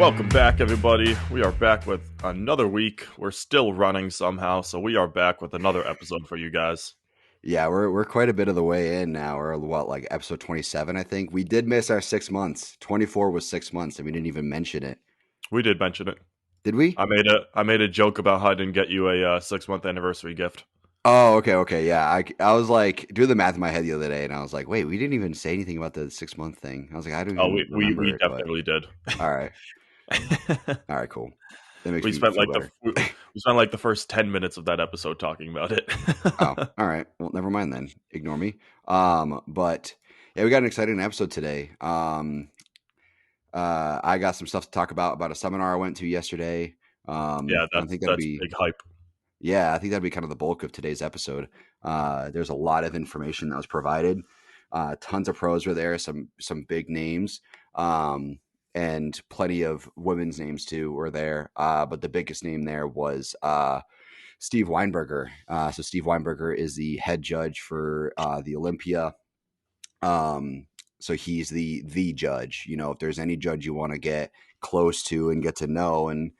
Welcome back, everybody. We are back with another week. We're still running somehow, so we are back with another episode for you guys. Yeah, we're quite a bit of the way in now. We're like episode 27, I think. We did miss our 6 months. 24 was 6 months, and we didn't even mention it. We did mention it. Did we? I made a joke about how I didn't get you a 6-month anniversary gift. Oh, okay, yeah. I was like doing the math in my head the other day, and I was like, wait, we didn't even say anything about the 6 month thing. I was like, I don't Oh, even remember we it. definitely did. All right, all right, cool. That makes we me spent feel like better. we spent like the first 10 minutes of that episode talking about it. Oh, all right. Well, never mind then. Ignore me. But yeah, we got an exciting episode today. I got some stuff to talk about a seminar I went to yesterday. Yeah, I think that's big hype. Yeah, I think that'd be kind of the bulk of today's episode. There's a lot of information that was provided. Tons of pros were there, some big names, and plenty of women's names too were there. But the biggest name there was Steve Weinberger. So Steve Weinberger is the head judge for the Olympia. So he's the judge. You know, if there's any judge you want to get close to and get to know and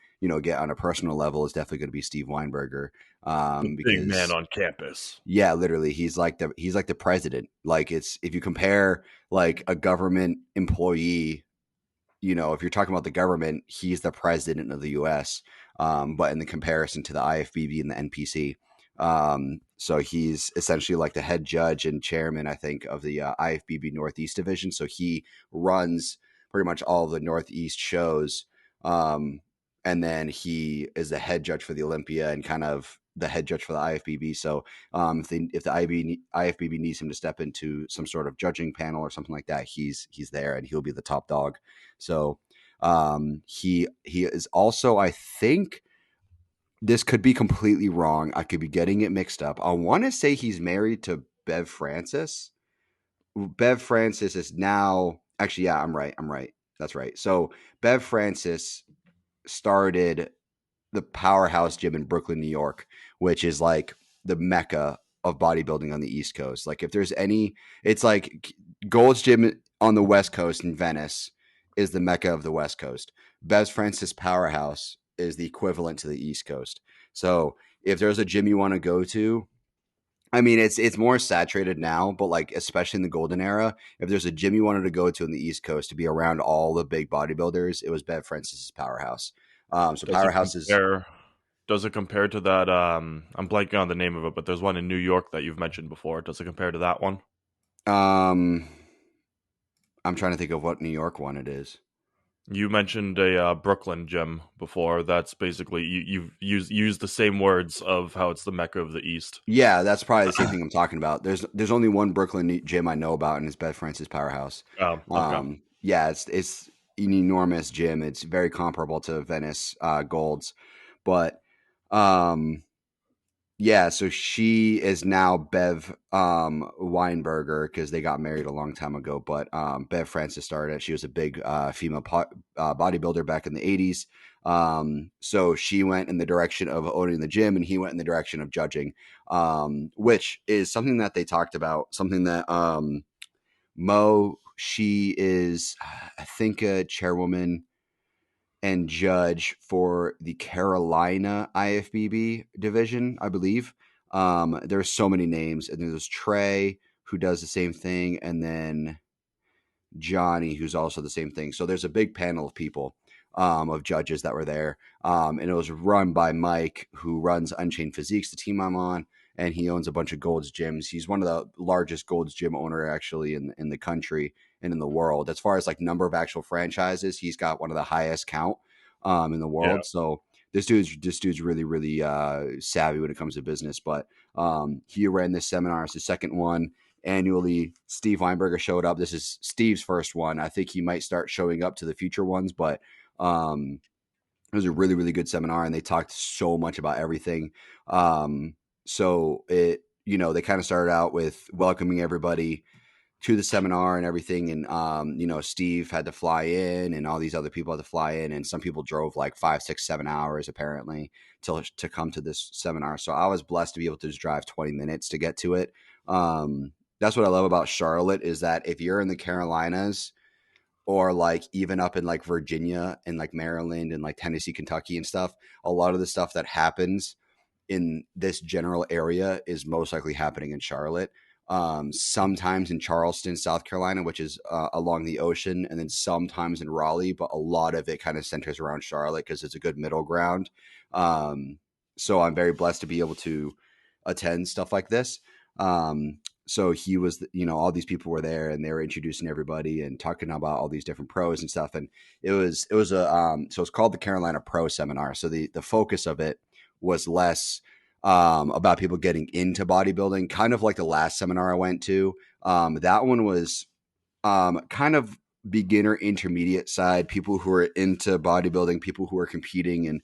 get on a personal level, is definitely going to be Steve Weinberger. The Because big man on campus. yeah, literally, he's like the president. Like it's if you compare like a government employee, if you're talking about the government, he's the president of the U.S. But in the comparison to the IFBB and the NPC, so he's essentially like the head judge and chairman, I think, of the IFBB Northeast Division. So he runs pretty much all of the Northeast shows. And then he is the head judge for the Olympia and kind of the head judge for the IFBB. So if the IFBB needs him to step into some sort of judging panel or something like that, he's there and he'll be the top dog. So he is also, I think, this could be completely wrong. I could be getting it mixed up. I want to say he's married to Bev Francis. Bev Francis is now actually, yeah, I'm right. That's right. So Bev Francis started the Powerhouse Gym in Brooklyn, New York, which is like the mecca of bodybuilding on the East Coast. Like if there's any, it's like Gold's Gym on the West Coast in Venice is the mecca of the West Coast. Bev Francis Powerhouse is the equivalent to the East Coast. So if there's a gym you want to go to, I mean, it's more saturated now, but like especially in the golden era, if there's a gym you wanted to go to in the East Coast to be around all the big bodybuilders, it was Bev Francis's Powerhouse. So Does it Powerhouse is Does it compare to that? I'm blanking on the name of it, but there's one in New York that you've mentioned before. Does it compare to that one? I'm trying to think of what New York one it is. You mentioned a Brooklyn gym before. That's basically you've used the same words of how it's the mecca of the East. Yeah, that's probably the same thing I'm talking about. There's only one Brooklyn gym I know about, and it's Bev Francis Powerhouse. Oh, okay. Yeah, it's an enormous gym. It's very comparable to Venice Gold's, but yeah, so she is now Bev Weinberger because they got married a long time ago. But Bev Francis started it. She was a big female bodybuilder back in the 80s. So she went in the direction of owning the gym and he went in the direction of judging, which is something that they talked about, something that Mo, she is, I think, a chairwoman and judge for the Carolina IFBB division, I believe. There's so many names, and there's Trey who does the same thing, and then Johnny who's also the same thing. So there's a big panel of people, of judges that were there, and it was run by Mike, who runs Unchained Physiques, the team I'm on, and he owns a bunch of Gold's gyms. He's one of the largest Gold's gym owner actually in the country and in the world. As far as like number of actual franchises, he's got one of the highest count in the world. Yeah. So this dude's really, really savvy when it comes to business. But he ran this seminar. It's the second one annually. Steve Weinberger showed up. This is Steve's first one. I think he might start showing up to the future ones, but it was a really, really good seminar, and they talked so much about everything. So they kind of started out with welcoming everybody to the seminar and everything. And, Steve had to fly in and all these other people had to fly in. And some people drove like 5, 6, 7 hours apparently to come to this seminar. So I was blessed to be able to just drive 20 minutes to get to it. That's what I love about Charlotte is that if you're in the Carolinas or like even up in like Virginia and like Maryland and like Tennessee, Kentucky and stuff, a lot of the stuff that happens in this general area is most likely happening in Charlotte. Sometimes in Charleston, South Carolina, which is along the ocean, and then sometimes in Raleigh, but a lot of it kind of centers around Charlotte because it's a good middle ground. So I'm very blessed to be able to attend stuff like this. So he was, all these people were there and they were introducing everybody and talking about all these different pros and stuff. And so it's called the Carolina Pro Seminar. So the focus of it was less about people getting into bodybuilding, kind of like the last seminar I went to. That one was kind of beginner intermediate side, people who are into bodybuilding, people who are competing and,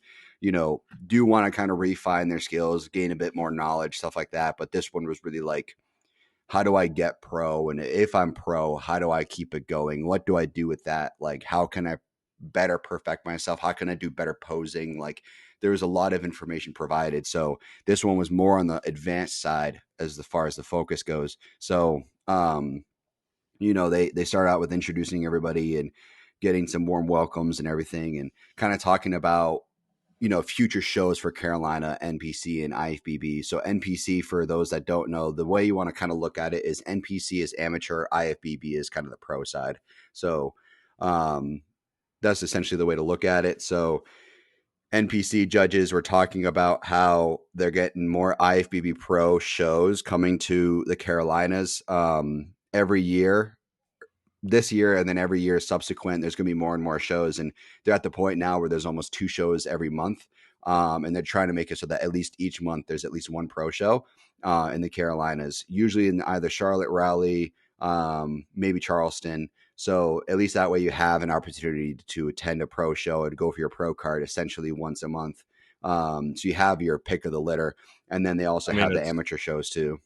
do want to kind of refine their skills, gain a bit more knowledge, stuff like that. But this one was really like, how do I get pro? And if I'm pro, how do I keep it going? What do I do with that? Like, how can I better perfect myself? How can I do better posing? Like, there was a lot of information provided. So this one was more on the advanced side as far as the focus goes. So, they start out with introducing everybody and getting some warm welcomes and everything and kind of talking about, future shows for Carolina, NPC and IFBB. So NPC, for those that don't know, the way you want to kind of look at it is NPC is amateur, IFBB is kind of the pro side. So that's essentially the way to look at it. So NPC judges were talking about how they're getting more IFBB pro shows coming to the Carolinas every year. This year and then every year subsequent, there's going to be more and more shows, and they're at the point now where there's almost 2 shows every month, and they're trying to make it so that at least each month there's at least one pro show in the Carolinas, usually in either Charlotte, Raleigh, maybe Charleston. So at least that way you have an opportunity to attend a pro show and go for your pro card essentially once a month. So you have your pick of the litter, and then they also have the amateur shows too.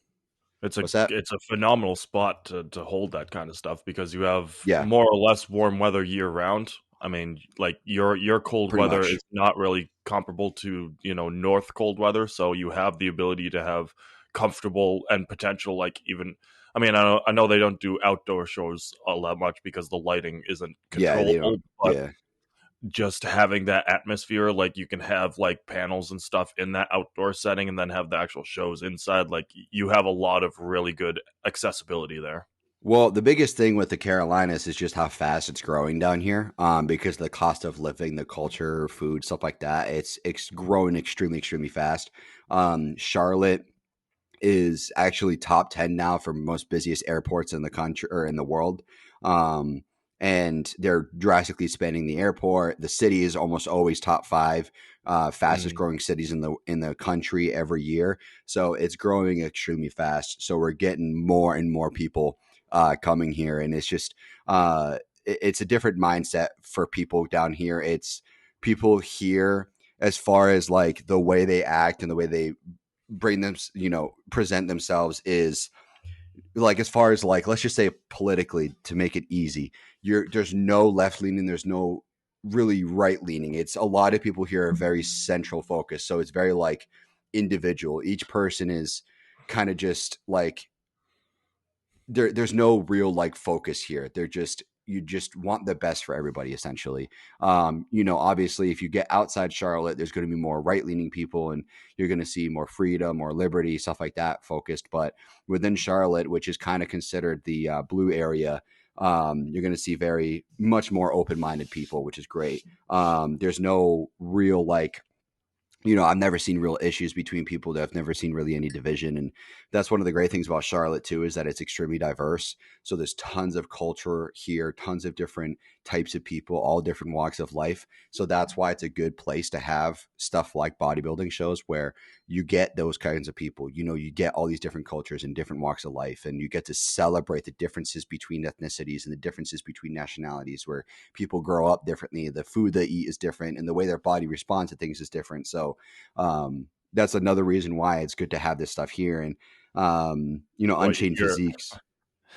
What's that? It's a phenomenal spot to hold that kind of stuff because you have Yeah, more or less warm weather year round. I mean, like your cold pretty weather much. is not really comparable to, north cold weather, so you have the ability to have comfortable and potential like even I mean, I know they don't do outdoor shows all that much because the lighting isn't Yeah, they don't. controllable, but Yeah. just having that atmosphere, like you can have like panels and stuff in that outdoor setting and then have the actual shows inside, like you have a lot of really good accessibility there. Well, the biggest thing with the Carolinas is just how fast it's growing down here. Because the cost of living, the culture, food, stuff like that, it's growing extremely, extremely fast. Charlotte is actually top 10 now for most busiest airports in the country or in the world. And they're drastically expanding the airport. The city is almost always top 5 fastest growing cities in the country every year. So it's growing extremely fast. So we're getting more and more people coming here, and it's just it's a different mindset for people down here. It's people here as far as like the way they act and the way they bring them, present themselves is like, as far as like, let's just say politically, to make it easy, there's no left leaning, there's no really right leaning. It's a lot of people here are very central focused. So it's very like individual. Each person is kind of just like, there's no real like focus here. You just want the best for everybody essentially. Obviously if you get outside Charlotte, there's going to be more right leaning people and you're going to see more freedom, more liberty, stuff like that focused. But within Charlotte, which is kind of considered the blue area, you're going to see very much more open-minded people, which is great. There's no real like, I've never seen real issues between people. That I've never seen really any division. And that's one of the great things about Charlotte too, is that it's extremely diverse. So there's tons of culture here, tons of different types of people, all different walks of life. So that's why it's a good place to have stuff like bodybuilding shows where you get those kinds of people. You get all these different cultures and different walks of life, and you get to celebrate the differences between ethnicities and the differences between nationalities, where people grow up differently. The food they eat is different and the way their body responds to things is different. So that's another reason why it's good to have this stuff here. And What Unchained you're Physiques.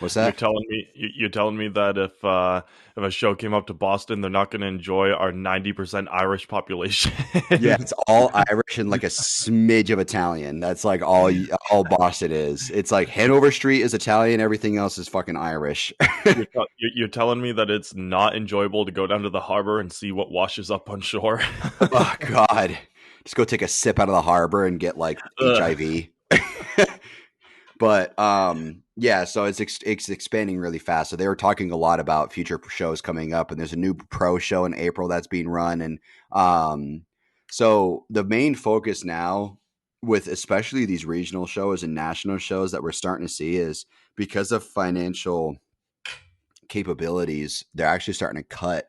What's You're that? telling me you're telling me that if a show came up to Boston, they're not going to enjoy our 90% Irish population. Yeah, it's all Irish and like a smidge of Italian. That's like all Boston is. It's like Hanover Street is Italian, everything else is fucking Irish. You're telling me that it's not enjoyable to go down to the harbor and see what washes up on shore. Oh God, just go take a sip out of the harbor and get like Ugh. HIV. But yeah, so it's expanding really fast. So they were talking a lot about future shows coming up, and there's a new pro show in April that's being run, and so the main focus now with especially these regional shows and national shows that we're starting to see is because of financial capabilities, they're actually starting to cut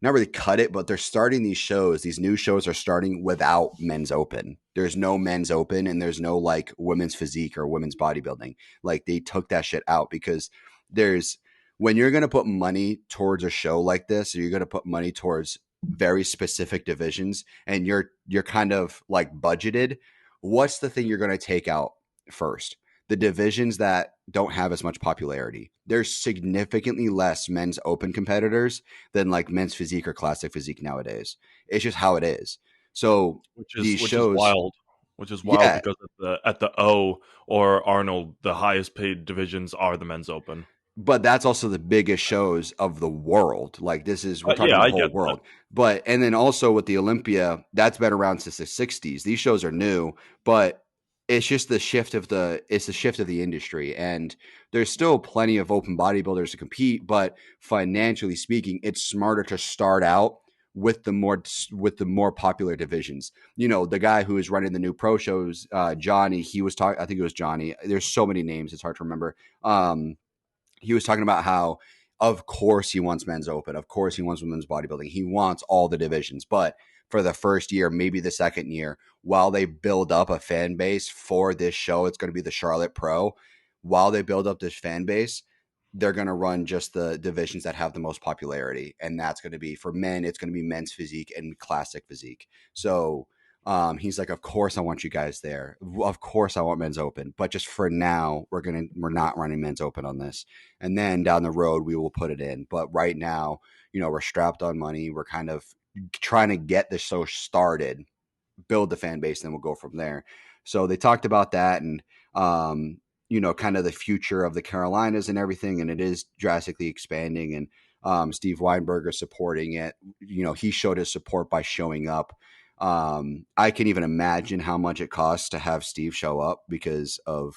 not really cut it, but they're starting these shows. These new shows are starting without men's open. There's no men's open and there's no like women's physique or women's bodybuilding. Like they took that shit out because there's when you're going to put money towards a show like this, or you're going to put money towards very specific divisions and you're kind of like budgeted, what's the thing you're going to take out first? The divisions that don't have as much popularity. There's significantly less men's open competitors than like men's physique or classic physique nowadays. It's just how it is. So these Which is shows, wild. Which is wild yeah, because at the O or Arnold, the highest paid divisions are the men's open. but that's also the biggest shows of the world. Like this is we're talking Yeah, the I whole get that. world. But and then also with the Olympia, that's been around since the 60s. These shows are new, but it's just the shift of the industry and there's still plenty of open bodybuilders to compete, but financially speaking, it's smarter to start out with the more popular divisions. You know, the guy who is running the new pro shows, Johnny, he was talking I think it was Johnny. There's so many names, it's hard to remember. He was talking about how of course he wants men's open, of course he wants women's bodybuilding, he wants all the divisions, but for the first year, maybe the second year, while they build up a fan base for this show, it's going to be the Charlotte Pro. While they build up this fan base, they're going to run just the divisions that have the most popularity, and that's going to be for men, it's going to be men's physique and classic physique. So he's like, of course I want you guys there, of course I want men's open, but just for now we're not running men's open on this, and then down the road we will put it in. But right now, you know, we're strapped on money, we're kind of trying to get the show started, build the fan base, and then we'll go from there. So they talked about that and you know, kind of the future of the Carolinas and everything, and it is drastically expanding. And Steve Weinberger supporting it. You know, he showed his support by showing up. I can even imagine how much it costs to have Steve show up because of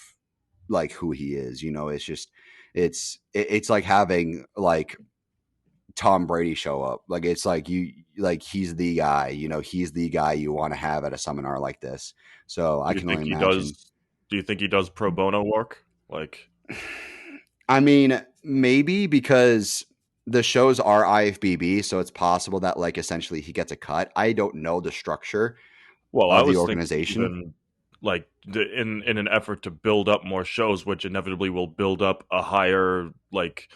like who he is. You know, it's just it's like having like Tom Brady show up. Like it's like he's the guy, you know, he's the guy you want to have at a seminar like this. So I Do you can think only he imagine. does? Do you think he does pro bono work? Like, I mean, maybe because the shows are IFBB, so it's possible that like essentially he gets a cut. I don't know the structure well, I of the was thinking organization. even like in an effort to build up more shows, which inevitably will build up a higher like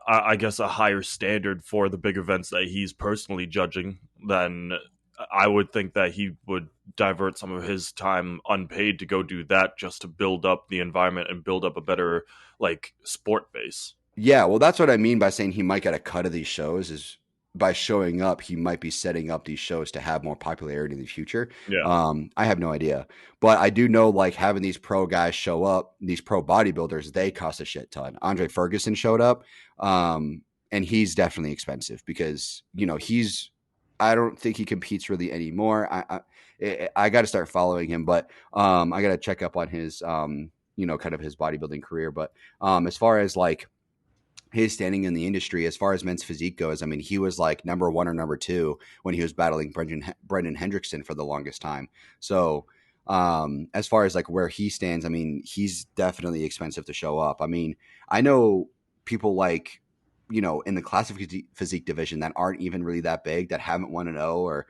I guess a higher standard for the big events that he's personally judging, then I would think that he would divert some of his time unpaid to go do that just to build up the environment and build up a better like sport base. Yeah, well, that's what I mean by saying he might get a cut of these shows is by showing up, he might be setting up these shows to have more popularity in the future. Yeah. I have no idea, but I do know like having these pro guys show up, these pro bodybuilders, they cost a shit ton. Andre Ferguson showed up, and he's definitely expensive because you know I don't think he competes really anymore. I got to start following him, but I got to check up on his you know kind of his bodybuilding career. But as far as like his standing in the industry as far as men's physique goes. I mean, he was like number one or number two when he was battling Brendan Hendrickson for the longest time. So, as far as like where he stands, I mean, he's definitely expensive to show up. I mean, I know people like, you know, in the classic physique division that aren't even really that big, that haven't won an O or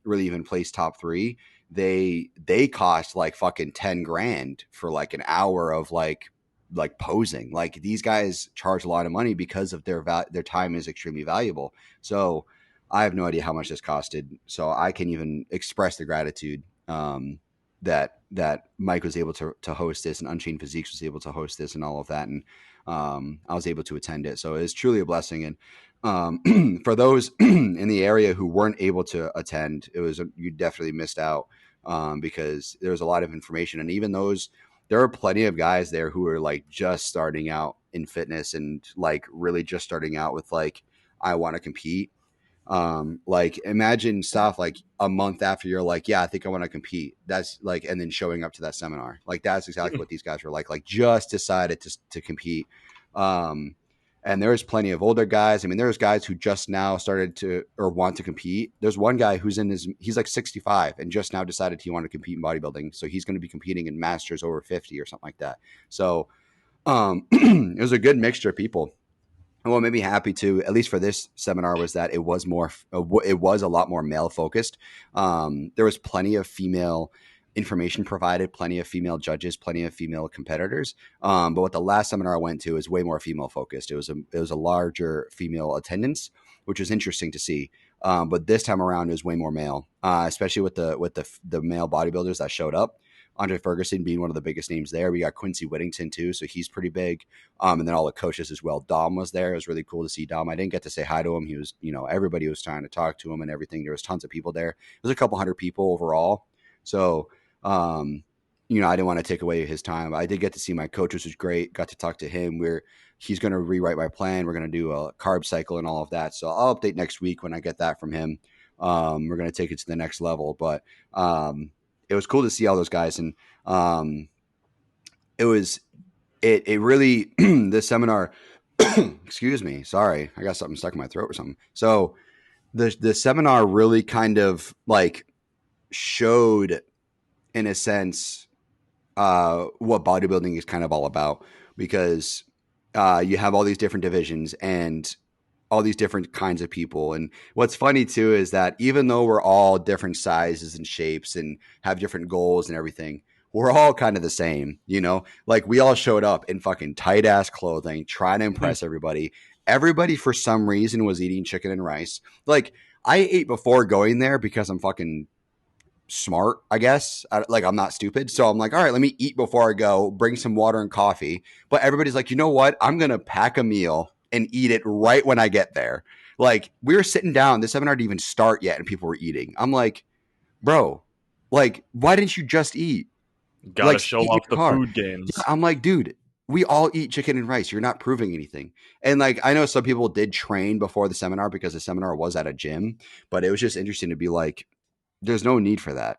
really even placed top three. They cost like fucking 10 grand for like an hour of like posing. Like these guys charge a lot of money because of their time is extremely valuable. So I have no idea how much this costed. So I can even express the gratitude that Mike was able to host this, and Unchained Physiques was able to host this, and all of that, and I was able to attend it. So it was truly a blessing. And for those in the area who weren't able to attend, you definitely missed out, because there was a lot of information, and even those, there are plenty of guys there who are like just starting out in fitness and like really just starting out with like, I want to compete. Like imagine stuff like a month after you're like, yeah, I think I want to compete. That's like, and then showing up to that seminar. Like that's exactly what these guys were like just decided to compete. And there's plenty of older guys. I mean, there's guys who just now started to, or want to compete. There's one guy who's he's like 65 and just now decided he wanted to compete in bodybuilding. So he's going to be competing in masters over 50 or something like that. So, it was a good mixture of people. And what made me happy too, at least for this seminar, was that it was a lot more male focused. There was plenty of female information provided, plenty of female judges, plenty of female competitors. But what the last seminar I went to is way more female focused. It was a larger female attendance, which was interesting to see. But this time around, it was way more male, especially with the male bodybuilders that showed up. Andre Ferguson being one of the biggest names there. We got Quincy Whittington too, so he's pretty big. And then all the coaches as well. Dom was there. It was really cool to see Dom. I didn't get to say hi to him. He was, everybody was trying to talk to him and everything. There was tons of people there. It was a couple hundred people overall. So, I didn't want to take away his time. I did get to see my coach, which was great. Got to talk to him. He's going to rewrite my plan. We're going to do a carb cycle and all of that. So I'll update next week when I get that from him. We're going to take it to the next level. But it was cool to see all those guys. And it really, this seminar, excuse me, sorry, I got something stuck in my throat or something. So the seminar really kind of like showed, in a sense, what bodybuilding is kind of all about, because you have all these different divisions and all these different kinds of people. And what's funny too is that even though we're all different sizes and shapes and have different goals and everything, we're all kind of the same, like we all showed up in fucking tight ass clothing, trying to impress everybody. Everybody for some reason was eating chicken and rice. Like I ate before going there because I'm fucking smart, I guess. I'm not stupid. So I'm like, all right, let me eat before I go, bring some water and coffee. But everybody's like, you know what? I'm going to pack a meal and eat it right when I get there. Like we were sitting down, the seminar didn't even start yet and people were eating. I'm like, bro, like, why didn't you just eat? Gotta show off the food gains. Yeah, I'm like, dude, we all eat chicken and rice. You're not proving anything. And like, I know some people did train before the seminar because the seminar was at a gym, but it was just interesting to be like, there's no need for that.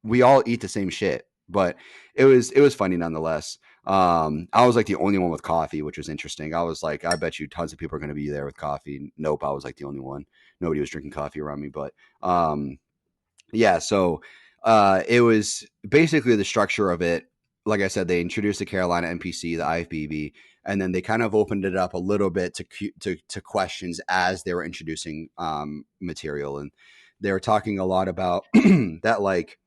We all eat the same shit, but it was funny nonetheless. I was like the only one with coffee, which was interesting. I was like, I bet you tons of people are going to be there with coffee. Nope. I was like the only one. Nobody was drinking coffee around me, but, yeah. So, it was basically the structure of it. Like I said, they introduced the Carolina NPC, the IFBB, and then they kind of opened it up a little bit to questions as they were introducing, material. And they were talking a lot about that, like,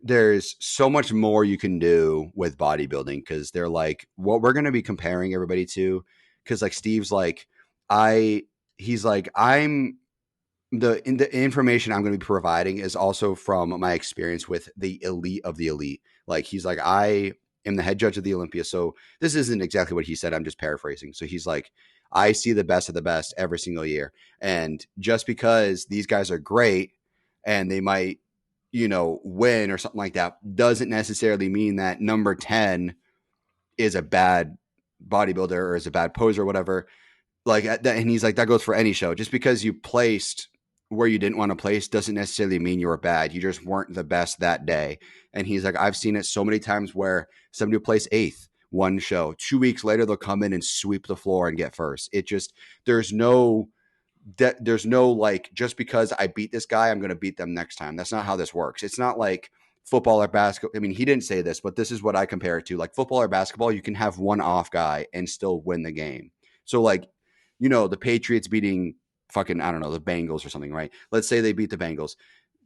there's so much more you can do with bodybuilding, because they're like, what we're going to be comparing everybody to, because like Steve's like, he's like, the information I'm going to be providing is also from my experience with the elite of the elite. Like he's like, I am the head judge of the Olympia. So this isn't exactly what he said. I'm just paraphrasing. So he's like, I see the best of the best every single year. And just because these guys are great and they might, win or something like that, doesn't necessarily mean that number 10 is a bad bodybuilder or is a bad poser or whatever. Like, and he's like, that goes for any show. Just because you placed where you didn't want to place doesn't necessarily mean you were bad. You just weren't the best that day. And he's like, I've seen it so many times where somebody will place 8th one show, 2 weeks later, they'll come in and sweep the floor and get first. It just, there's no like, just because I beat this guy, I'm going to beat them next time. That's not how this works. It's not like football or basketball. I mean, he didn't say this, but this is what I compare it to. Like football or basketball, you can have one off guy and still win the game. So like, the Patriots beating fucking, I don't know, the Bengals or something, right? Let's say they beat the Bengals.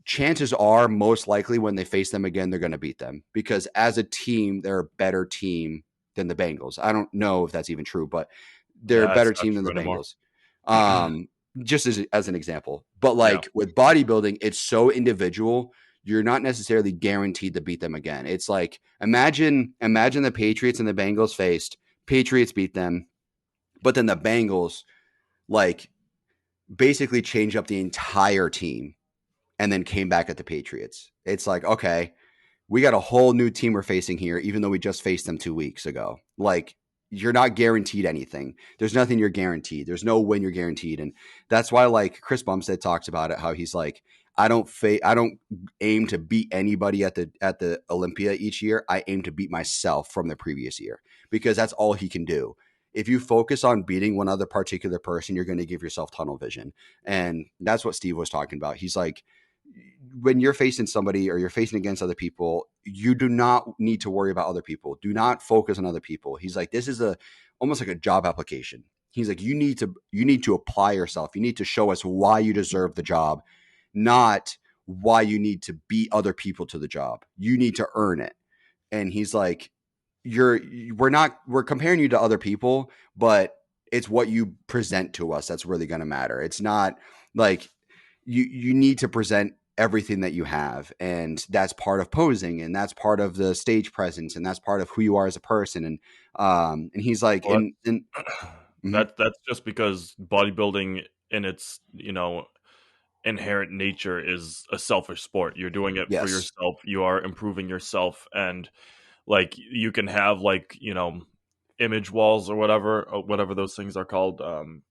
Chances are most likely when they face them again, they're going to beat them, because as a team, they're a better team than the Bengals. I don't know if that's even true, but they're a better team than the Bengals. Just as an example. But like with bodybuilding, it's so individual. you're not necessarily guaranteed to beat them again. It's like, imagine the Patriots and the Bengals faced. Patriots beat them, but then the Bengals like basically changed up the entire team and then came back at the Patriots. It's like, okay, we got a whole new team we're facing here, even though we just faced them 2 weeks ago. Like, you're not guaranteed anything. There's nothing you're guaranteed. There's no win you're guaranteed. And that's why, like, Chris Bumstead talks about it, how he's like, I don't aim to beat anybody at the Olympia each year. I aim to beat myself from the previous year, because that's all he can do. If you focus on beating one other particular person, you're going to give yourself tunnel vision. And that's what Steve was talking about. He's like, when you're facing somebody or you're facing against other people, you do not need to worry about other people. Do not focus on other people. He's like, this is almost like a job application. He's like, you need to apply yourself. You need to show us why you deserve the job, not why you need to beat other people to the job. You need to earn it. And he's like, we're comparing you to other people, but it's what you present to us that's really going to matter. It's not like you need to present everything that you have, and that's part of posing, and that's part of the stage presence, and that's part of who you are as a person. And he's like, Well, mhm. that's just because bodybuilding in its inherent nature is a selfish sport. You're doing it for Yes, yourself. You are improving yourself, and like you can have like image walls or whatever those things are called,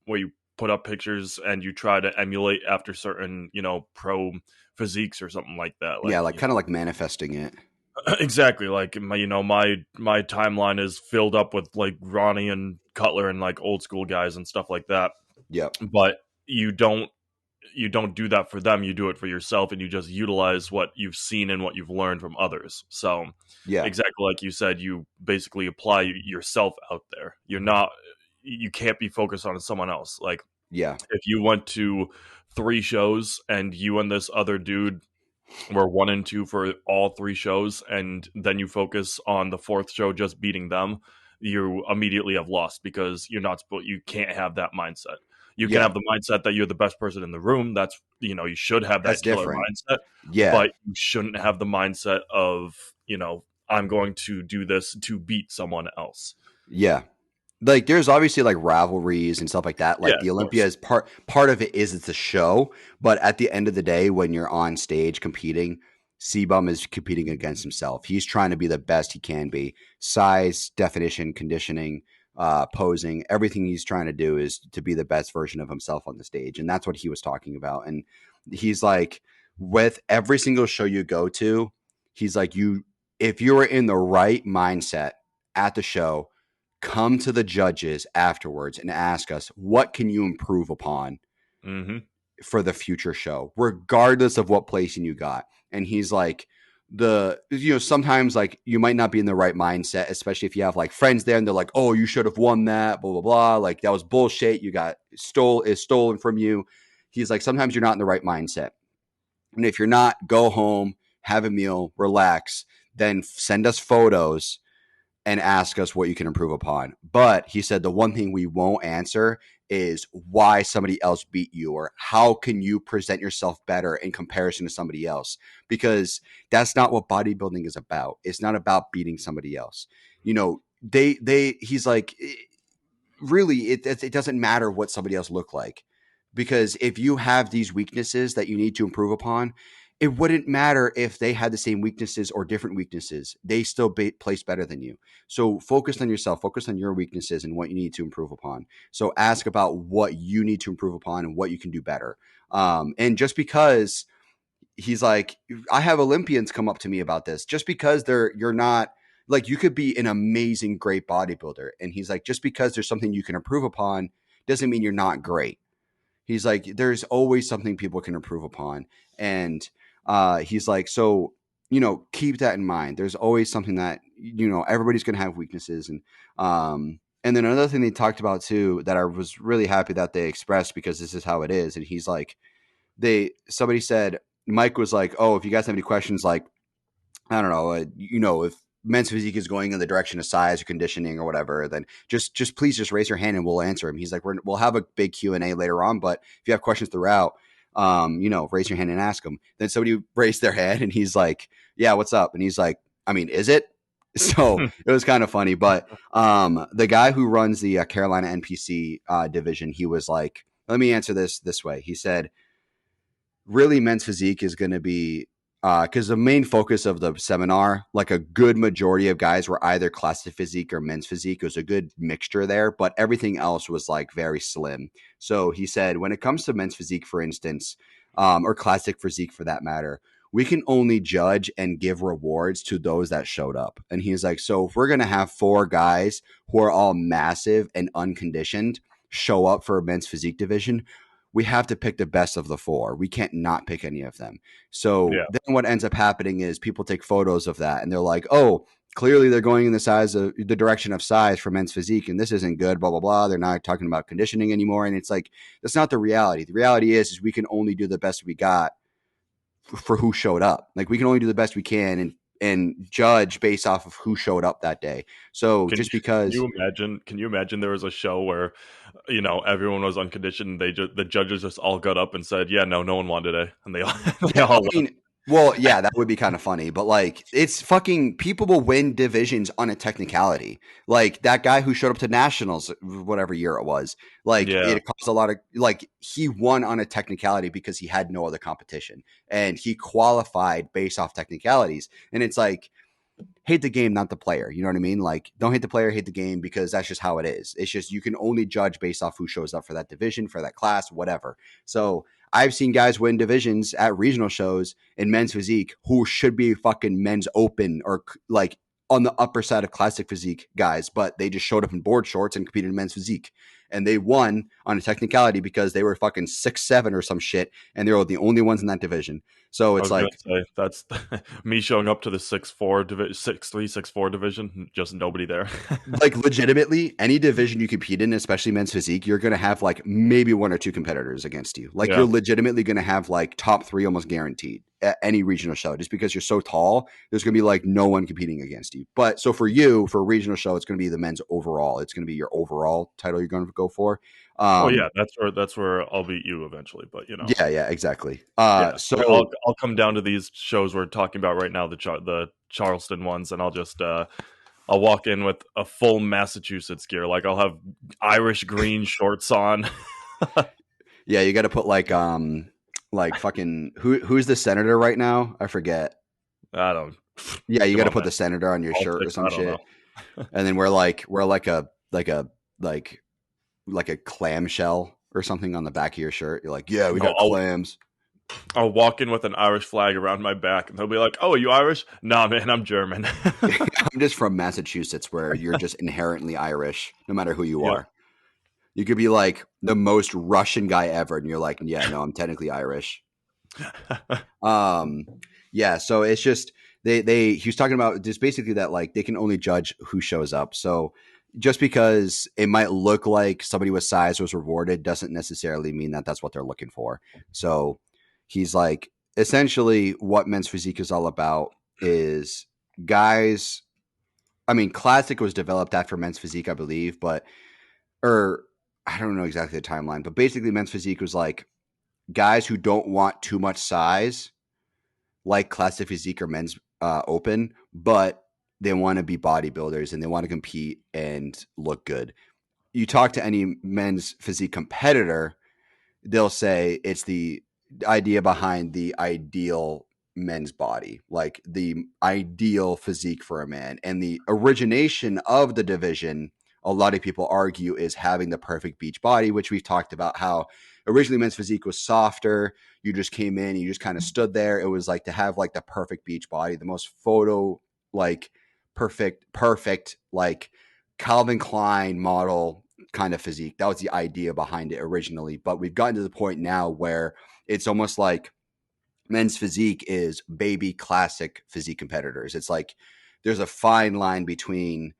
where you put up pictures and you try to emulate after certain pro physiques or something like that. yeah, Like like kind of like manifesting it. exactly, like my timeline is filled up with like Ronnie and Cutler and like old school guys and stuff like that. Yep. But you don't do that for them. You do it for yourself, and you just utilize what you've seen and what you've learned from others. So Yeah. exactly like you said, you basically apply yourself out there. You can't be focused on someone else. Like Yeah. if you went to 3 shows and you and this other dude were 1 and 2 for all 3 shows, and then you focus on the fourth show just beating them, you immediately have lost, because you can't have that mindset. You can Yeah. have the mindset that you're the best person in the room. That's you should have That's that killer different. mindset, Yeah. but you shouldn't have the mindset of I'm going to do this to beat someone else. Yeah. Like, there's obviously like rivalries and stuff like that. Yeah, Like, the of Olympia course. is part of it is it's a show, but at the end of the day, when you're on stage competing, C-Bum is competing against himself. He's trying to be the best he can be. Size, definition, conditioning, posing, everything he's trying to do is to be the best version of himself on the stage. And that's what he was talking about. And he's like, with every single show you go to, he's like, if you were in the right mindset at the show, come to the judges afterwards and ask us, what can you improve upon Hmm. for the future show, regardless of what placing you got. And he's like, sometimes like you might not be in the right mindset, especially if you have like friends there and they're like, oh, you should have won that, blah, blah, blah. Like, that was bullshit. You got stolen from you. He's like, sometimes you're not in the right mindset. And if you're not, go home, have a meal, relax, then send us photos and ask us what you can improve upon. But he said the one thing we won't answer is why somebody else beat you, or how can you present yourself better in comparison to somebody else, because that's not what bodybuilding is about. It's not about beating somebody else. He's like, really, it doesn't matter what somebody else look like, because if you have these weaknesses that you need to improve upon, it wouldn't matter if they had the same weaknesses or different weaknesses. They still place better than you. So focus on yourself, focus on your weaknesses and what you need to improve upon. So ask about what you need to improve upon and what you can do better. And just because he's like, I have Olympians come up to me about this, just because you're not like, you could be an amazing, great bodybuilder. And he's like, just because there's something you can improve upon doesn't mean you're not great. He's like, there's always something people can improve upon. And he's like, so, keep that in mind. There's always something that, everybody's going to have weaknesses. And then another thing they talked about too, that I was really happy that they expressed, because this is how it is. And he's like, somebody said, Mike was like, oh, if you guys have any questions, like, I don't know, if men's physique is going in the direction of size or conditioning or whatever, then please just raise your hand and we'll answer him. He's like, we'll have a big Q&A later on, but if you have questions throughout, Raise your hand and ask him. Then somebody raised their hand and he's like, yeah, what's up? And he's like, I mean, is it? So it was kind of funny. But the guy who runs the Carolina NPC division, he was like, let me answer this way. He said, really, men's physique is going to be because the main focus of the seminar, like a good majority of guys were either classic physique or men's physique. It was a good mixture there, but everything else was like very slim. So he said, when it comes to men's physique, for instance, or classic physique for that matter, we can only judge and give rewards to those that showed up. And he's like, so if we're going to have 4 guys who are all massive and unconditioned show up for a men's physique division, we have to pick the best of the 4. We can't not pick any of them. So Yeah. then what ends up happening is people take photos of that and they're like, oh, clearly they're going in the direction of size for men's physique, and this isn't good, blah, blah, blah. They're not talking about conditioning anymore. And it's like, that's not the reality. The reality is we can only do the best we got for who showed up. Like, we can only do the best we can and judge based off of who showed up that day. So because can you imagine there was a show where, everyone was unconditioned, the judges just all got up and said, yeah, no one won today, and they all left. Well, yeah, that would be kind of funny, but like, it's fucking, people will win divisions on a technicality. Like that guy who showed up to nationals, whatever year it was, like it cost a lot of, like, he won on a technicality because he had no other competition and he qualified based off technicalities. And it's like, hate the game, not the player. You know what I mean? Like, don't hate the player, hate the game, because that's just how it is. It's just, you can only judge based off who shows up for that division, for that class, whatever. So I've seen guys win divisions at regional shows in men's physique who should be fucking men's open or like on the upper side of classic physique guys, but they just showed up in board shorts and competed in men's physique. And they won on a technicality because they were fucking 6'7" or some shit, and they were the only ones in that division. So it's like, that's me showing up to the 6'4", 6'3", 6'4" division, just nobody there. Like, legitimately, any division you compete in, especially men's physique, you're going to have like maybe 1 or 2 competitors against you. Like, you're legitimately going to have like top 3 almost guaranteed at any regional show, just because you're so tall. There's going to be like no one competing against you. But so for you, for a regional show, it's going to be the men's overall. It's going to be your overall title you're going to go for. That's where I'll beat you eventually, but Yeah, exactly. So I'll come down to these shows we're talking about right now, the Charleston ones, and I'll just I'll walk in with a full Massachusetts gear. Like, I'll have Irish green shorts on. Yeah, you got to put like fucking who's the senator right now? I forget. I don't. Yeah, you got to put the senator on your shirt or some shit, and then we're like a clamshell or something on the back of your shirt. You're like, yeah, we got clams. I'll walk in with an Irish flag around my back, and they'll be like, "Oh, are you Irish?" Nah, man, I'm German. I'm just from Massachusetts, where you're just inherently Irish, no matter who you are. You could be like the most Russian guy ever, and you're like, yeah, no, I'm technically Irish. Yeah. So it's just he was talking about just basically that, like, they can only judge who shows up. So just because it might look like somebody with size was rewarded doesn't necessarily mean that that's what they're looking for. So he's like, essentially what men's physique is all about is guys. I mean, classic was developed after men's physique, I believe, or I don't know exactly the timeline, but basically men's physique was like guys who don't want too much size, like classic physique or men's open, but they want to be bodybuilders and they want to compete and look good. You talk to any men's physique competitor, they'll say it's the idea behind the ideal men's body, like the ideal physique for a man. And the origination of the division, a lot of people argue, is having the perfect beach body, which we've talked about how originally men's physique was softer. You just came in and you just kind of stood there. It was like to have like the perfect beach body, the most photo, like perfect, like Calvin Klein model kind of physique. That was the idea behind it originally. But we've gotten to the point now where it's almost like men's physique is baby classic physique competitors. It's like there's a fine line between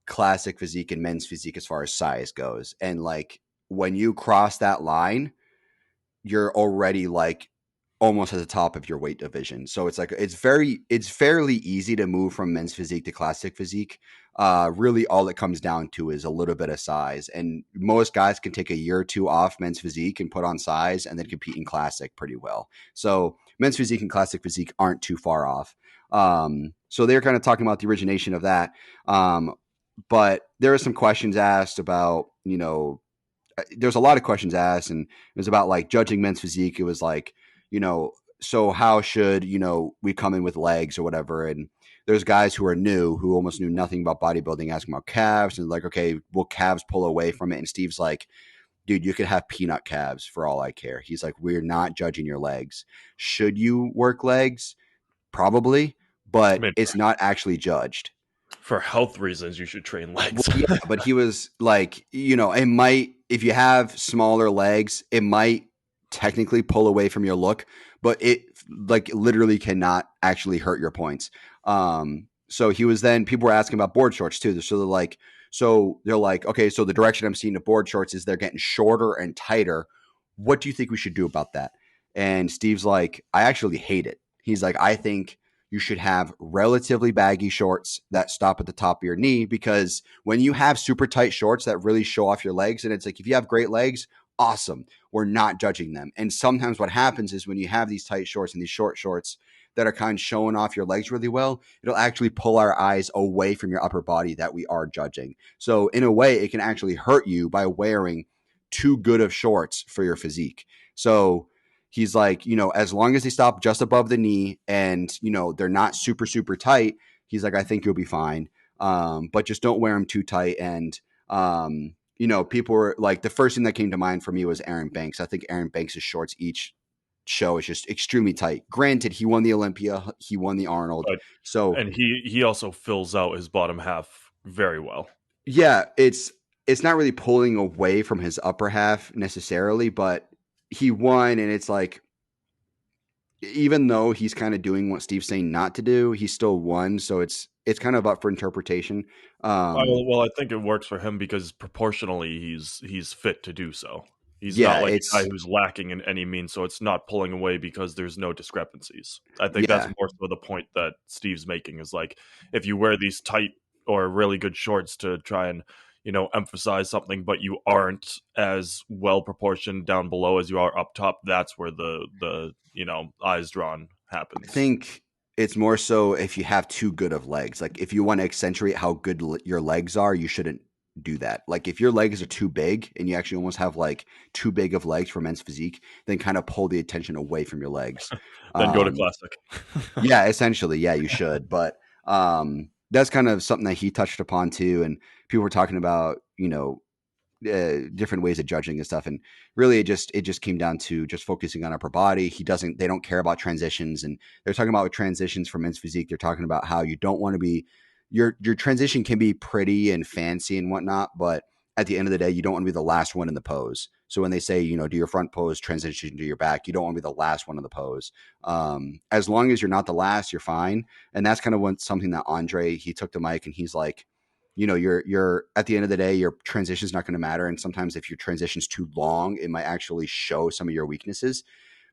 classic physique and men's physique as far as size goes. And like when you cross that line, you're already like almost at the top of your weight division. So it's fairly easy to move from men's physique to classic physique. Really all it comes down to is a little bit of size. And most guys can take a year or two off men's physique and put on size and then compete in classic pretty well. So men's physique and classic physique aren't too far off. So they're kind of talking about the origination of that. But there are some questions asked about, there's a lot of questions asked, and it was about like judging men's physique. It was like, so how should, we come in with legs or whatever? And there's guys who are new, who almost knew nothing about bodybuilding, asking about calves and like, okay, will calves pull away from it? And Steve's like, dude, you could have peanut calves for all I care. He's like, we're not judging your legs. Should you work legs? Probably, I but mean, it's not actually judged. for health reasons, you should train Well, legs. yeah, but he was like, it might, if you have smaller legs, it might technically pull away from your look, but it like literally cannot actually hurt your points. So people were asking about board shorts too. So they're like, okay, so the direction I'm seeing the board shorts is they're getting shorter and tighter. What do you think we should do about that? And Steve's like, I actually hate it. He's like, I think you should have relatively baggy shorts that stop at the top of your knee, because when you have super tight shorts that really show off your legs, and it's like, if you have great legs, awesome, we're not judging them. And sometimes what happens is when you have these tight shorts and these short shorts that are kind of showing off your legs really well, it'll actually pull our eyes away from your upper body that we are judging. So in a way, it can actually hurt you by wearing too good of shorts for your physique. So he's like, as long as they stop just above the knee and, they're not super, super tight, he's like, I think you'll be fine. But just don't wear them too tight. And, people were like, the first thing that came to mind for me was Aaron Banks. I think Aaron Banks' shorts each show is just extremely tight. Granted, he won the Olympia, he won the Arnold. But So and he also fills out his bottom half very well. yeah, it's not really pulling away from his upper half necessarily, but he won, and it's like, even though he's kind of doing what Steve's saying not to do, he still won. So it's kind of up for interpretation. Well, I think it works for him because proportionally he's fit to do so. He's not Yeah, like a guy who's lacking in any means, so it's not pulling away because there's no discrepancies. I think that's yeah, more so the point that Steve's making is like, if you wear these tight or really good shorts to try and emphasize something, but you aren't as well proportioned down below as you are up top, that's where the eyes drawn I happens. think it's more so if you have too good of legs. Like if you want to accentuate how good your legs are, you shouldn't do that. Like if your legs are too big and you actually almost have like too big of legs for men's physique, then kind of pull the attention away from your legs. Then go to Um, classic. yeah, essentially, yeah, you should. But that's kind of something that he touched upon too. And people were talking about, different ways of judging and stuff. And really it just came down to just focusing on upper body. They don't care about transitions. And they're talking about transitions for men's physique. They're talking about how you don't want to be, your transition can be pretty and fancy and whatnot, but at the end of the day, you don't want to be the last one in the pose. So when they say, do your front pose, transition to your back, you don't want to be the last one in the pose. As long as you're not the last, you're fine. And that's kind of something that Andre, he took the mic and he's like, you're at the end of the day, your transition is not going to matter. And sometimes if your transition's too long, it might actually show some of your weaknesses,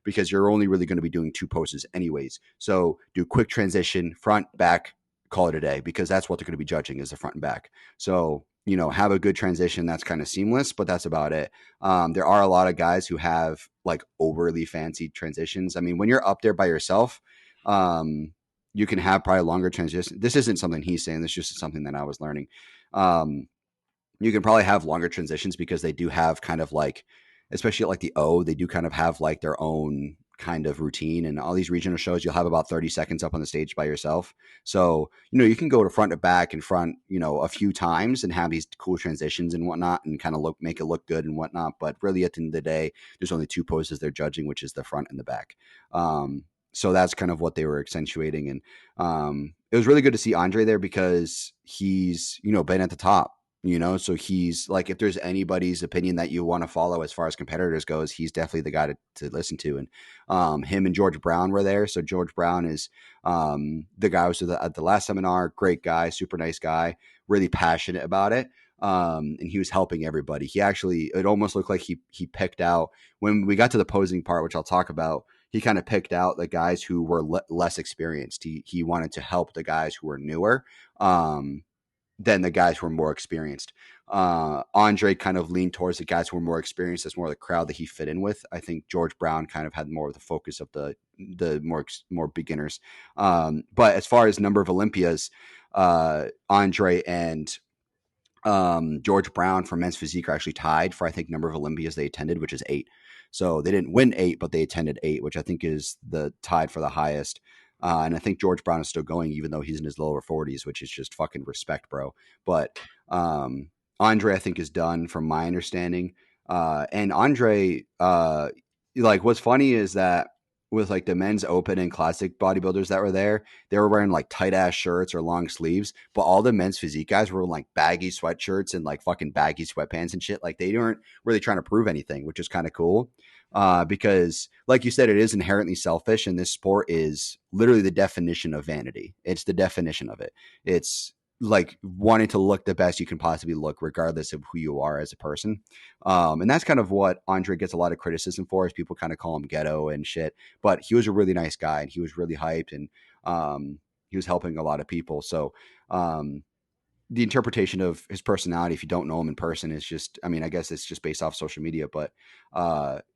because you're only really going to be doing two poses anyways. So do quick transition, front, back, call it a day, because that's what they're going to be judging is the front and back. So, have a good transition that's kind of seamless, but that's about it. There are a lot of guys who have like overly fancy transitions. I mean, when you're up there by yourself, you can have probably longer transitions. This isn't something he's saying. This is just something that I was learning. You can probably have longer transitions because they do have kind of like, especially at like the O, they do kind of have like their own kind of routine. And all these regional shows, you'll have about 30 seconds up on the stage by yourself. So, you can go to front to back and front, a few times and have these cool transitions and whatnot and kind of make it look good and whatnot. But really at the end of the day, there's only two poses they're judging, which is the front and the back. So that's kind of what they were accentuating. And it was really good to see Andre there because he's, been at the top. So he's like, if there's anybody's opinion that you want to follow as far as competitors goes, he's definitely the guy to listen to. And him and George Brown were there. So George Brown is the guy who was at the last seminar. Great guy, super nice guy, really passionate about it. And he was helping everybody. It almost looked like he picked out, when we got to the posing part, which I'll talk about, he kind of picked out the guys who were less experienced. He wanted to help the guys who were newer than the guys who were more experienced. Andre kind of leaned towards the guys who were more experienced. That's more the crowd that he fit in with. I think George Brown kind of had more of the focus of the more beginners. But as far as number of Olympias, Andre and George Brown from Men's Physique are actually tied for, I think, number of Olympias they attended, which is 8. So they didn't win 8, but they attended 8, which I think is the tied for the highest. And I think George Brown is still going, even though he's in his lower 40s, which is just fucking respect, bro. But Andre, I think, is done from my understanding. And Andre, like, what's funny is that with like the men's open and classic bodybuilders that were there, they were wearing like tight ass shirts or long sleeves, but all the men's physique guys were in like baggy sweatshirts and like fucking baggy sweatpants and shit. Like they weren't really trying to prove anything, which is kind of cool. Because like you said, it is inherently selfish, and this sport is literally the definition of vanity. It's the definition of it. It's like wanting to look the best you can possibly look, regardless of who you are as a person. And that's kind of what Andre gets a lot of criticism for, is people kind of call him ghetto and shit. But he was a really nice guy, and he was really hyped, and he was helping a lot of people. So the interpretation of his personality, if you don't know him in person, is just, I mean, I guess it's just based off social media. But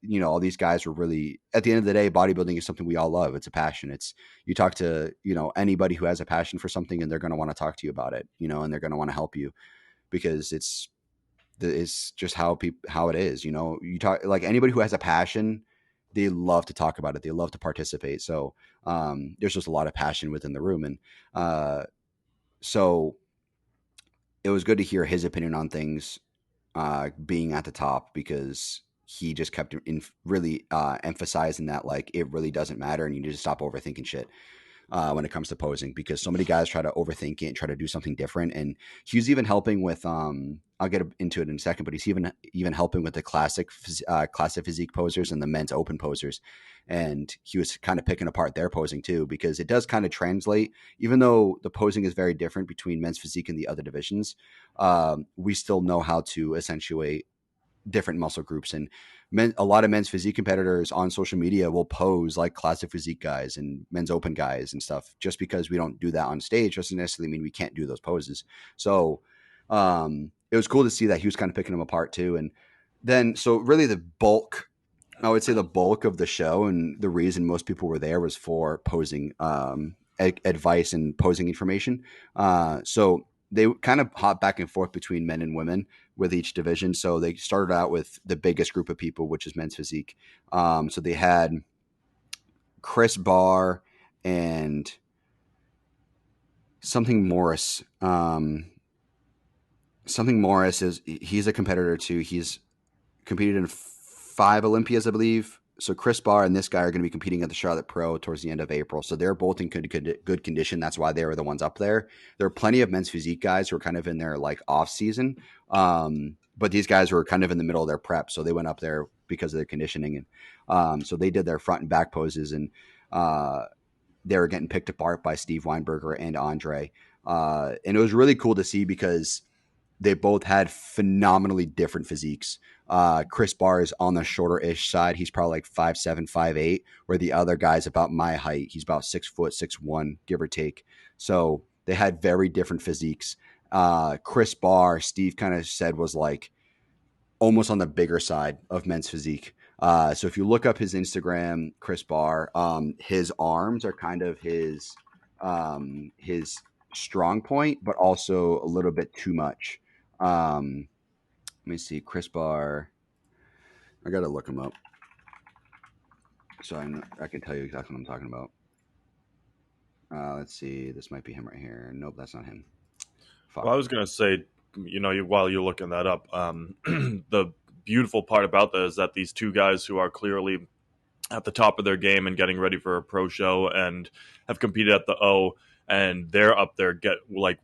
you know, all these guys were really, at the end of the day, bodybuilding is something we all love. It's a passion. It's, you talk to, you know, anybody who has a passion for something, and they're going to want to talk to you about it, you know, and they're going to want to help you, because it's just how it is. You know, you talk, like, anybody who has a passion, they love to talk about it. They love to participate. So there's just a lot of passion within the room. And so it was good to hear his opinion on things being at the top, because he just kept really emphasizing that, like, it really doesn't matter, and you need to stop overthinking shit when it comes to posing, because so many guys try to overthink it and try to do something different. And he was even helping with I'll get into it in a second, but he's even helping with the classic physique posers and the men's open posers. And he was kind of picking apart their posing too, because it does kind of translate, even though the posing is very different between men's physique and the other divisions. We still know how to accentuate different muscle groups, and a lot of men's physique competitors on social media will pose like classic physique guys and men's open guys and stuff. Just because we don't do that on stage doesn't necessarily mean we can't do those poses. So it was cool to see that he was kind of picking them apart too. And then, so really I would say the bulk of the show, and the reason most people were there, was for posing advice and posing information. So they kind of hop back and forth between men and women with each division. So they started out with the biggest group of people, which is men's physique. So they had Chris Barr and Something Morris. Something Morris he's a competitor too. He's competed in 5 Olympias, I believe. So Chris Barr and this guy are going to be competing at the Charlotte Pro towards the end of April. So they're both in good condition. That's why they were the ones up there. There are plenty of men's physique guys who are kind of in their like off season. But these guys were kind of in the middle of their prep. So they went up there because of their conditioning. And so they did their front and back poses, and they were getting picked apart by Steve Weinberger and Andre. And it was really cool to see, because they both had phenomenally different physiques. Chris Barr is on the shorter-ish side. He's probably like 5'7", 5'8", where the other guy's about my height. He's about 6 foot, 6'1", give or take. So they had very different physiques. Chris Barr, Steve kind of said, was like almost on the bigger side of men's physique. So if you look up his Instagram, Chris Barr, his arms are kind of his strong point, but also a little bit too much. Let me see, Chris Barr. I gotta look him up, so I can tell you exactly what I'm talking about. Let's see, this might be him right here. Nope, that's not him. Fuck. Well, I was gonna say, you know, while you're looking that up, the beautiful part about that is that these two guys who are clearly at the top of their game and getting ready for a pro show and have competed at the O, and they're up there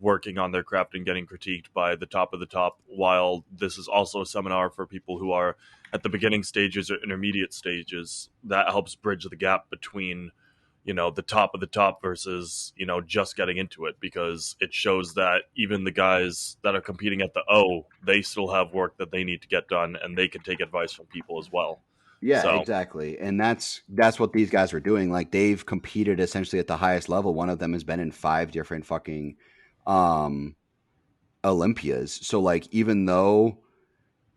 working on their craft and getting critiqued by the top of the top, while this is also a seminar for people who are at the beginning stages or intermediate stages. That helps bridge the gap between, you know, the top of the top versus, you know, just getting into it, because it shows that even the guys that are competing at the O, they still have work that they need to get done, and they can take advice from people as well. Yeah, So exactly. And that's what these guys were doing. Like they've competed essentially at the highest level. One of them has been in 5 different fucking um Olympias. So like even though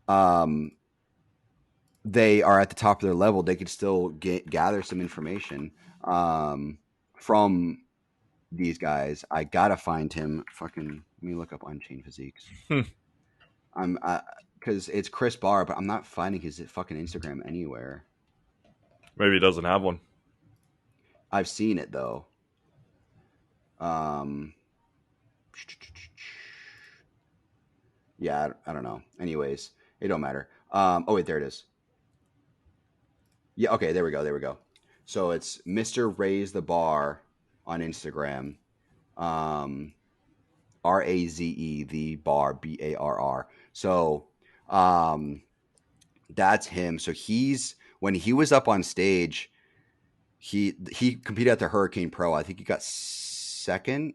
um they are at the top of their level, they could still gather some information from these guys. I gotta find him. Fucking let me look up Unchained Physiques. hmm, I'm because it's Chris Barr, but I'm not finding his fucking Instagram anywhere. maybe he doesn't have one. I've seen it though. Um, yeah, I don't know. Anyways, it don't matter. Oh wait, there it is. Yeah, okay, there we go. There we go. So it's Mr. Raise the Bar on Instagram. Um, Raze, the bar, Barr. So um, that's him. So he's when he was up on stage, he competed at the Hurricane Pro. I think he got second,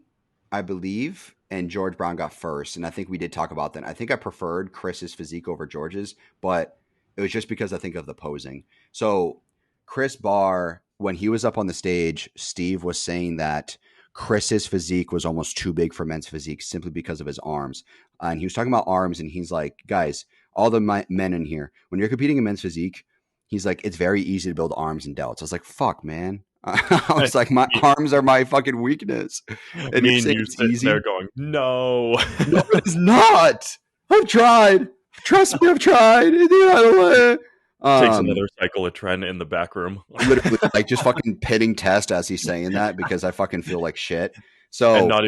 I believe, and George Brown got first. And I think we did talk about that. I think I preferred Chris's physique over George's, but it was just because I think of the posing. So Chris Barr, when he was up on the stage, Steve was saying that Chris's physique was almost too big for men's physique simply because of his arms. And he was talking about arms, and he's like, guys, all the men in here, when you're competing in men's physique, he's like, it's very easy to build arms and delts. I was like, fuck, man. I was like, my me, arms are my fucking weakness. And you're me and saying you it's sitting there easy? going, no. No, it's not. I've tried. Trust me, I've tried. Takes Um, another cycle of trend in the back room. literally, like just fucking pitting test as he's saying that because I fucking feel like shit. And So not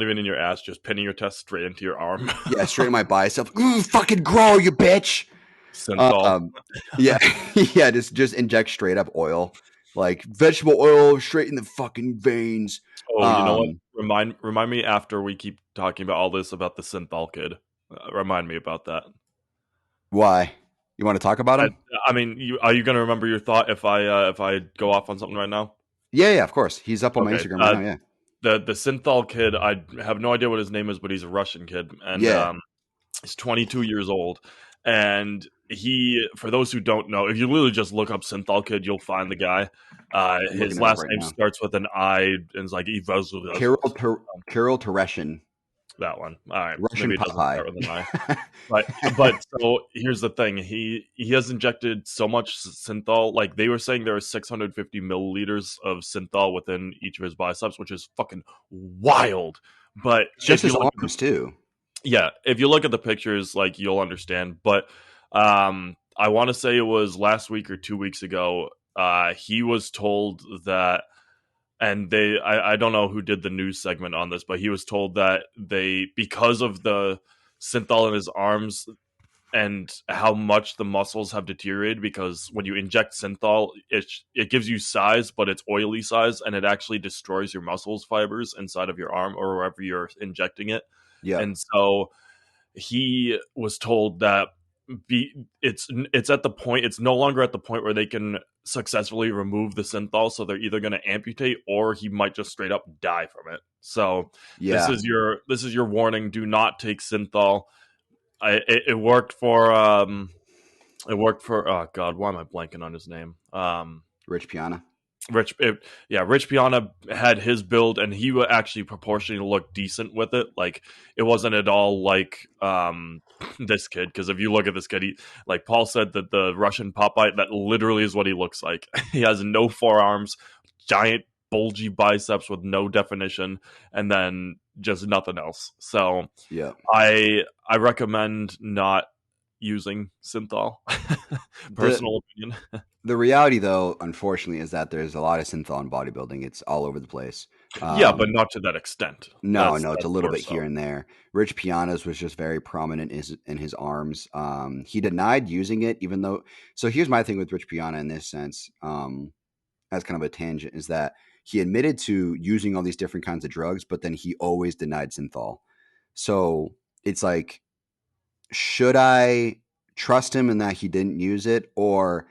even in your ass, just pinning your test straight into your arm. yeah, straight in my bicep. Fucking grow, you bitch. Synthol. Um, yeah, yeah, just inject straight up oil, like vegetable oil, straight in the fucking veins. Oh, you know what? Um, Remind me after we keep talking about all this about the synthol kid. Remind me about that. why? You want to talk about I, him? I mean, are you gonna remember your thought if I go off on something right now? Yeah, yeah, of course. He's up on my Okay. Instagram right now. Yeah, The synthol kid, I have no idea what his name is, but he's a Russian kid, and yeah. he's 22 years old. And he, for those who don't know, if you literally just look up synthol kid, you'll find the guy. I'm looking His it up last right name now. starts with an I, and it's like Kirill Tereshin, that one. All right, Russian maybe it doesn't Popeye. start with an I. But so here's the thing. He has injected so much synthol. Like they were saying there are 650 milliliters of synthol within each of his biceps, which is fucking wild. But It's just if you his look at arms too. yeah, if you look at the pictures, like you'll understand. But I want to say it was last week or 2 weeks ago. He was told that, and I don't know who did the news segment on this, but he was told that they, because of the synthol in his arms and how much the muscles have deteriorated, because when you inject synthol, it gives you size, but it's oily size, and it actually destroys your muscles fibers inside of your arm or wherever you're injecting it. Yep. And so he was told that it's at the point, it's no longer at the point where they can successfully remove the synthol, so they're either going to amputate or he might just straight up die from it. So Yeah. this is your warning. Do not take synthol. It worked for oh god, why am I blanking on his name? Rich Piana. Rich Piana had his build, and he would actually proportionally look decent with it. Like it wasn't at all like this kid, because if you look at this kid, he, like Paul said, that the Russian Popeye, that literally is what he looks like. He has no forearms, giant bulgy biceps with no definition, and then just nothing else. So Yep. I recommend not using synthol. The Personal opinion. the reality though, unfortunately, is that there's a lot of synthol in bodybuilding. It's all over the place. Yeah, but not to that extent. No, no, it's a That's little more bit here so. and there. Rich Piana's was just very prominent in his arms. He denied using it, even though. So here's my thing with Rich Piana in this sense, as kind of a tangent, is that he admitted to using all these different kinds of drugs, but then he always denied synthol. So it's like, should I trust him in that he didn't use it, or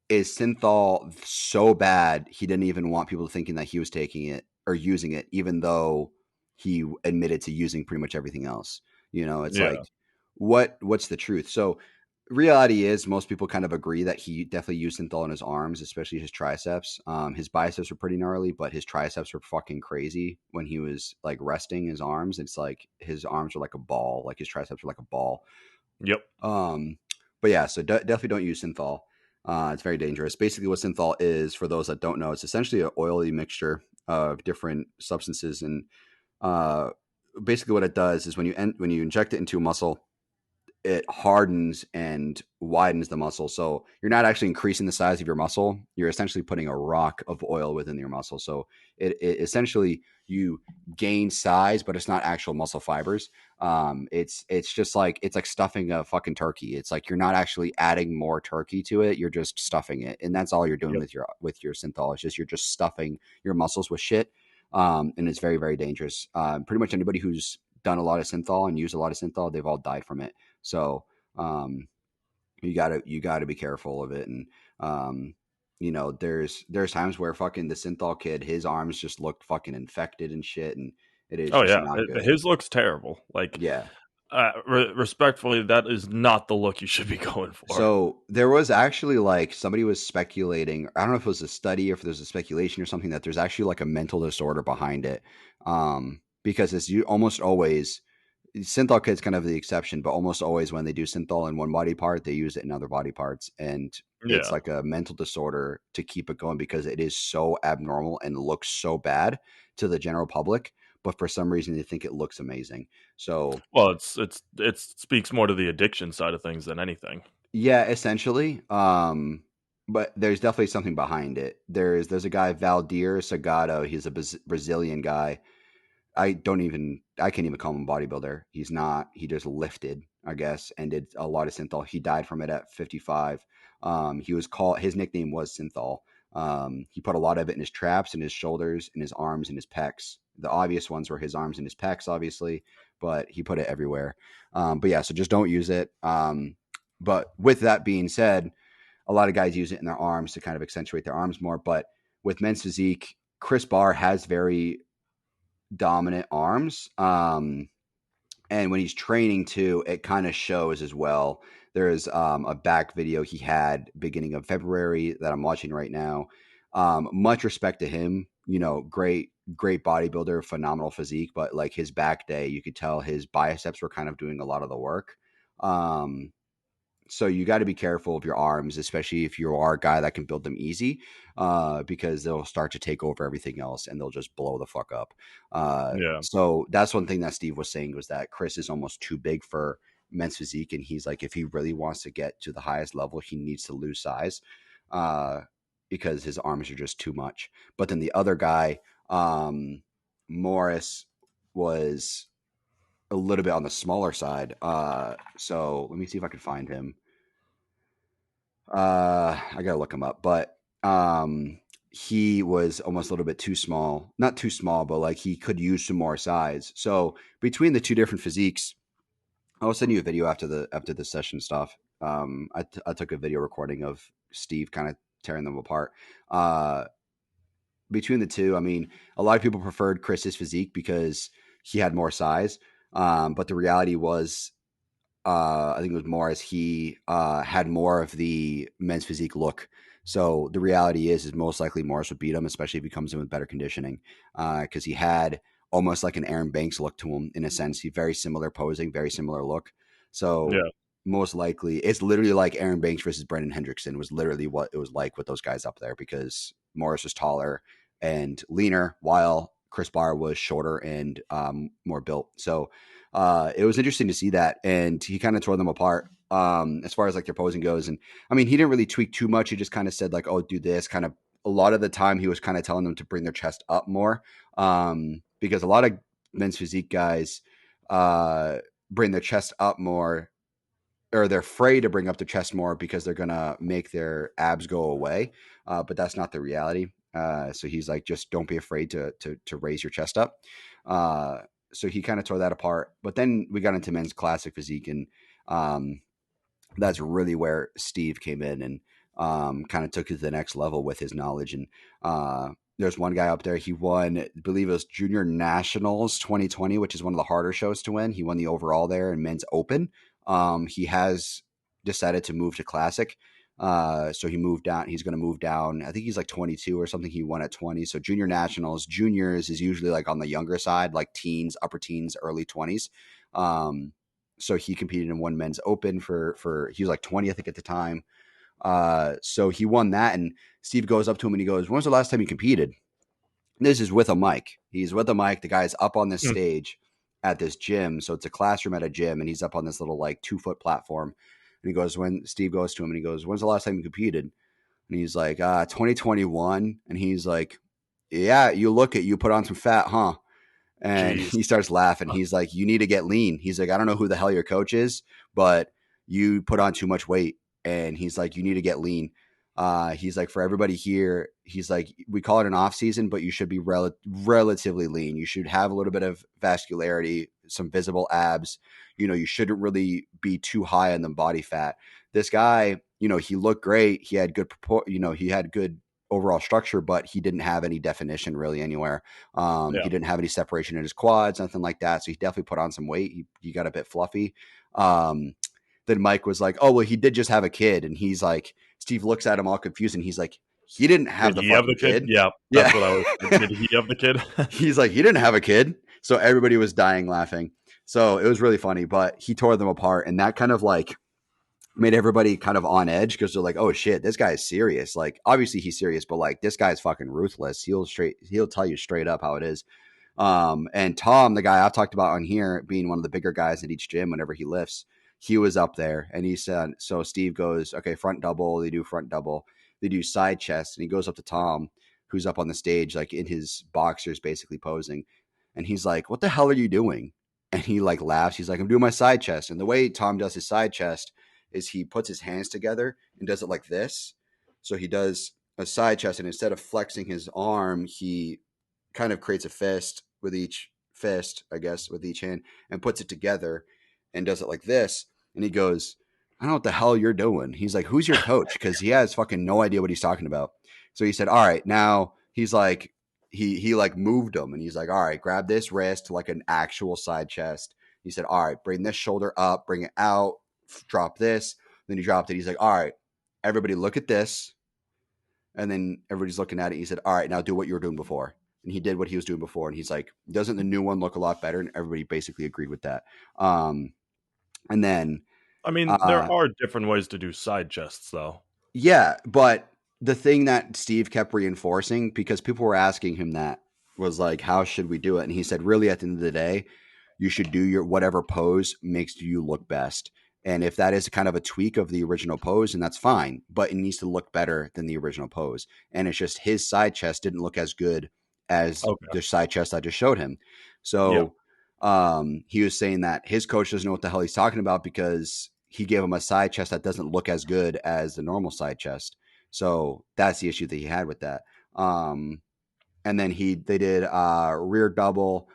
is synthol so bad he didn't even want people thinking that he was taking it or using it, even though he admitted to using pretty much everything else? You know, it's Yeah. like, what's the truth? So reality is most people kind of agree that he definitely used synthol in his arms, especially his triceps. His biceps were pretty gnarly, but his triceps were fucking crazy when he was like resting his arms. It's like his arms were like a ball, like his triceps were like a ball. Yep. Um, but yeah, so definitely don't use synthol. It's very dangerous. Basically, what synthol is, for those that don't know, it's essentially an oily mixture of different substances, and uh, basically what it does is when you inject it into a muscle, it hardens and widens the muscle. So you're not actually increasing the size of your muscle. You're essentially putting a rock of oil within your muscle. So it essentially, you gain size, but it's not actual muscle fibers. It's just like, it's like stuffing a fucking turkey. It's like you're not actually adding more turkey to it. You're just stuffing it, and that's all you're doing Yep. with your synthol. It's just you're just stuffing your muscles with shit, and it's very, very dangerous. Pretty much anybody who's done a lot of synthol and used a lot of synthol, they've all died from it. So um, you gotta be careful of it. And there's times where fucking the synthol kid, his arms just look fucking infected and shit, and it is Oh just yeah, not good. his looks terrible. Like, Yeah. respectfully, that is not the look you should be going for. So there was actually, like, somebody was speculating. I don't know if it was a study or if there's a speculation or something, that there's actually like a mental disorder behind it. Because it's you almost always, synthol kit's kind of the exception, but almost always when they do synthol in one body part, they use it in other body parts, and it's Yeah. like a mental disorder to keep it going because it is so abnormal and looks so bad to the general public. But for some reason, they think it looks amazing. So Well, it speaks more to the addiction side of things than anything. yeah, essentially. But there's definitely something behind it. There's a guy, Valdir Sagado. He's a Brazilian guy. I can't even call him a bodybuilder. He's not. He just lifted, I guess, and did a lot of synthol. He died from it at 55. His nickname was Synthol. He put a lot of it in his traps, in his shoulders, in his arms, and his pecs. The obvious ones were his arms and his pecs, obviously, but he put it everywhere. But yeah, so just don't use it. But with that being said, a lot of guys use it in their arms to kind of accentuate their arms more. But with men's physique, Chris Barr has very dominant arms. And when he's training too, it kind of shows as well. There's a back video he had beginning of February that I'm watching right now. Much respect to him, great bodybuilder, phenomenal physique, but like his back day, you could tell his biceps were kind of doing a lot of the work. So you got to be careful of your arms, especially if you are a guy that can build them easy, because they'll start to take over everything else and they'll just blow the fuck up. Yeah. So that's one thing that Steve was saying, was that Chris is almost too big for men's physique. And he's like, if he really wants to get to the highest level, he needs to lose size, because his arms are just too much. But then the other guy, Morris, was a little bit on the smaller side. So let me see if I can find him. I gotta look him up, but he was almost a little bit too small. Not too small, but like he could use some more size. So between the two different physiques, I'll send you a video after the session stuff. I took a video recording of Steve kind of tearing them apart. Between the two, I mean, a lot of people preferred Chris's physique because he had more size. But the reality was, I think it was Morris, he had more of the men's physique look. So the reality is most likely Morris would beat him, especially if he comes in with better conditioning, because he had almost like an Aaron Banks look to him in a sense. He very similar posing, very similar look. So Yeah. most likely, it's literally like Aaron Banks versus Brendan Hendrickson was literally what it was like with those guys up there, because Morris was taller and leaner, while Chris Barr was shorter and more built. So it was interesting to see that, and he kind of tore them apart as far as like their posing goes. And I mean, he didn't really tweak too much. He just kind of said like, "Oh, do this." Kind of a lot of the time, he was kind of telling them to bring their chest up more, because a lot of men's physique guys bring their chest up more, or they're afraid to bring up their chest more because they're gonna make their abs go away. But that's not the reality. So he's like, just don't be afraid to raise your chest up. So he kind of tore that apart. But then we got into men's classic physique, and that's really where Steve came in and kind of took it to the next level with his knowledge. And there's one guy up there. He won, I believe it was Junior Nationals 2020, which is one of the harder shows to win. He won the overall there in men's open. He has decided to move to classic. So he moved down. He's going to move down. I think he's like 22 or something. He won at 20. So junior nationals, juniors is usually like on the younger side, like teens, upper teens, early 20s. So he competed in one men's open for he was like 20, I think, at the time. So he won that, and Steve goes up to him and he goes, "When was the last time you competed?" And this is with a mic. He's with a mic. The guy's up on this Hmm. stage at this gym. So it's a classroom at a gym, and he's up on this little like 2-foot platform. And he goes, when Steve goes to him and he goes, "When's the last time you competed?" And he's like, 2021. And he's like, "Yeah, you put on some fat, huh?" And Jeez. he starts laughing. He's like, "You need to get lean." He's like, "I don't know who the hell your coach is, but you put on too much weight." And he's like, "You need to get lean." He's like, "For everybody here," he's like, "We call it an off season, but you should be relatively lean. You should have a little bit of vascularity, some visible abs. You shouldn't really be too high on the body fat." This guy, he looked great. He had good, he had good overall structure, but he didn't have any definition really anywhere. Yeah. He didn't have any separation in his quads, nothing like that. So he definitely put on some weight. He got a bit fluffy. Um, then Mike was like, "Oh, well, he did just have a kid." And he's like, Steve looks at him all confused and he's like, "He didn't have Did the he have fucking the kid? kid." Yeah, Yeah. that's what I was. Did he have the kid? He's like, "He didn't have a kid." So everybody was dying laughing. So it was really funny, but he tore them apart. And that kind of like made everybody kind of on edge because they're like, "Oh shit, this guy is serious." Like, obviously he's serious, but like this guy's fucking ruthless. He'll tell you straight up how it is. And Tom, the guy I've talked about on here, being one of the bigger guys at each gym whenever he lifts, he was up there and he said, so Steve goes, "Okay, front double." They do front double. They do side chest. And he goes up to Tom, who's up on the stage, like in his boxers, basically posing. And he's like, "What the hell are you doing?" And he like laughs. He's like, "I'm doing my side chest." And the way Tom does his side chest is he puts his hands together and does it like this. So he does a side chest, and instead of flexing his arm, he kind of creates a fist with each fist, I guess, with each hand, and puts it together and does it like this. And he goes, "I don't know what the hell you're doing." He's like, "Who's your coach?" Because he has fucking no idea what he's talking about. So he said, "All right, now," he's like, he like moved him, and he's like, "All right, grab this wrist to like an actual side chest." He said, "All right, bring this shoulder up, bring it out, drop this." Then he dropped it. He's like, "All right, everybody look at this." And then everybody's looking at it. He said, "All right, now do what you were doing before." And he did what he was doing before. And he's like, "Doesn't the new one look a lot better?" And everybody basically agreed with that. And then, I mean, there uh, are different ways to do side chests, though. yeah, but the thing that Steve kept reinforcing, because people were asking him that, was like, "How should we do it?" And he said, "Really, at the end of the day, you should do your whatever pose makes you look best. And if that is kind of a tweak of the original pose, and that's fine, but it needs to look better than the original pose." And it's just his side chest didn't look as good as Okay. the side chest I just showed him. Yeah. So he was saying that his coach doesn't know what the hell he's talking about because he gave him a side chest that doesn't look as good as the normal side chest. So that's the issue that he had with that. And then they did rear double.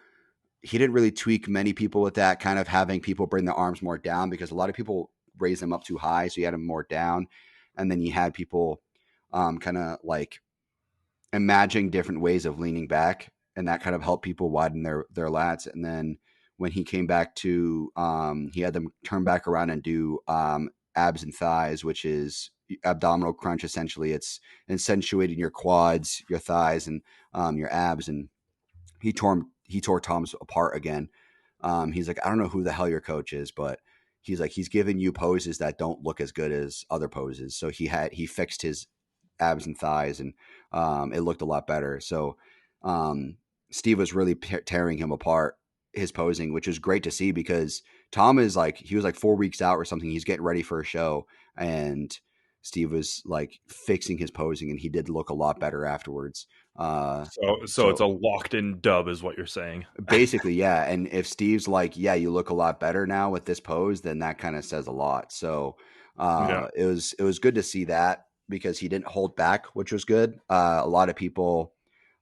He didn't really tweak many people with that, kind of having people bring their arms more down because a lot of people raise them up too high. So you had them more down. And then you had people kind of like imagining different ways of leaning back. And that kind of helped people widen their lats. And then when he came back to, he had them turn back around and do abs and thighs, which is abdominal crunch. Essentially, it's accentuating your quads, your thighs, and your abs. And he tore Tom's apart again. He's like, "I don't know who the hell your coach is, but he's like, he's giving you poses that don't look as good as other poses." So he fixed his abs and thighs, and it looked a lot better. So Steve was really tearing him apart, his posing, which was great to see because Tom is like, he was like 4 weeks out or something. He's getting ready for a show, and Steve was like fixing his posing, and he did look a lot better afterwards. So it's So a locked-in dub, is what you're saying. basically, yeah. And if Steve's like, "Yeah, you look a lot better now with this pose," then that kind of says a lot. So Yeah. it was good to see that because he didn't hold back, which was good. A lot of people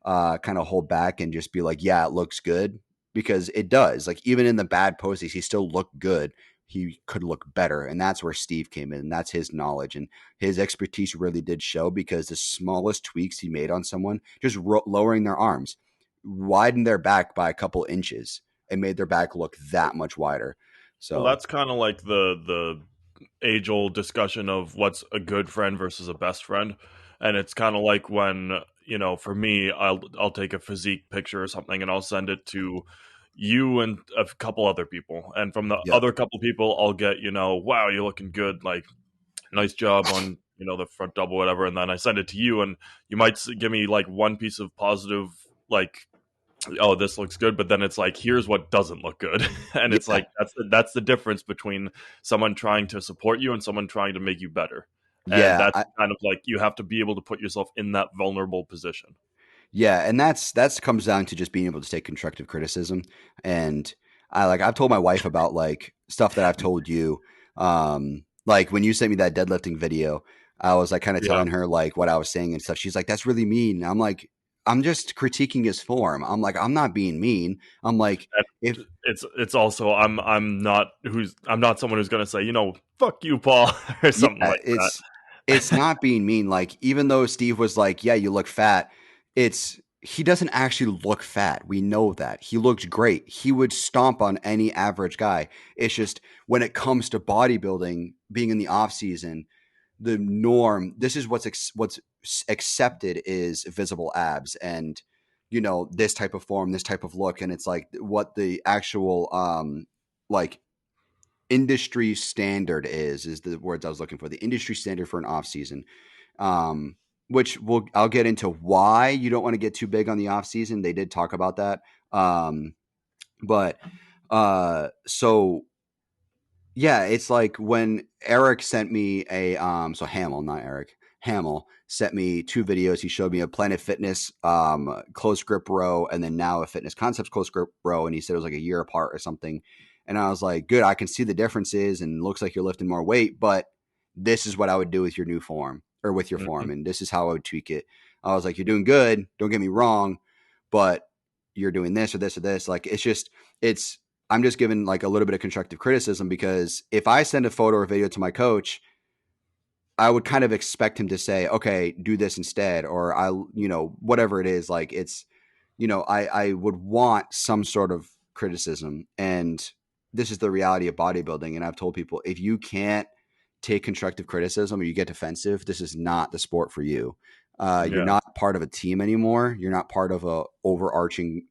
kind of hold back and just be like, "Yeah, it looks good," because it does. Like even in the bad poses, he still looked good. He could look better, and that's where Steve came in. And that's his knowledge and his expertise really did show because the smallest tweaks he made on someone, just lowering their arms, widened their back by a couple inches and made their back look that much wider. Well, So that's kind of like the age old discussion of what's a good friend versus a best friend. And it's kind of like when, for me, I'll take a physique picture or something and I'll send it to you and a couple other people. And from the Yep. other couple people, I'll get, wow, you're looking good. Like, nice job on, the front double, whatever. And then I send it to you and you might give me like one piece of positive, like, oh, this looks good, but then it's like, here's what doesn't look good. And it's Yeah. like, that's the difference between someone trying to support you and someone trying to make you better. And Yeah. that's kind of like, you have to be able to put yourself in that vulnerable position. Yeah, and that's comes down to just being able to take constructive criticism. And I've told my wife about like stuff that I've told you. Like when you sent me that deadlifting video, I was like kind of Yeah. telling her like what I was saying and stuff. She's like, "That's really mean." I'm like, "I'm just critiquing his form." I'm like, "I'm not being mean." I'm like, if And it's also, I'm not someone who's going to say, fuck you, Paul, or something yeah, like it's that. not being mean. Like even though Steve was like, "Yeah, you look fat," it's he doesn't actually look fat. We know that. He looks great. He would stomp on any average guy. It's just when it comes to bodybuilding, being in the off season, the norm, this is what's accepted is visible abs and this type of form, this type of look, and it's like what the actual like industry standard is the words I was looking for. The industry standard for an off season, which I'll get into why you don't want to get too big on the off season. They did talk about that, but so yeah, it's like when Eric sent me so Hamill, not Eric, Hamill sent me two videos. He showed me a Planet Fitness close grip row and then now a Fitness Concepts close grip row, and he said it was like a year apart or something. And I was like, good, I can see the differences and it looks like you're lifting more weight, but this is what I would do with your new form or with your form, Mhm. and this is how I would tweak it. I was like, you're doing good, don't get me wrong, but you're doing this or this or this. Like it's I'm just giving like a little bit of constructive criticism because if I send a photo or video to my coach, I would kind of expect him to say, okay, do this instead, or whatever it is. Like it's, I would want some sort of criticism. And this is the reality of bodybuilding. And I've told people, if you can't take constructive criticism or you get defensive, this is not the sport for you. You're Yeah. not part of a team anymore. You're not part of a overarching,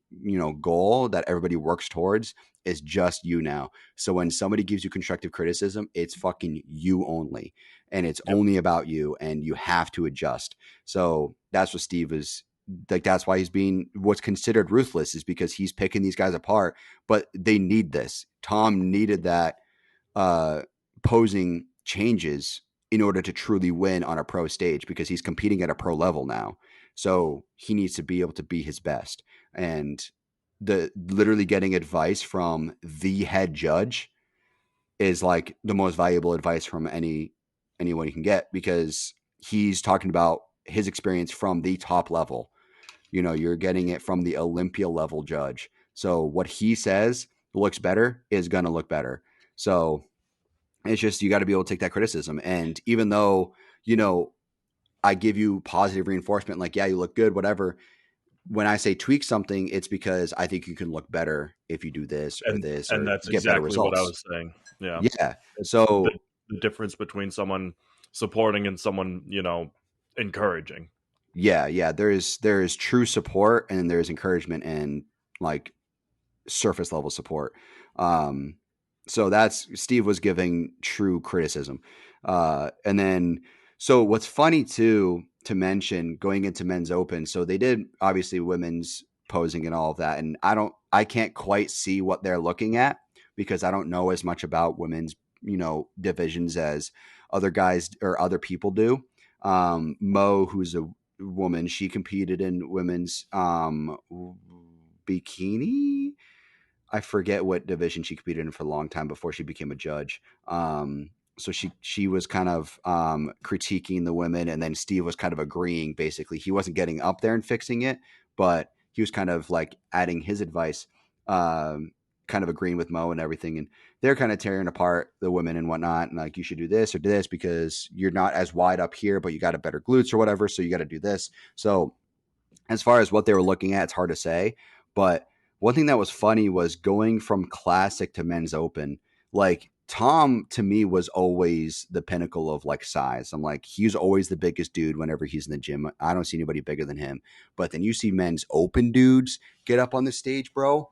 goal that everybody works towards. It's just you now. So when somebody gives you constructive criticism, it's fucking you only, and it's Yep. only about you, and you have to adjust. So that's what Steve is like. That's why he's being what's considered ruthless, is because he's picking these guys apart. But they need this. Tom needed that uh, posing changes in order to truly win on a pro stage because he's competing at a pro level now. So he needs to be able to be his best. And the literally getting advice from the head judge is like the most valuable advice from anyone you can get, because he's talking about his experience from the top level. You're getting it from the Olympia level judge. So what he says looks better is going to look better. So it's just, you got to be able to take that criticism. And even though, I give you positive reinforcement, like, yeah, you look good, whatever. When I say tweak something, it's because I think you can look better if you do And this, and or that's get better exactly what I results. was saying. Yeah. Yeah. It's So the difference between someone supporting and someone, encouraging. yeah, there is true support and there's encouragement and like surface level support. Um, so that's Steve was giving true criticism. And then, so what's funny too to mention going into men's open, so they did obviously women's posing and all of that. And I can't quite see what they're looking at because I don't know as much about women's, divisions as other guys or other people do. Mo, who's a woman, she competed in women's bikini. I forget what division she competed in for a long time before she became a judge. So she was kind of critiquing the women, and then Steve was kind of agreeing. Basically, he wasn't getting up there and fixing it, but he was kind of like adding his advice, kind of agreeing with Mo and everything. And they're kind of tearing apart the women and whatnot, and like, you should do this or do this because you're not as wide up here, but you got a better glutes or whatever, so you got to do this. So as far as what they were looking at, it's hard to say. But one thing that was funny was going from classic to men's open. Like Tom to me was always the pinnacle of like size. I'm like, he's always the biggest dude whenever he's in the gym. I don't see anybody bigger than him. But then you see men's open dudes get up on the stage, bro.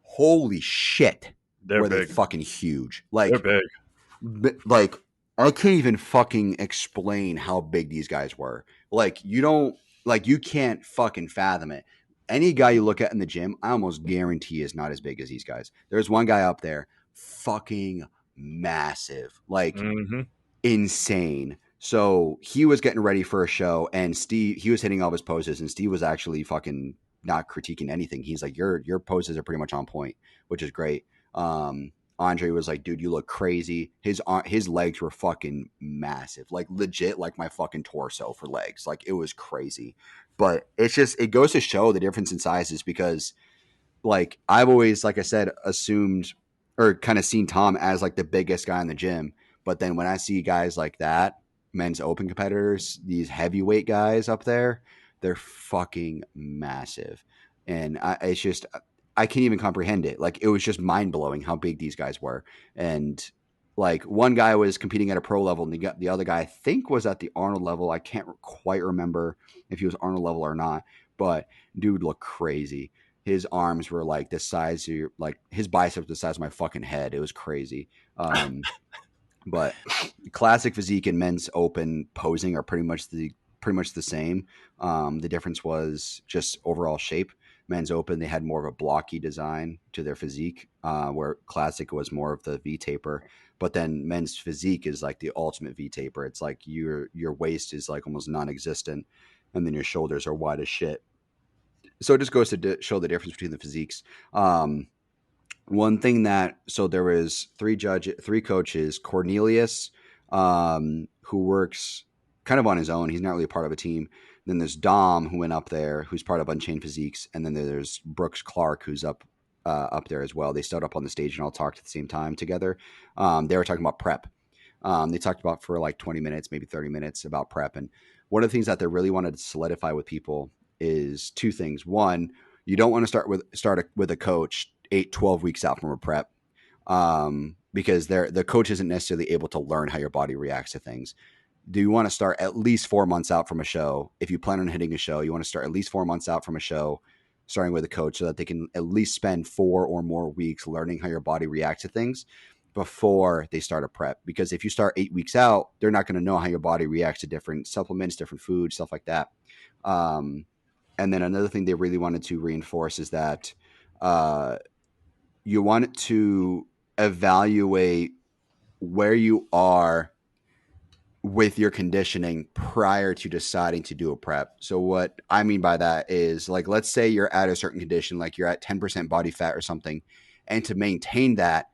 Holy shit. They're Were they big. fucking huge. They're big. Like I can't even fucking explain how big these guys were. Like you can't fucking fathom it. Any guy you look at in the gym, I almost guarantee is not as big as these guys. There's one guy up there, fucking massive, like Mm-hmm. insane. So he was getting ready for a show, and he was hitting all his poses, and Steve was actually fucking not critiquing anything. He's like, your poses are pretty much on point, which is great. Andre was like, dude, you look crazy. His legs were fucking massive, like legit, like my fucking torso for legs. Like it was crazy. But it goes to show the difference in sizes, because like I've always, like I said, assumed or kind of seen Tom as like the biggest guy in the gym. But then when I see guys like that, men's open competitors, these heavyweight guys up there, they're fucking massive. And I can't even comprehend it. Like it was just mind blowing how big these guys were. And like one guy was competing at a pro level, and the other guy I think was at the Arnold level. I can't quite remember if he was Arnold level or not, but dude looked crazy. His arms were like the size of like his biceps the size of my fucking head. It was crazy. But classic physique and men's open posing are pretty much the same. The difference was just overall shape. Men's open, they had more of a blocky design to their physique, where classic was more of the V taper. But then men's physique is like the ultimate V taper. It's like your waist is like almost non-existent, and then your shoulders are wide as shit. So it just goes to show the difference between the physiques. One thing so there was three coaches, Cornelius, who works kind of on his own. He's not really a part of a team. Then there's Dom, who went up there, who's part of Unchained Physiques. And then there's Brooks Clark, who's up there as well. They stood up on the stage and all talked at the same time together. They were talking about prep. They talked about for like 20 minutes, maybe 30 minutes about prep. And one of the things that they really wanted to solidify with people is two things. One, you don't want to start with a coach 8-12 weeks out from a prep, because the coach isn't necessarily able to learn how your body reacts to things. Do you want to start at least 4 months out from a show? If you plan on hitting a show, you want to start at least 4 months out from a show, starting with a coach, so that they can at least spend 4 or more weeks learning how your body reacts to things before they start a prep. Because if you start 8 weeks out, they're not going to know how your body reacts to different supplements, different foods, stuff like that. And then another thing they really wanted to reinforce is that you want to evaluate where you are with your conditioning prior to deciding to do a prep. So what I mean by that is, like, let's say you're at a certain condition, like you're at 10% body fat or something, and to maintain that,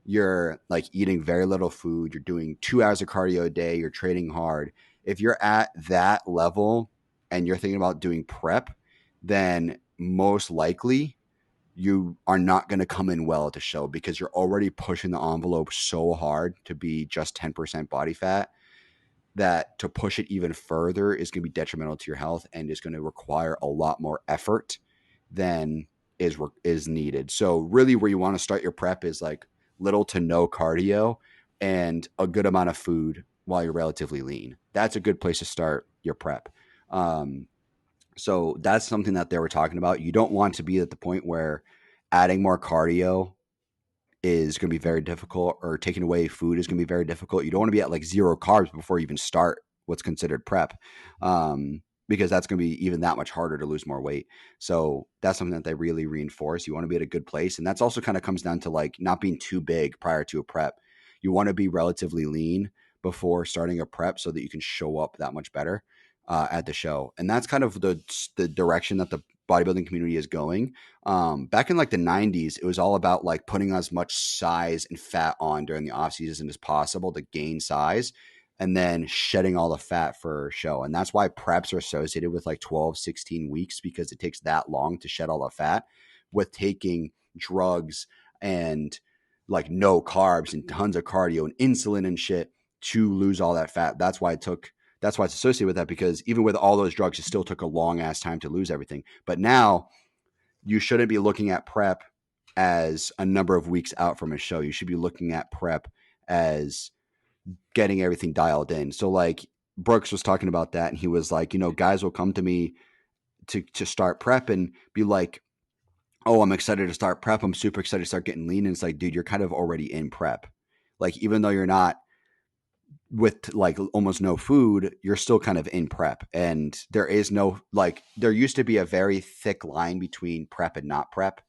you're like eating very little food, you're doing 2 hours of cardio a day, you're training hard. If you're at that level and you're thinking about doing prep, then most likely you are not going to come in well at the show, because you're already pushing the envelope so hard to be just 10% body fat, that to push it even further is going to be detrimental to your health and is going to require a lot more effort than is needed. So really where you want to start your prep is like little to no cardio and a good amount of food while you're relatively lean. That's a good place to start your prep. So that's something that they were talking about. You don't want to be at the point where adding more cardio is going to be very difficult, or taking away food is going to be very difficult. You don't want to be at like 0 carbs before you even start what's considered prep, because that's going to be even that much harder to lose more weight. So that's something that they really reinforce. You want to be at a good place. And that's also kind of comes down to like not being too big prior to a prep. You want to be relatively lean before starting a prep so that you can show up that much better at the show. And that's kind of the direction that the bodybuilding community is going. Back in like the 90s, it was all about like putting as much size and fat on during the off season as possible to gain size, and then shedding all the fat for show. And that's why preps are associated with like 12, 16 weeks, because it takes that long to shed all the fat, with taking drugs and like no carbs and tons of cardio and insulin and shit to lose all that fat. That's why it's associated with that, because even with all those drugs, it still took a long ass time to lose everything. But now you shouldn't be looking at prep as a number of weeks out from a show. You should be looking at prep as getting everything dialed in. So like Brooks was talking about that, and he was like, guys will come to me to start prep and be like, oh, I'm excited to start prep. I'm super excited to start getting lean. And it's like, dude, you're kind of already in prep. Like, even though you're not with like almost no food, you're still kind of in prep. And there is no, like, there used to be a very thick line between prep and not prep.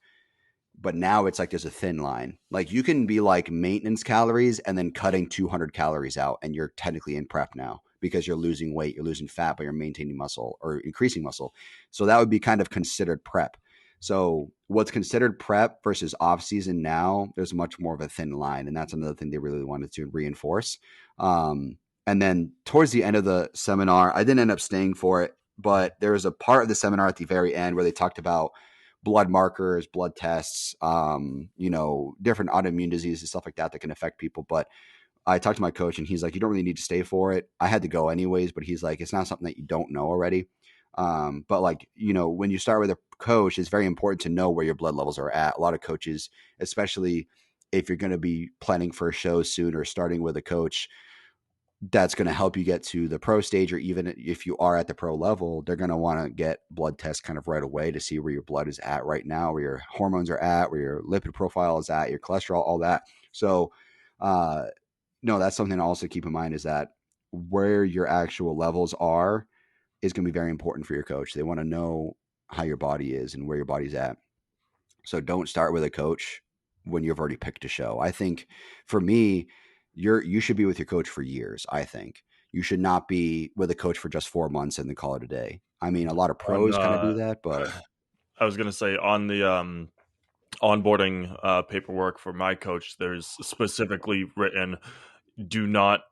But now it's like there's a thin line. Like, you can be like maintenance calories and then cutting 200 calories out, and you're technically in prep now because you're losing weight, you're losing fat, but you're maintaining muscle or increasing muscle. So that would be kind of considered prep. So what's considered prep versus off season now, there's much more of a thin line. And that's another thing they really wanted to reinforce. And then towards the end of the seminar, I didn't end up staying for it, but there was a part of the seminar at the very end where they talked about blood markers, blood tests, different autoimmune diseases and stuff like that can affect people. But I talked to my coach, and he's like, you don't really need to stay for it. I had to go anyways, but he's like, it's not something that you don't know already. But like, when you start with a coach, it's very important to know where your blood levels are at. A lot of coaches, especially if you're going to be planning for a show soon or starting with a coach that's going to help you get to the pro stage, or even if you are at the pro level, they're going to want to get blood tests kind of right away to see where your blood is at right now, where your hormones are at, where your lipid profile is at, your cholesterol, all that. So, no, that's something to also keep in mind, is that where your actual levels are is going to be very important for your coach. They want to know how your body is and where your body's at. So don't start with a coach when you've already picked a show. I think for me, you should be with your coach for years. I think you should not be with a coach for just 4 months and then call it a day. I mean, a lot of On pros kind of do that, but I was gonna say, on the onboarding paperwork for my coach, there's specifically written, do not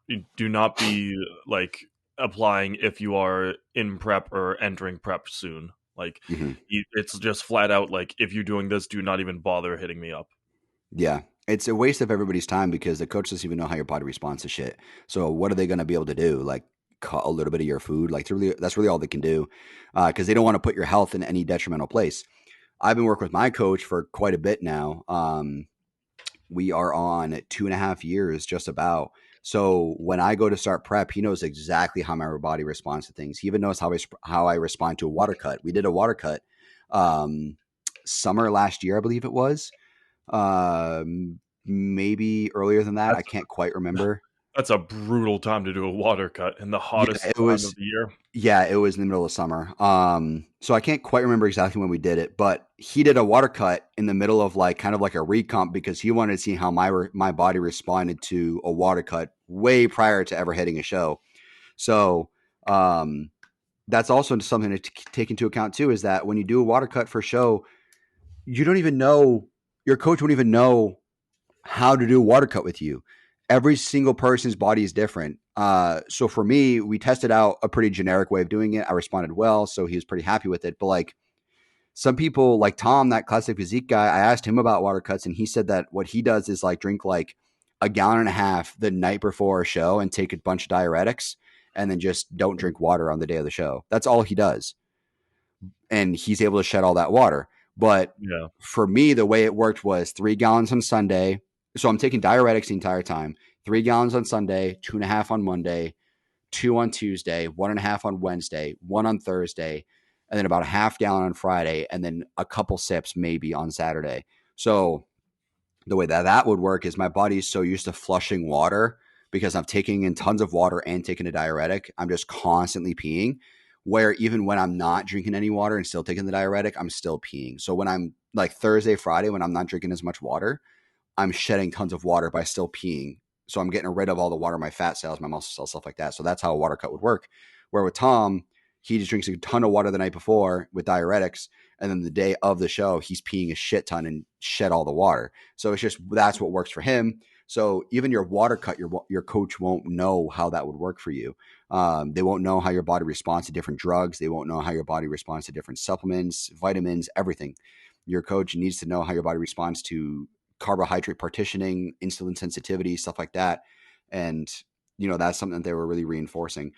be like applying if you are in prep or entering prep soon. Like, mhm. it's just flat out like, if you're doing this, do not even bother hitting me up. Yeah, it's a waste of everybody's time because the coach doesn't even know how your body responds to shit. So what are they going to be able to do? Like, cut a little bit of your food? Like, that's really all they can do, because they don't want to put your health in any detrimental place. I've been working with my coach for quite a bit now. We are on 2.5 years, just about. So when I go to start prep, he knows exactly how my body responds to things. He even knows how I respond to a water cut. We did a water cut summer last year, I believe it was. Maybe earlier than that. I That's can't quite remember. that's a brutal time to do a water cut in the Yeah, hottest it time of was. the year. Yeah, it was in the middle of summer. So I can't quite remember exactly when we did it, but he did a water cut in the middle of like kind of like a recomp because he wanted to see how my body responded to a water cut way prior to ever hitting a show. So that's also something to take into account too, is that when you do a water cut for show, you don't even know, your coach won't even know how to do a water cut with you. Every single person's body is different. So for me, we tested out a pretty generic way of doing it. I responded well, so he was pretty happy with it. But like some people, like Tom, that classic physique guy, I asked him about water cuts, and he said that what he does is like drink like a gallon and a half the night before a show and take a bunch of diuretics, and then just don't drink water on the day of the show. That's all he does, and he's able to shed all that water. But Yeah. for me, the way it worked was 3 gallons on Sunday. So I'm taking diuretics the entire time. 3 gallons on Sunday, 2.5 on Monday, 2 on Tuesday, 1.5 on Wednesday, 1 on Thursday, and then about a half gallon on Friday, and then a couple sips maybe on Saturday. So the way that would work is my body is so used to flushing water because I'm taking in tons of water and taking a diuretic. I'm just constantly peeing, where even when I'm not drinking any water and still taking the diuretic, I'm still peeing. So when I'm like Thursday, Friday, when I'm not drinking as much water, I'm shedding tons of water by still peeing. So I'm getting rid of all the water, my fat cells, my muscle cells, stuff like that. So that's how a water cut would work. Where with Tom, he just drinks a ton of water the night before with diuretics. And then the day of the show, he's peeing a shit ton and shed all the water. So it's just, that's what works for him. So even your water cut, your coach won't know how that would work for you. They won't know how your body responds to different drugs. They won't know how your body responds to different supplements, vitamins, everything. Your coach needs to know how your body responds to carbohydrate partitioning, insulin sensitivity, stuff like that. And, that's something that they were really reinforcing.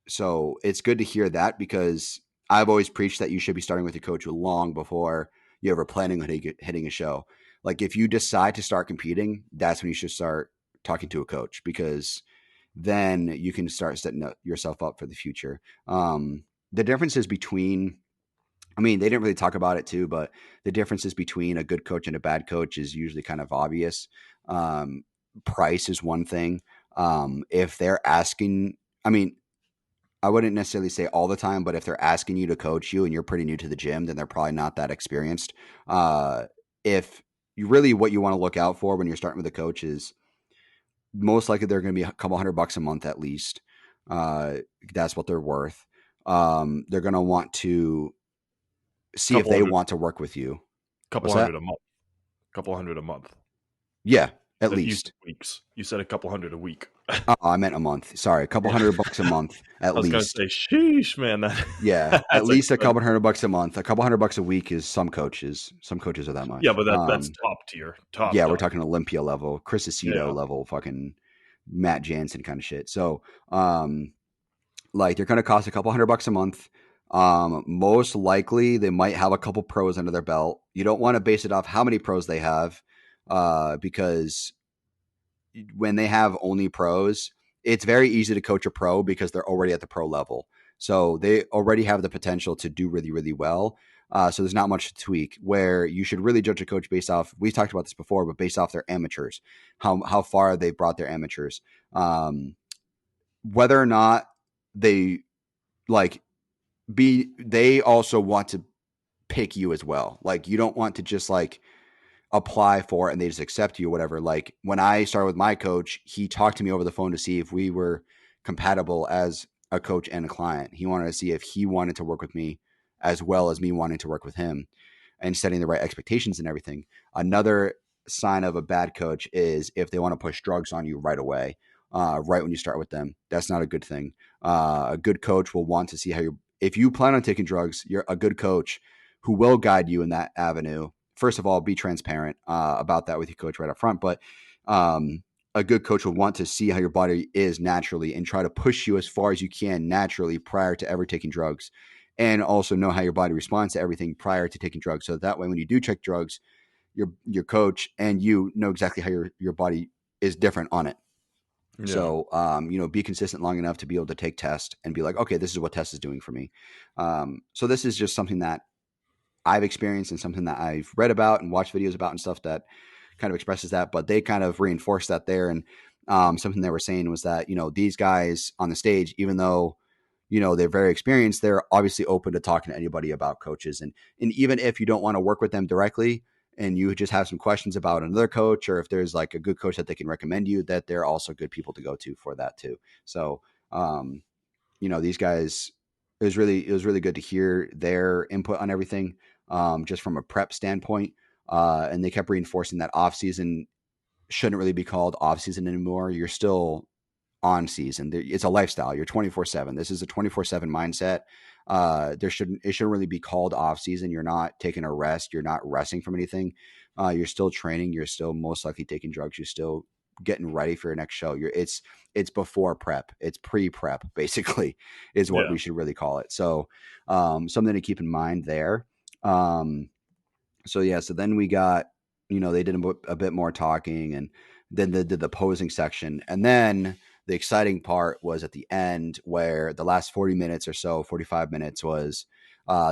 So it's good to hear that, because I've always preached that you should be starting with your coach long before you ever planning on hitting a show. Like if you decide to start competing, that's when you should start talking to a coach, because then you can start setting yourself up for the future. The differences between, I mean, they didn't really talk about it too, but the differences between a good coach and a bad coach is usually kind of obvious. Price is one thing. If they're asking, I mean, I wouldn't necessarily say all the time, but if they're asking you to coach you and you're pretty new to the gym, then they're probably not that experienced. If you really, what you want to look out for when you're starting with a coach is most likely they're going to be a couple $100 a month at least. That's what they're worth. They're going to want to see if Couple they hundred, want to work with you. couple What's that? hundred a month, couple hundred a month. Yeah, at You said least. weeks. You said a couple hundred a week. I meant a month. Sorry, a couple Yeah. $100 a month at I was gonna least. say, sheesh, man. Yeah, at That's least a expensive. couple $100 a month. A couple $100 a week is some coaches. Some coaches are that Yeah, much. but that's top tier, top Yeah, we're top. talking Olympia level, Chris Aceto Yeah, level, fucking Matt Jansen kind of shit. So, like they're going to cost a couple $100 a month. Most likely they might have a couple pros under their belt. You don't want to base it off how many pros they have, because when they have only pros, it's very easy to coach a pro because they're already at the pro level. So they already have the potential to do really, really well. So there's not much to tweak. Where you should really judge a coach based off, we talked about this before, but based off their amateurs, how far they've brought their amateurs, whether or not they like they also want to pick you as well. Like you don't want to just like apply for it and they just accept you or whatever. Like when I started with my coach, he talked to me over the phone to see if we were compatible as a coach and a client. He wanted to see if he wanted to work with me as well as me wanting to work with him, and setting the right expectations and everything. Another sign of a bad coach is if they want to push drugs on you right away, right when you start with them. That's not a good thing. A good coach will want to see how you're, if you plan on taking drugs, you're a good coach who will guide you in that avenue. First of all, be transparent about that with your coach right up front. But a good coach will want to see how your body is naturally and try to push you as far as you can naturally prior to ever taking drugs, and also know how your body responds to everything prior to taking drugs. So that way, when you do check drugs, your coach and you know exactly how your body is different on it. yeah, So, be consistent long enough to be able to take tests and be like, okay, this is what test is doing for me. So this is just something that I've experienced and something that I've read about and watched videos about and stuff that kind of expresses that, but they kind of reinforced that there. And something they were saying was that, these guys on the stage, even though, they're very experienced, they're obviously open to talking to anybody about coaches. And even if you don't want to work with them directly and you just have some questions about another coach, or if there's like a good coach that they can recommend you, that they're also good people to go to for that too. So, these guys, it was really good to hear their input on everything, just from a prep standpoint. And they kept reinforcing that off season shouldn't really be called off season anymore. You're still on season. It's a lifestyle. You're 24/7. This is a 24/7 mindset. It shouldn't really be called off season. You're not taking a rest. You're not resting from anything. You're still training. You're still most likely taking drugs. You're still getting ready for your next show. It's before prep. It's pre-prep, basically, is what yeah. we should really call it. So something to keep in mind there. So then we got, they did a bit more talking, and then they did the posing section. And then the exciting part was at the end, where the last 40 minutes or so, 45 minutes was,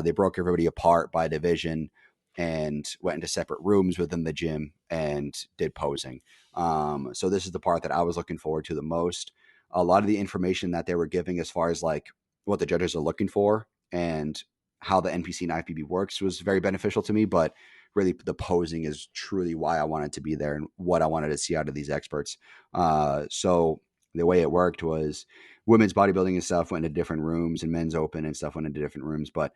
they broke everybody apart by division and went into separate rooms within the gym and did posing. So this is the part that I was looking forward to the most. A lot of the information that they were giving as far as like what the judges are looking for and how the NPC and IFBB works was very beneficial to me, but really the posing is truly why I wanted to be there and what I wanted to see out of these experts. So the way it worked was women's bodybuilding and stuff went into different rooms, and men's open and stuff went into different rooms. But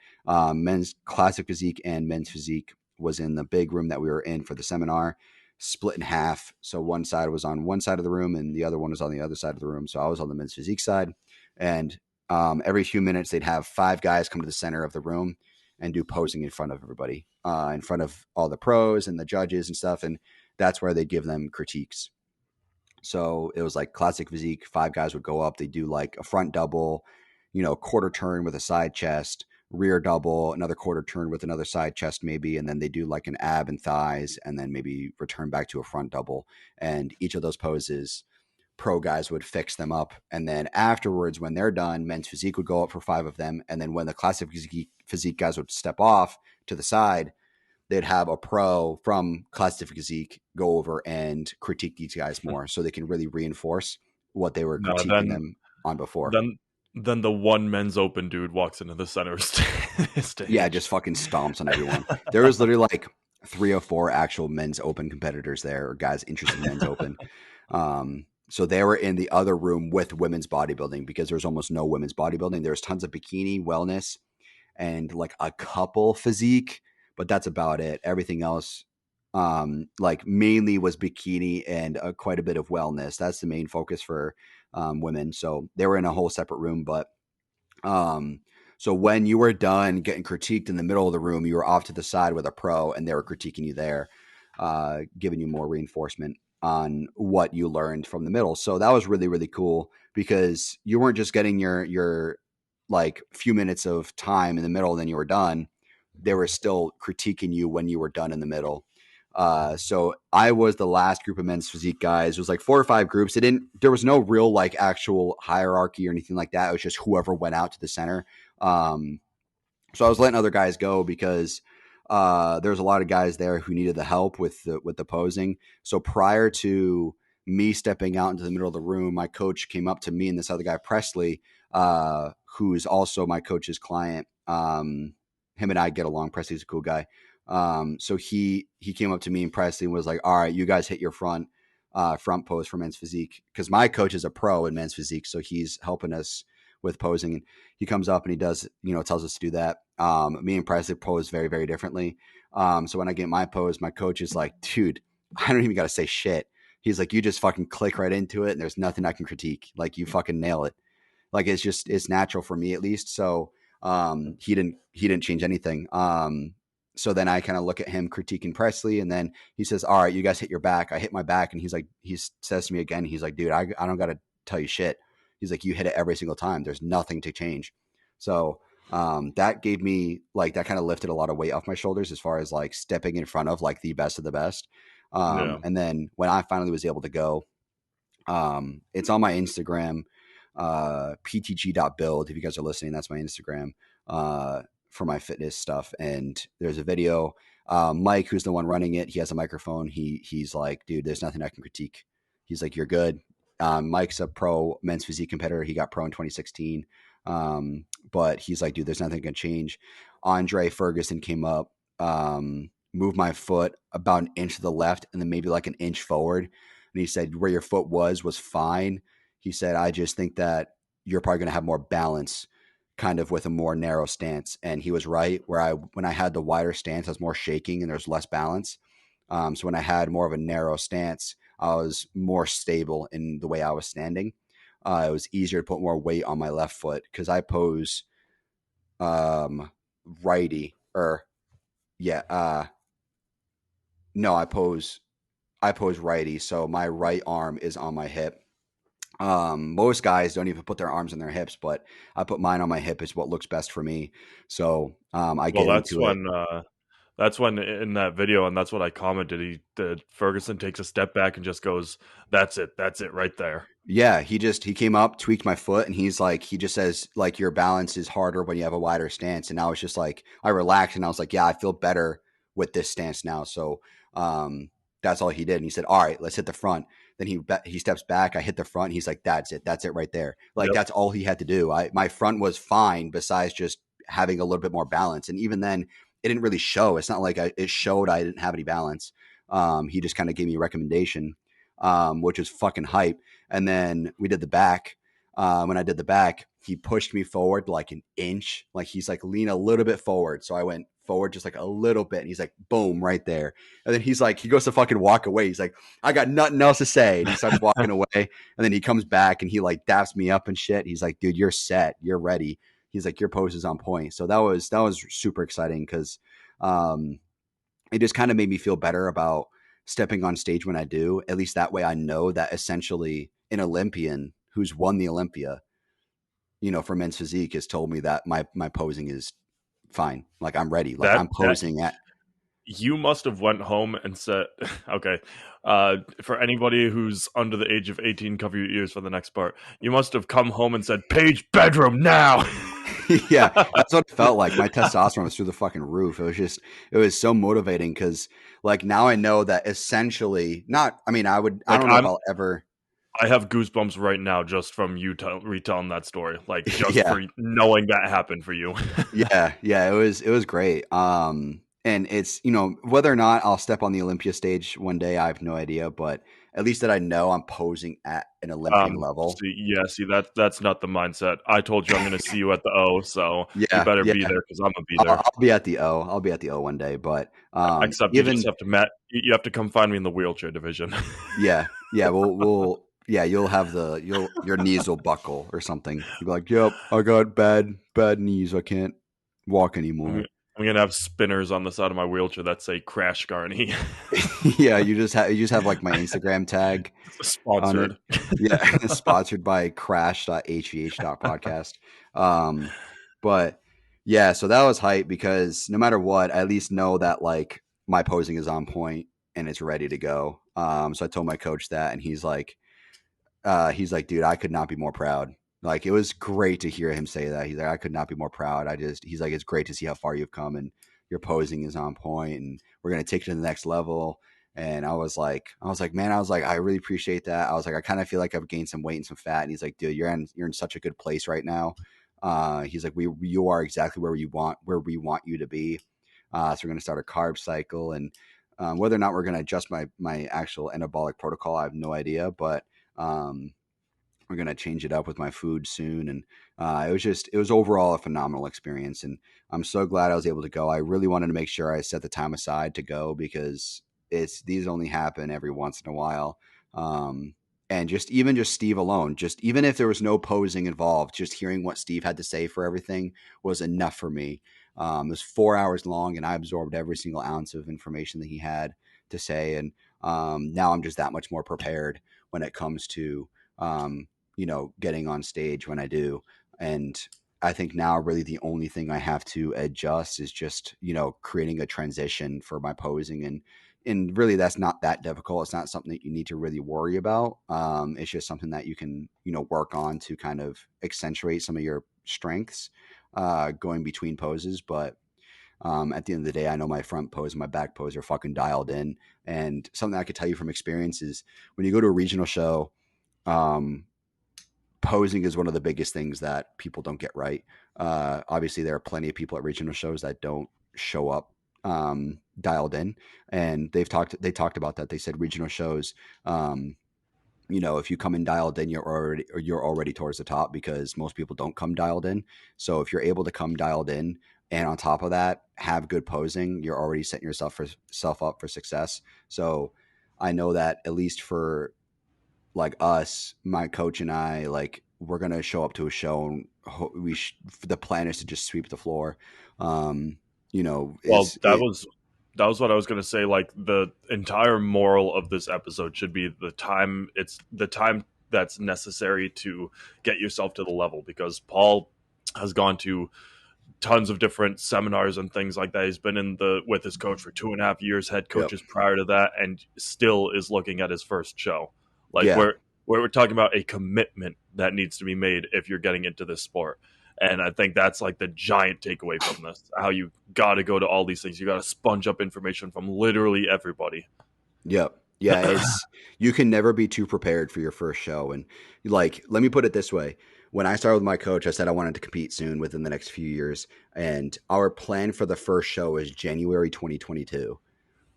men's classic physique and men's physique was in the big room that we were in for the seminar, split in half. So one side was on one side of the room and the other one was on the other side of the room. So I was on the men's physique side, and every few minutes they'd have 5 guys come to the center of the room and do posing in front of everybody, in front of all the pros and the judges and stuff. And that's where they give them critiques. So it was like classic physique. 5 guys would go up. They do like a front double, quarter turn with a side chest, rear double, another quarter turn with another side chest maybe, and then they do like an ab and thighs, and then maybe return back to a front double. And each of those poses, pro guys would fix them up. And then afterwards, when they're done, men's physique would go up for 5 of them. And then when the classic physique guys would step off to the side, they'd have a pro from classic physique go over and critique these guys more so they can really reinforce what they were No, critiquing them on before. Then the one men's open dude walks into the center stage. Yeah, just fucking stomps on everyone. There was literally like 3 or 4 actual men's open competitors there, or guys interested in men's open. So they were in the other room with women's bodybuilding because there's almost no women's bodybuilding. There's tons of bikini, wellness, and like a couple physique, but that's about it. Everything else, like mainly was bikini and quite a bit of wellness. That's the main focus for women. So they were in a whole separate room. But so when you were done getting critiqued in the middle of the room, you were off to the side with a pro, and they were critiquing you there, giving you more reinforcement on what you learned from the middle. So that was really, really cool because you weren't just getting your like few minutes of time in the middle and then you were done. They were still critiquing you when you were done in the middle. So I was the last group of men's physique guys. It was like 4 or 5 groups. There was no real like actual hierarchy or anything like that. It was just whoever went out to the center. So I was letting other guys go because there's a lot of guys there who needed the help with the posing. So prior to me stepping out into the middle of the room, my coach came up to me and this other guy, Presley, who is also my coach's client. Him and I get along. Presley's a cool guy. So he came up to me and Presley and was like, all right, you guys hit your front pose for men's physique. Cause my coach is a pro in men's physique. So he's helping us with posing, and he comes up and he does, tells us to do that. Me and Presley pose very, very differently. So when I get my pose, my coach is like, dude, I don't even got to say shit. He's like, you just fucking click right into it and there's nothing I can critique. Like you fucking nail it. Like it's natural for me at least. So he didn't change anything. So then I kind of look at him critiquing Presley, and then he says, all right, you guys hit your back. I hit my back. And he says to me again, he's like, dude, I don't got to tell you shit. He's like, you hit it every single time. There's nothing to change. So that gave me like, that kind of lifted a lot of weight off my shoulders as far as like stepping in front of like the best of the best. Yeah. And then when I finally was able to go, it's on my Instagram, ptg.build. If you guys are listening, that's my Instagram for my fitness stuff. And there's a video. Mike, who's the one running it, he has a microphone. He's like, dude, there's nothing I can critique. He's like, you're good. Mike's a pro men's physique competitor. He got pro in 2016. But he's like, dude, there's nothing going to change. Andre Ferguson came up, moved my foot about an inch to the left and then maybe like an inch forward. And he said, where your foot was fine. He said, I just think that you're probably going to have more balance kind of with a more narrow stance. And he was right. When I had the wider stance, I was more shaking and there's less balance. So when I had more of a narrow stance, I was more stable in the way I was standing. It was easier to put more weight on my left foot because I pose righty or no, I pose righty. So my right arm is on my hip. Most guys don't even put their arms on their hips, but I put mine on my hip. Is what looks best for me. So that's when in that video, and that's what I commented. Ferguson takes a step back and just goes, "That's it right there." Yeah, he came up, tweaked my foot, and he just says like your balance is harder when you have a wider stance. And I was just like, I relaxed and I was like, yeah, I feel better with this stance now. So that's all he did. And he said, all right, let's hit the front. Then he steps back. I hit the front. And he's like, that's it right there. Like That's all he had to do. My front was fine besides just having a little bit more balance. And even then, it didn't really show. It's not like it showed I didn't have any balance. He just kind of gave me a recommendation, which was fucking hype. And then we did the back. When I did the back, he pushed me forward like an inch. Like he's like, lean a little bit forward. So I went forward just like a little bit. And he's like, boom, right there. And then he's like, he goes to fucking walk away. He's like, I got nothing else to say. And he starts walking away. And then he comes back and he like daps me up and shit. He's like, dude, you're set. You're ready. He's like, your pose is on point. So that was super exciting because it just kind of made me feel better about stepping on stage when I do. At least that way I know that essentially an Olympian who's won the Olympia, for men's physique has told me that my posing is fine. Like I'm ready. Like That I'm that posing at. you must have went home and said, okay, for anybody who's under the age of 18, cover your ears for the next part. You must have come home and said, Paige, bedroom now. Yeah, that's what it felt like. My testosterone was through the fucking roof. It was so motivating because like now I know that essentially not, I mean, I Like don't know if I'll ever, I have goosebumps right now just from you retelling that story. Like just yeah, for knowing that happened for you. yeah, it was great. And it's, you know, whether or not I'll step on the Olympia stage one day, I have no idea, but at least that I know I'm posing at an Olympian level. See that's not the mindset. I told you I'm going to see you at the O, so you Yeah, better yeah. be there because I'm gonna be there. I'll be at the O. I'll be at the O one day, but Except you just even have to you have to come find me in the wheelchair division. yeah, yeah, yeah, you'll have your knees will buckle or something. You'll be like, "Yep, I got bad knees. I can't walk I'm, anymore." I'm gonna have spinners on the side of my wheelchair that say "Crash Garney." Yeah, you just have like my Instagram tag on it. Sponsored. Yeah, sponsored by crash.hvh.podcast. Um, but yeah, so that was hype because no matter what, I at least know that like my posing is on point and it's ready to go. So I told my coach that, and he's like, dude, I could not be more proud. Like it was great to hear him say that. He's like, I could not be more proud. He's like, it's great to see how far you've come and your posing is on point and we're going to take it to the next level. And man, I really appreciate that. I was like, I kind of feel like I've gained some weight and some fat. And he's like, dude, you're in such a good place right now. He's like, you are exactly where we want you to be. So we're going to start a carb cycle and, whether or not we're going to adjust my actual anabolic protocol, I have no idea, but, we're going to change it up with my food soon. And it was overall a phenomenal experience. And I'm so glad I was able to go. I really wanted to make sure I set the time aside to go because these only happen every once in a while. And just Steve alone, just even if there was no posing involved, just hearing what Steve had to say for everything was enough for me. It was 4 hours long and I absorbed every single ounce of information that he had to say. And now I'm just that much more prepared when it comes to, um, getting on stage when I do. And I think now really the only thing I have to adjust is just, creating a transition for my posing. And really that's not that difficult. It's not something that you need to really worry about. It's just something that you can, work on to kind of accentuate some of your strengths, going between poses. But at the end of the day, I know my front pose and my back pose are fucking dialed in. And something I could tell you from experience is when you go to a regional show, um, posing is one of the biggest things that people don't get right. Obviously, there are plenty of people at regional shows that don't show up dialed in, and they talked about that. They said regional shows, if you come in dialed in, you're already towards the top because most people don't come dialed in. So if you're able to come dialed in, and on top of that, have good posing, you're already setting yourself up for success. So I know that at least for like us, my coach and I, like we're gonna show up to a show and the plan is to just sweep the floor. Well, that was what I was going to say. Like the entire moral of this episode should be the time. It's the time that's necessary to get yourself to the level because Paul has gone to tons of different seminars and things like that. He's been with his coach for 2.5 years, head Yep. coaches prior to that, and still is looking at his first show. Like Yeah. we're talking about a commitment that needs to be made if you're getting into this sport. And I think that's like the giant takeaway from this. How you got to go to all these things. You got to sponge up information from literally everybody. Yep. Yeah. You can never be too prepared for your first show. And like, let me put it this way. When I started with my coach, I said I wanted to compete soon within the next few years. And our plan for the first show is January 2022.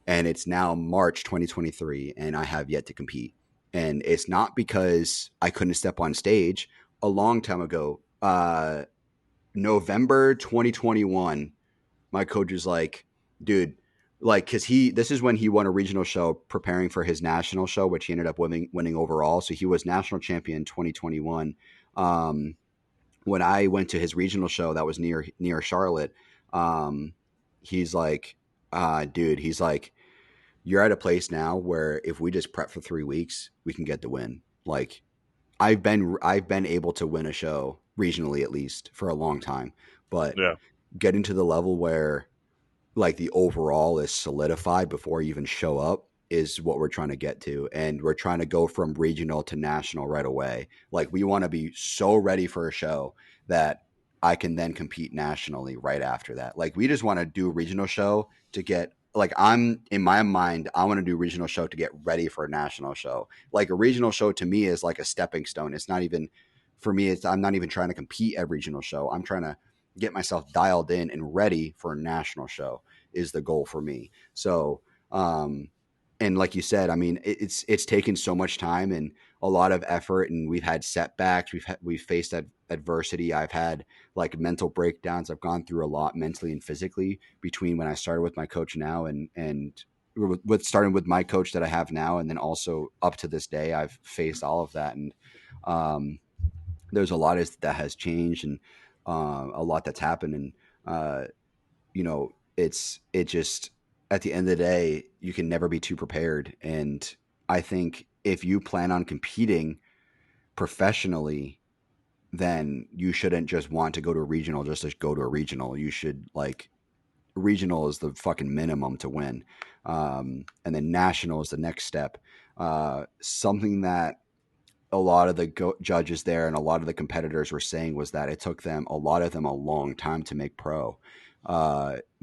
And it's now March 2023. And I have yet to compete. And it's not because I couldn't step on stage. A long time ago, November 2021, my coach was like, dude, like, cause this is when he won a regional show preparing for his national show, which he ended up winning overall. So he was national champion 2021. When I went to his regional show that was near Charlotte, he's like, dude, he's like, you're at a place now where if we just prep for 3 weeks, we can get the win. Like I've been able to win a show regionally, at least for a long time, but Yeah. getting to the level where like the overall is solidified before you even show up is what we're trying to get to. And we're trying to go from regional to national right away. Like we want to be so ready for a show that I can then compete nationally right after that. Like we just want to do a regional show to get like I'm in my mind, I want to do regional show to get ready for a national show. Like a regional show to me is like a stepping stone. It's not even for me, it's I'm not even trying to compete at regional show. I'm trying to get myself dialed in and ready for a national show is the goal for me. So, and like you said, I mean, it's taken so much time and a lot of effort, and we've had setbacks. We've faced adversity. I've had like mental breakdowns. I've gone through a lot mentally and physically between when I started with my coach now and with starting with my coach that I have now, and then also up to this day, I've faced all of that, and um, there's a lot that has changed and a lot that's happened, and you know, it just at the end of the day, you can never be too prepared. And I think if you plan on competing professionally, then you shouldn't just want to go to a regional just to go to a regional. You should like regional is the fucking minimum to win. And then national is the next step. Something that a lot of the judges there and a lot of the competitors were saying was that it took them a lot of them a long time to make pro.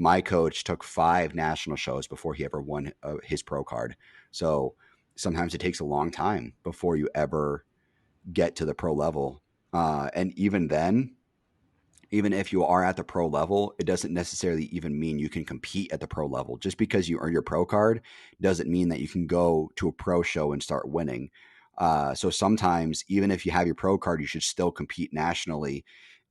My coach took 5 national shows before he ever won his pro card. So sometimes it takes a long time before you ever get to the pro level. And even then, even if you are at the pro level, it doesn't necessarily even mean you can compete at the pro level. Just because you earn your pro card doesn't mean that you can go to a pro show and start winning. So sometimes, even if you have your pro card, you should still compete nationally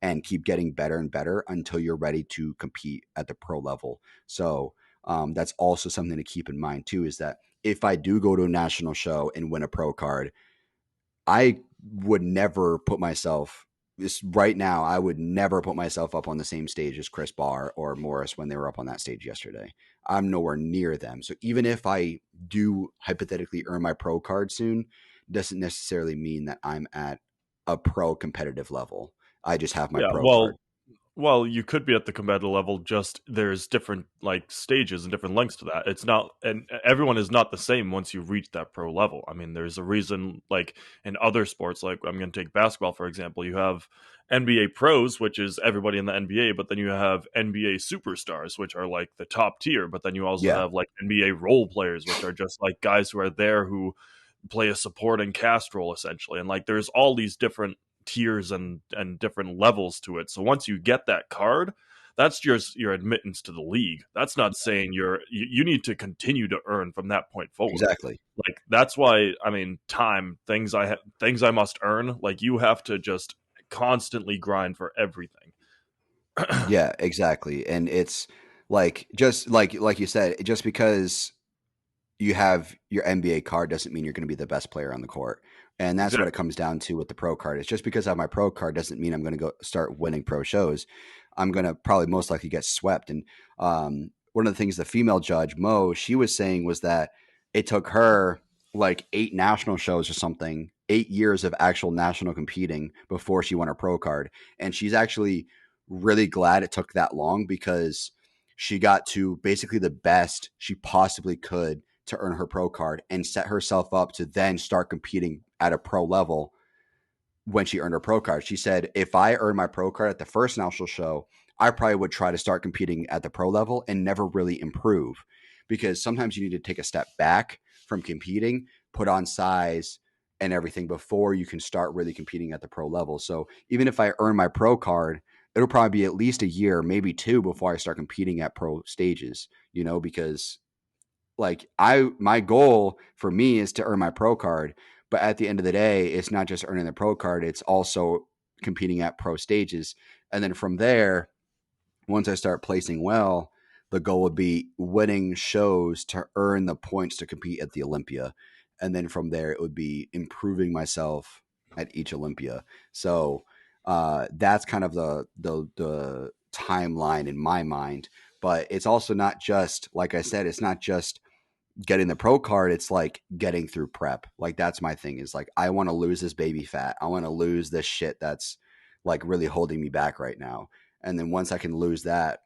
and keep getting better and better until you're ready to compete at the pro level. So that's also something to keep in mind too, is that if I do go to a national show and win a pro card, I would never put myself this right now. I would never put myself up on the same stage as Chris Barr or Morris when they were up on that stage yesterday. I'm nowhere near them. So even if I do hypothetically earn my pro card soon, doesn't necessarily mean that I'm at a pro competitive level. I just have my Yeah, pro card. well, you could be at the competitive level. Just there's different like stages and different lengths to that. It's not, and everyone is not the same once you reach that pro level. I mean, there's a reason. Like in other sports, like I'm going to take basketball for example. You have NBA pros, which is everybody in the NBA, but then you have NBA superstars, which are like the top tier. But then you also Yeah, have like NBA role players, which are just like guys who are there who play a supporting cast role essentially. And like there's all these different tiers and different levels to it. So once you get that card, that's just your admittance to the league. That's not saying you need to continue to earn from that point forward. exactly. Like that's why I mean time things I must earn. Like you have to just constantly grind for everything. Yeah, exactly. And it's like just like you said, just because you have your NBA card doesn't mean you're going to be the best player on the court. And that's what it Exactly. comes down to with the pro card. It's just because I have my pro card doesn't mean I'm going to go start winning pro shows. I'm going to probably most likely get swept. And one of the things the female judge, Mo, she was saying was that it took her like 8 national shows or something, 8 years of actual national competing before she won her pro card. And she's actually really glad it took that long because she got to basically the best she possibly could to earn her pro card and set herself up to then start competing at a pro level when she earned her pro card. She said, if I earned my pro card at the first national show, I probably would try to start competing at the pro level and never really improve because sometimes you need to take a step back from competing, put on size and everything before you can start really competing at the pro level. So even if I earn my pro card, it'll probably be at least a year, maybe 2 before I start competing at pro stages, you know, because like my goal for me is to earn my pro card, but at the end of the day it's not just earning the pro card, it's also competing at pro stages. And then from there, once I start placing well, the goal would be winning shows to earn the points to compete at the Olympia. And then from there it would be improving myself at each Olympia. So that's kind of the timeline in my mind. But it's also not just, like I said, it's not just getting the pro card, it's like getting through prep. Like that's my thing, is like I want to lose this baby fat. I want to lose this shit that's like really holding me back right now. And then once I can lose that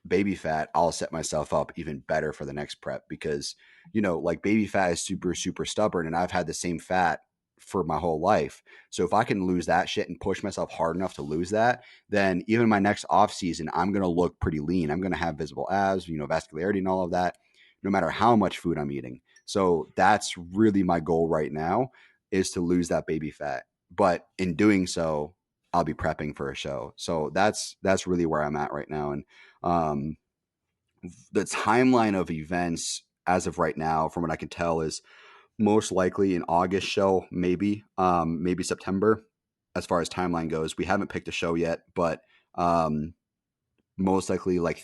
baby fat, I'll set myself up even better for the next prep because, like baby fat is super, super stubborn and I've had the same fat for my whole life. So if I can lose that shit and push myself hard enough to lose that, then even my next off season, I'm going to look pretty lean. I'm going to have visible abs, vascularity and all of that, no matter how much food I'm eating. So that's really my goal right now is to lose that baby fat. But in doing so, I'll be prepping for a show. So that's really where I'm at right now. And um, the timeline of events as of right now, from what I can tell, is most likely an August show, maybe September. As far as timeline goes, we haven't picked a show yet, but most likely like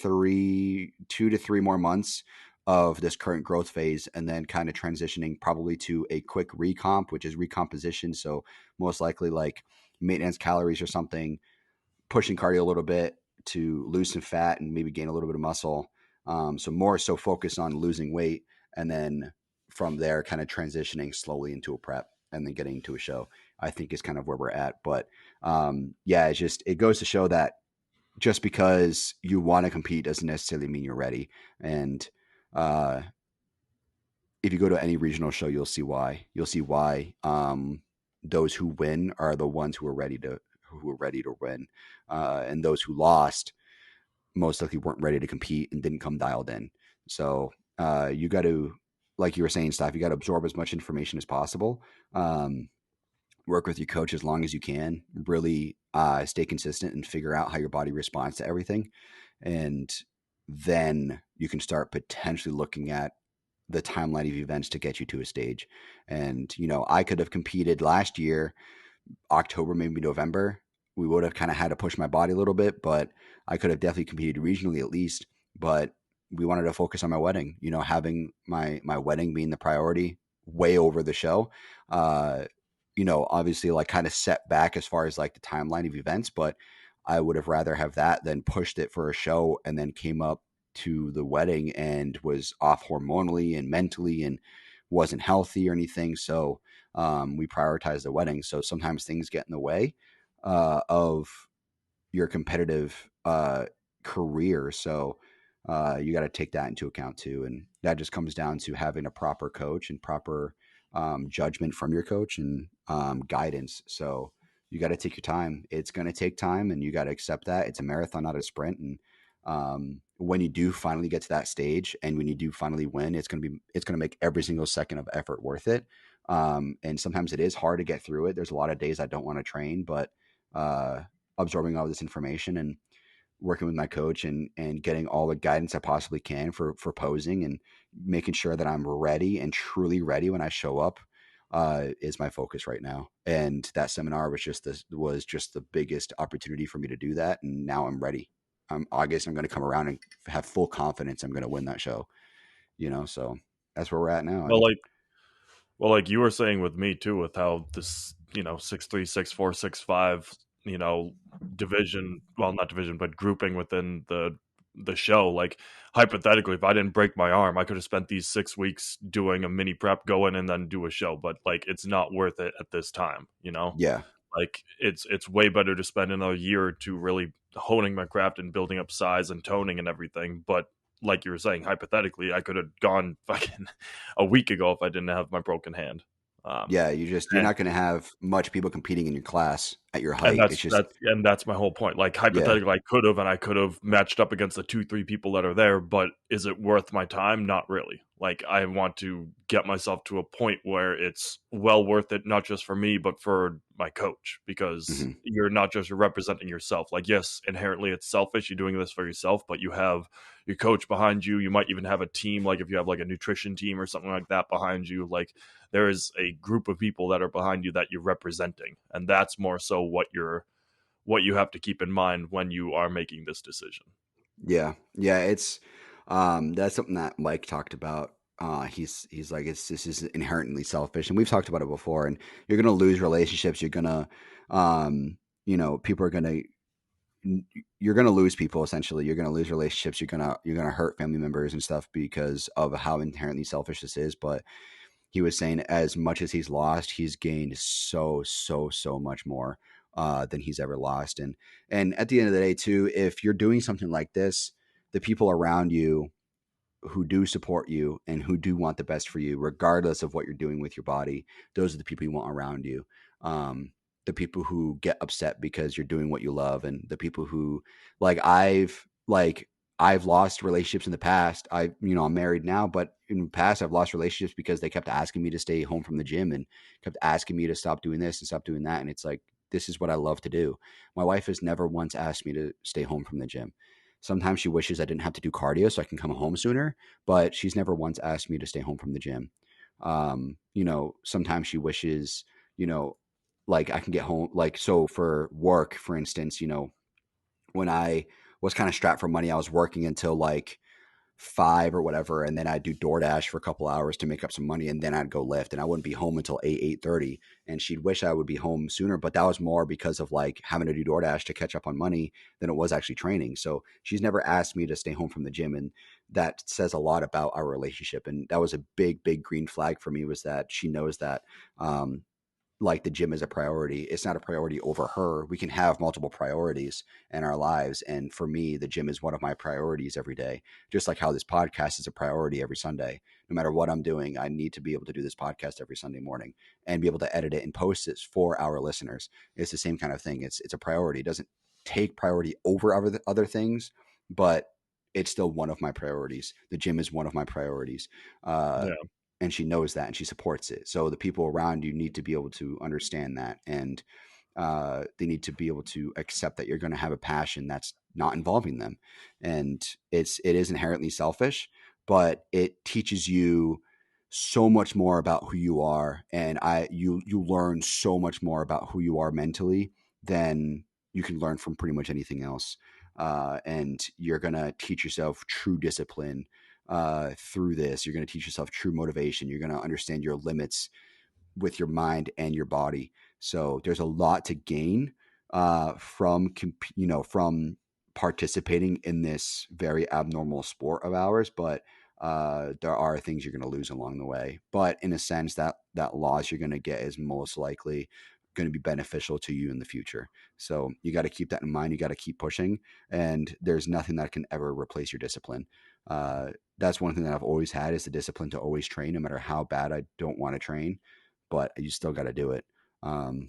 2 to 3 more months of this current growth phase, and then kind of transitioning probably to a quick recomp, which is recomposition. So most likely like maintenance calories or something, pushing cardio a little bit to lose some fat and maybe gain a little bit of muscle. So more so focus on losing weight, and then from there kind of transitioning slowly into a prep and then getting into a show, I think is kind of where we're at. But it goes to show that just because you want to compete doesn't necessarily mean you're ready. And if you go to any regional show, you'll see why. You'll see why those who win are the ones who are ready to win, and those who lost most likely weren't ready to compete and didn't come dialed in. So you got to, like you were saying, Steph, you got to absorb as much information as possible. Work with your coach as long as you can. Really stay consistent and figure out how your body responds to everything. And then you can start potentially looking at the timeline of events to get you to a stage. And, I could have competed last year, October, maybe November. We would have kind of had to push my body a little bit, but I could have definitely competed regionally at least. But we wanted to focus on my wedding, having my wedding being the priority way over the show. Obviously like kind of set back as far as like the timeline of events, but I would have rather have that than pushed it for a show and then came up to the wedding and was off hormonally and mentally and wasn't healthy or anything. So we prioritized the wedding. So sometimes things get in the way of your competitive career. So you got to take that into account too. And that just comes down to having a proper coach and proper judgment from your coach and guidance. So you got to take your time. It's going to take time and you got to accept that. It's a marathon, not a sprint. And when you do finally get to that stage and when you do finally win, it's going to make every single second of effort worth it. And sometimes it is hard to get through it. There's a lot of days I don't want to train, but absorbing all this information and working with my coach and getting all the guidance I possibly can for posing and making sure that I'm ready and truly ready when I show up is my focus right now. And that seminar was just the biggest opportunity for me to do that. And now I'm ready. August, I'm going to come around and have full confidence I'm going to win that show, so that's where we're at now. Well, like you were saying with me too, with how this, 6'3", 6'4", 6'5", division, well, not division, but grouping within the show. Like hypothetically, if I didn't break my arm, I could have spent these 6 weeks doing a mini prep, go in and then do a show. But like, it's not worth it at this time, Yeah. Like it's way better to spend another year or two really honing my craft and building up size and toning and everything. But like you were saying, hypothetically, I could have gone fucking a week ago if I didn't have my broken hand. You're not going to have much people competing in your class at your And height. It's just, that's my whole point. Like hypothetically, I could have matched up against the 2-3 people that are there, but is it worth my time? Not really. Like I want to get myself to a point where it's well worth it, not just for me, but for my coach, because you're not just representing yourself. Like, yes, inherently it's selfish. You're doing this for yourself, but you have your coach behind you. You might even have a team, like if you have like a nutrition team or something like that behind you. Like there is a group of people that are behind you that you're representing, and that's more so what you have to keep in mind when you are making this decision. Yeah. It's that's something that Mike talked about. He's like, this is inherently selfish, and we've talked about it before. And you're gonna lose relationships. You're gonna, people are gonna, you're gonna lose people. Essentially, you're gonna lose relationships. You're gonna hurt family members and stuff because of how inherently selfish this is. But he was saying, as much as he's lost, he's gained so much more. than he's ever lost. And at the end of the day, too, if you're doing something like this, the people around you who do support you and who do want the best for you, regardless of what you're doing with your body, those are the people you want around you. The people who get upset because you're doing what you love, and the people who I've lost relationships in the past. I'm married now, but in the past I've lost relationships because they kept asking me to stay home from the gym and kept asking me to stop doing this and stop doing that. And it's like, this is what I love to do. My wife has never once asked me to stay home from the gym. Sometimes she wishes I didn't have to do cardio so I can come home sooner, but she's never once asked me to stay home from the gym. Sometimes she wishes, like I can get home, like, so for work, for instance, when I was kind of strapped for money, I was working until like 5 or whatever, and then I'd do DoorDash for a couple hours to make up some money, and then I'd go lift, and I wouldn't be home until 8:30. And she'd wish I would be home sooner, but that was more because of like having to do DoorDash to catch up on money than it was actually training. So she's never asked me to stay home from the gym, and that says a lot about our relationship. And that was a big, big green flag for me, was that she knows that like the gym is a priority. It's not a priority over her. We can have multiple priorities in our lives. And for me, the gym is one of my priorities every day, just like how this podcast is a priority every Sunday. No matter what I'm doing, I need to be able to do this podcast every Sunday morning and be able to edit it and post it for our listeners. It's the same kind of thing. It's a priority. It doesn't take priority over other things, but it's still one of my priorities. The gym is one of my priorities. Yeah. And she knows that and she supports it. So the people around you need to be able to understand that, and they need to be able to accept that you're going to have a passion that's not involving them. And it is inherently selfish, but it teaches you so much more about who you are, and you learn so much more about who you are mentally than you can learn from pretty much anything else. And you're going to teach yourself true discipline through this. You're going to teach yourself true motivation. You're going to understand your limits with your mind and your body. So there's a lot to gain from participating in this very abnormal sport of ours, but there are things you're going to lose along the way. But in a sense, that loss you're going to get is most likely going to be beneficial to you in the future. So you got to keep that in mind. You got to keep pushing, and there's nothing that can ever replace your discipline. That's one thing that I've always had, is the discipline to always train, no matter how bad I don't want to train, but you still got to do it. The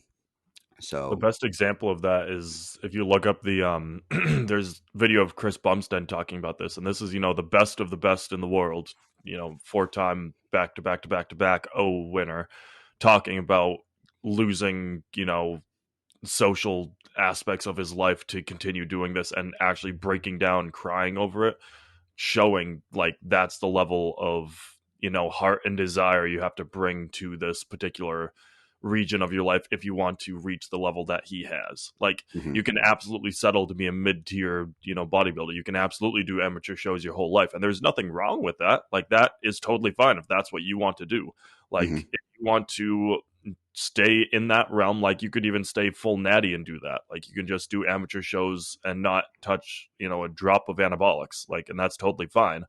So best example of that is if you look up the there's video of Chris Bumstead talking about this, and this is the best of the best in the world, 4-time back to back to back to back winner, talking about losing social aspects of his life to continue doing this, and actually breaking down, crying over it, showing like that's the level of heart and desire you have to bring to this particular region of your life if you want to reach the level that he has. Like, mhm, you can absolutely settle to be a mid-tier bodybuilder. You can absolutely do amateur shows your whole life, and there's nothing wrong with that. Like, that is totally fine if that's what you want to do. mhm, Like, if you want to stay in that realm, like, you could even stay full natty and do that. Like, you can just do amateur shows and not touch a drop of anabolics, like, and that's totally fine.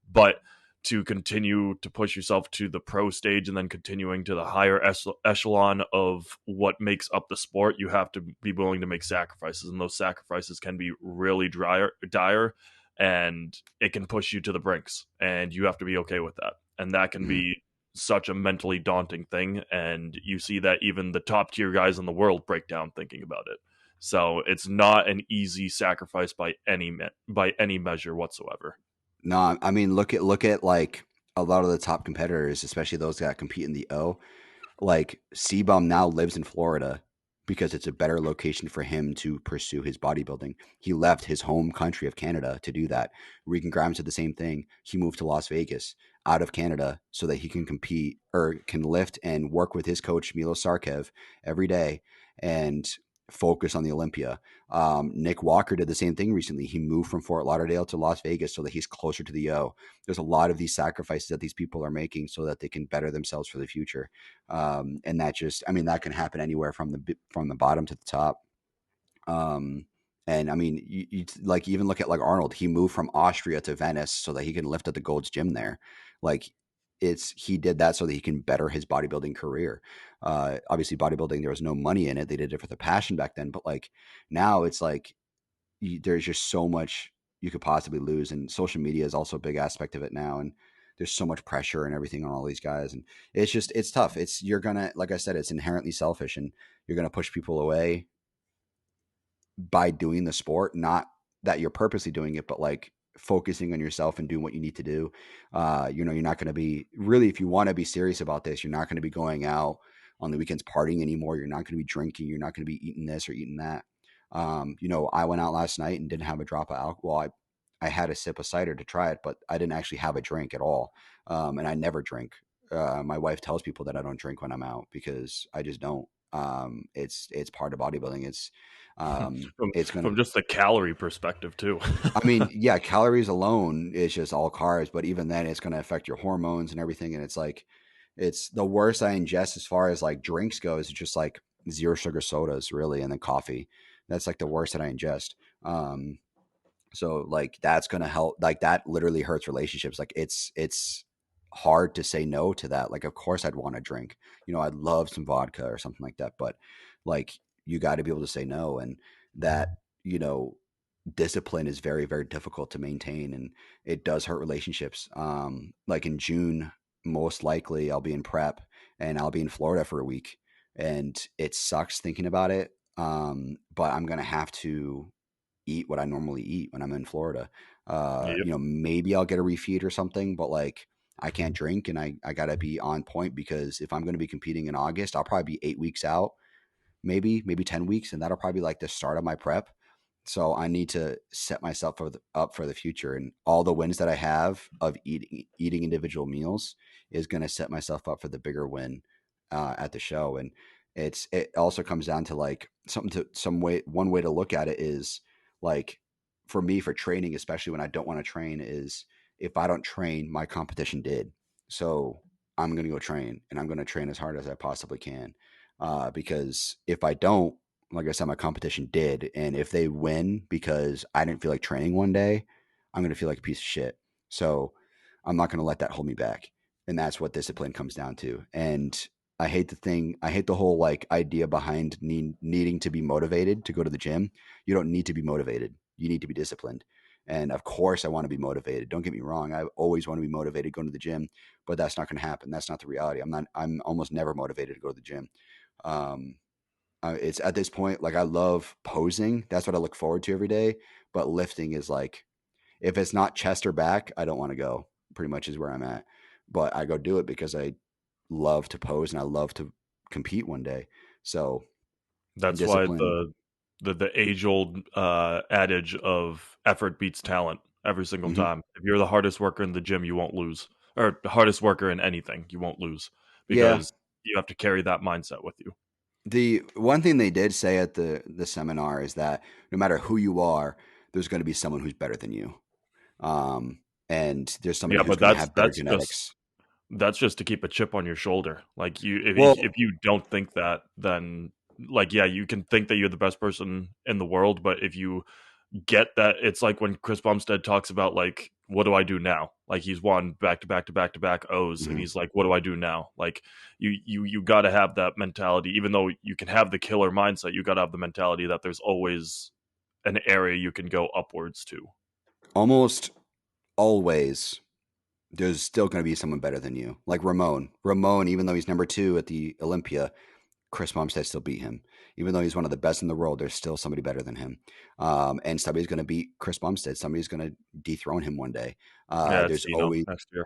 But to continue to push yourself to the pro stage and then continuing to the higher echelon of what makes up the sport, you have to be willing to make sacrifices, and those sacrifices can be really dire, and it can push you to the brinks, and you have to be okay with that. And that can mhm. be such a mentally daunting thing, and you see that even the top tier guys in the world break down thinking about it. So it's not an easy sacrifice by any measure whatsoever. No, I mean, look at like a lot of the top competitors, especially those that compete in the O. Like Sebum now lives in Florida because it's a better location for him to pursue his bodybuilding. He left his home country of Canada to do that. Regan Grimes did the same thing. He moved to Las Vegas out of Canada so that he can compete or can lift and work with his coach Milo Sarkev every day and focus on the Olympia. Nick Walker did the same thing recently. He moved from Fort Lauderdale to Las Vegas so that he's closer to the O. There's a lot of these sacrifices that these people are making so that they can better themselves for the future. And that just, I mean, that can happen anywhere from the bottom to the top. Um, and I mean, you like even look at like Arnold. He moved from Austria to Venice so that he can lift at the Gold's Gym there. Like he did that so that he can better his bodybuilding career. Obviously bodybuilding, there was no money in it. They did it for the passion back then, but like now it's like there's just so much you could possibly lose, and social media is also a big aspect of it now, and there's so much pressure and everything on all these guys, and it's tough. You're gonna, like I said, it's inherently selfish, and you're gonna push people away by doing the sport, not that you're purposely doing it, but like focusing on yourself and doing what you need to do. You're not going to be really, if you want to be serious about this, you're not going to be going out on the weekends partying anymore. You're not going to be drinking. You're not going to be eating this or eating that. I went out last night and didn't have a drop of alcohol. I had a sip of cider to try it, but I didn't actually have a drink at all. And I never drink. My wife tells people that I don't drink when I'm out because I just don't. It's part of bodybuilding. from It's gonna. from just the calorie perspective too. I mean, yeah, calories alone is just all carbs, but even then, it's gonna affect your hormones and everything. And it's like, it's the worst I ingest as far as like drinks goes. It's just like zero sugar sodas, really, and then coffee. That's like the worst that I ingest. So like that's gonna help. Like that literally hurts relationships. Like it's hard to say no to that. Like of course I'd want to drink. I'd love some vodka or something like that, but like you got to be able to say no, and that you know discipline is very very difficult to maintain, and it does hurt relationships. Like in June, most likely I'll be in prep and I'll be in Florida for a week, and it sucks thinking about it. But I'm gonna have to eat what I normally eat when I'm in Florida. Yep. Maybe I'll get a refeed or something, but like I can't drink, and I gotta be on point, because if I'm going to be competing in August, I'll probably be 8 weeks out, maybe 10 weeks. And that'll probably be like the start of my prep. So I need to set myself up for the future, and all the wins that I have of eating individual meals is going to set myself up for the bigger win at the show. And it also comes down to like one way to look at it is like, for me, for training, especially when I don't want to train, is if I don't train, my competition did. So I'm going to go train, and I'm going to train as hard as I possibly can. Because if I don't, like I said, my competition did. And if they win because I didn't feel like training one day, I'm going to feel like a piece of shit. So I'm not going to let that hold me back. And that's what discipline comes down to. And I hate the whole like idea behind needing to be motivated to go to the gym. You don't need to be motivated. You need to be disciplined. And of course, I want to be motivated. Don't get me wrong. I always want to be motivated going to the gym, but that's not going to happen. That's not the reality. I'm almost never motivated to go to the gym. Um, it's at this point, like I love posing. That's what I look forward to every day. But lifting is like, if it's not chest or back, I don't want to go. Pretty much is where I'm at. But I go do it because I love to pose and I love to compete one day. So That's why discipline. the age old adage of effort beats talent every single Hmm. time. If you're the hardest worker in the gym, you won't lose, or the hardest worker in anything, you won't lose Yeah. because you have to carry that mindset with you. The one thing they did say at the seminar is that no matter who you are, there's going to be someone who's better than you. Um, and there's somebody Yeah, who's but going to that's have better that's just genetics. that's just to keep a chip on your shoulder. Like if Well, you don't think that, then like yeah, you can think that you're the best person in the world, but if you get that, it's like when Chris Bumstead talks about like, what do I do now? Like he's won back to back to back to back O's, and mhm. he's like, what do I do now? Like you got to have that mentality. Even though you can have the killer mindset, you got to have the mentality that there's always an area you can go upwards to. Almost always there's still going to be someone better than you. Like Ramon, even though he's number 2 at the Olympia, Chris Bumstead still beat him. Even though he's one of the best in the world, there's still somebody better than him. And somebody's going to beat Chris Bumstead. Somebody's going to dethrone him one day. Yeah, it's There's always, next year.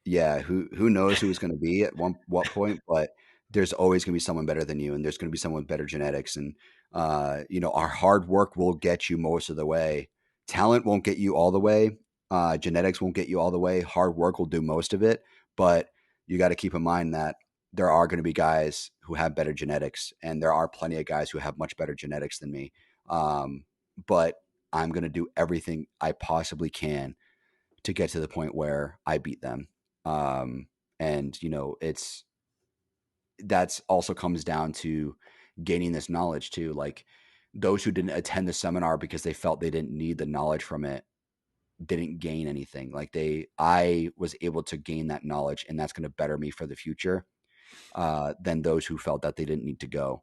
yeah, who knows who it's going to be at what point, but there's always going to be someone better than you, and there's going to be someone with better genetics. And our hard work will get you most of the way. Talent won't get you all the way. Genetics won't get you all the way. Hard work will do most of it, but you got to keep in mind that there are going to be guys who have better genetics, and there are plenty of guys who have much better genetics than me. But I'm going to do everything I possibly can to get to the point where I beat them. Um, and it's that's also comes down to gaining this knowledge too. Like those who didn't attend the seminar because they felt they didn't need the knowledge from it, didn't gain anything. Like I was able to gain that knowledge, and that's going to better me for the future than those who felt that they didn't need to go.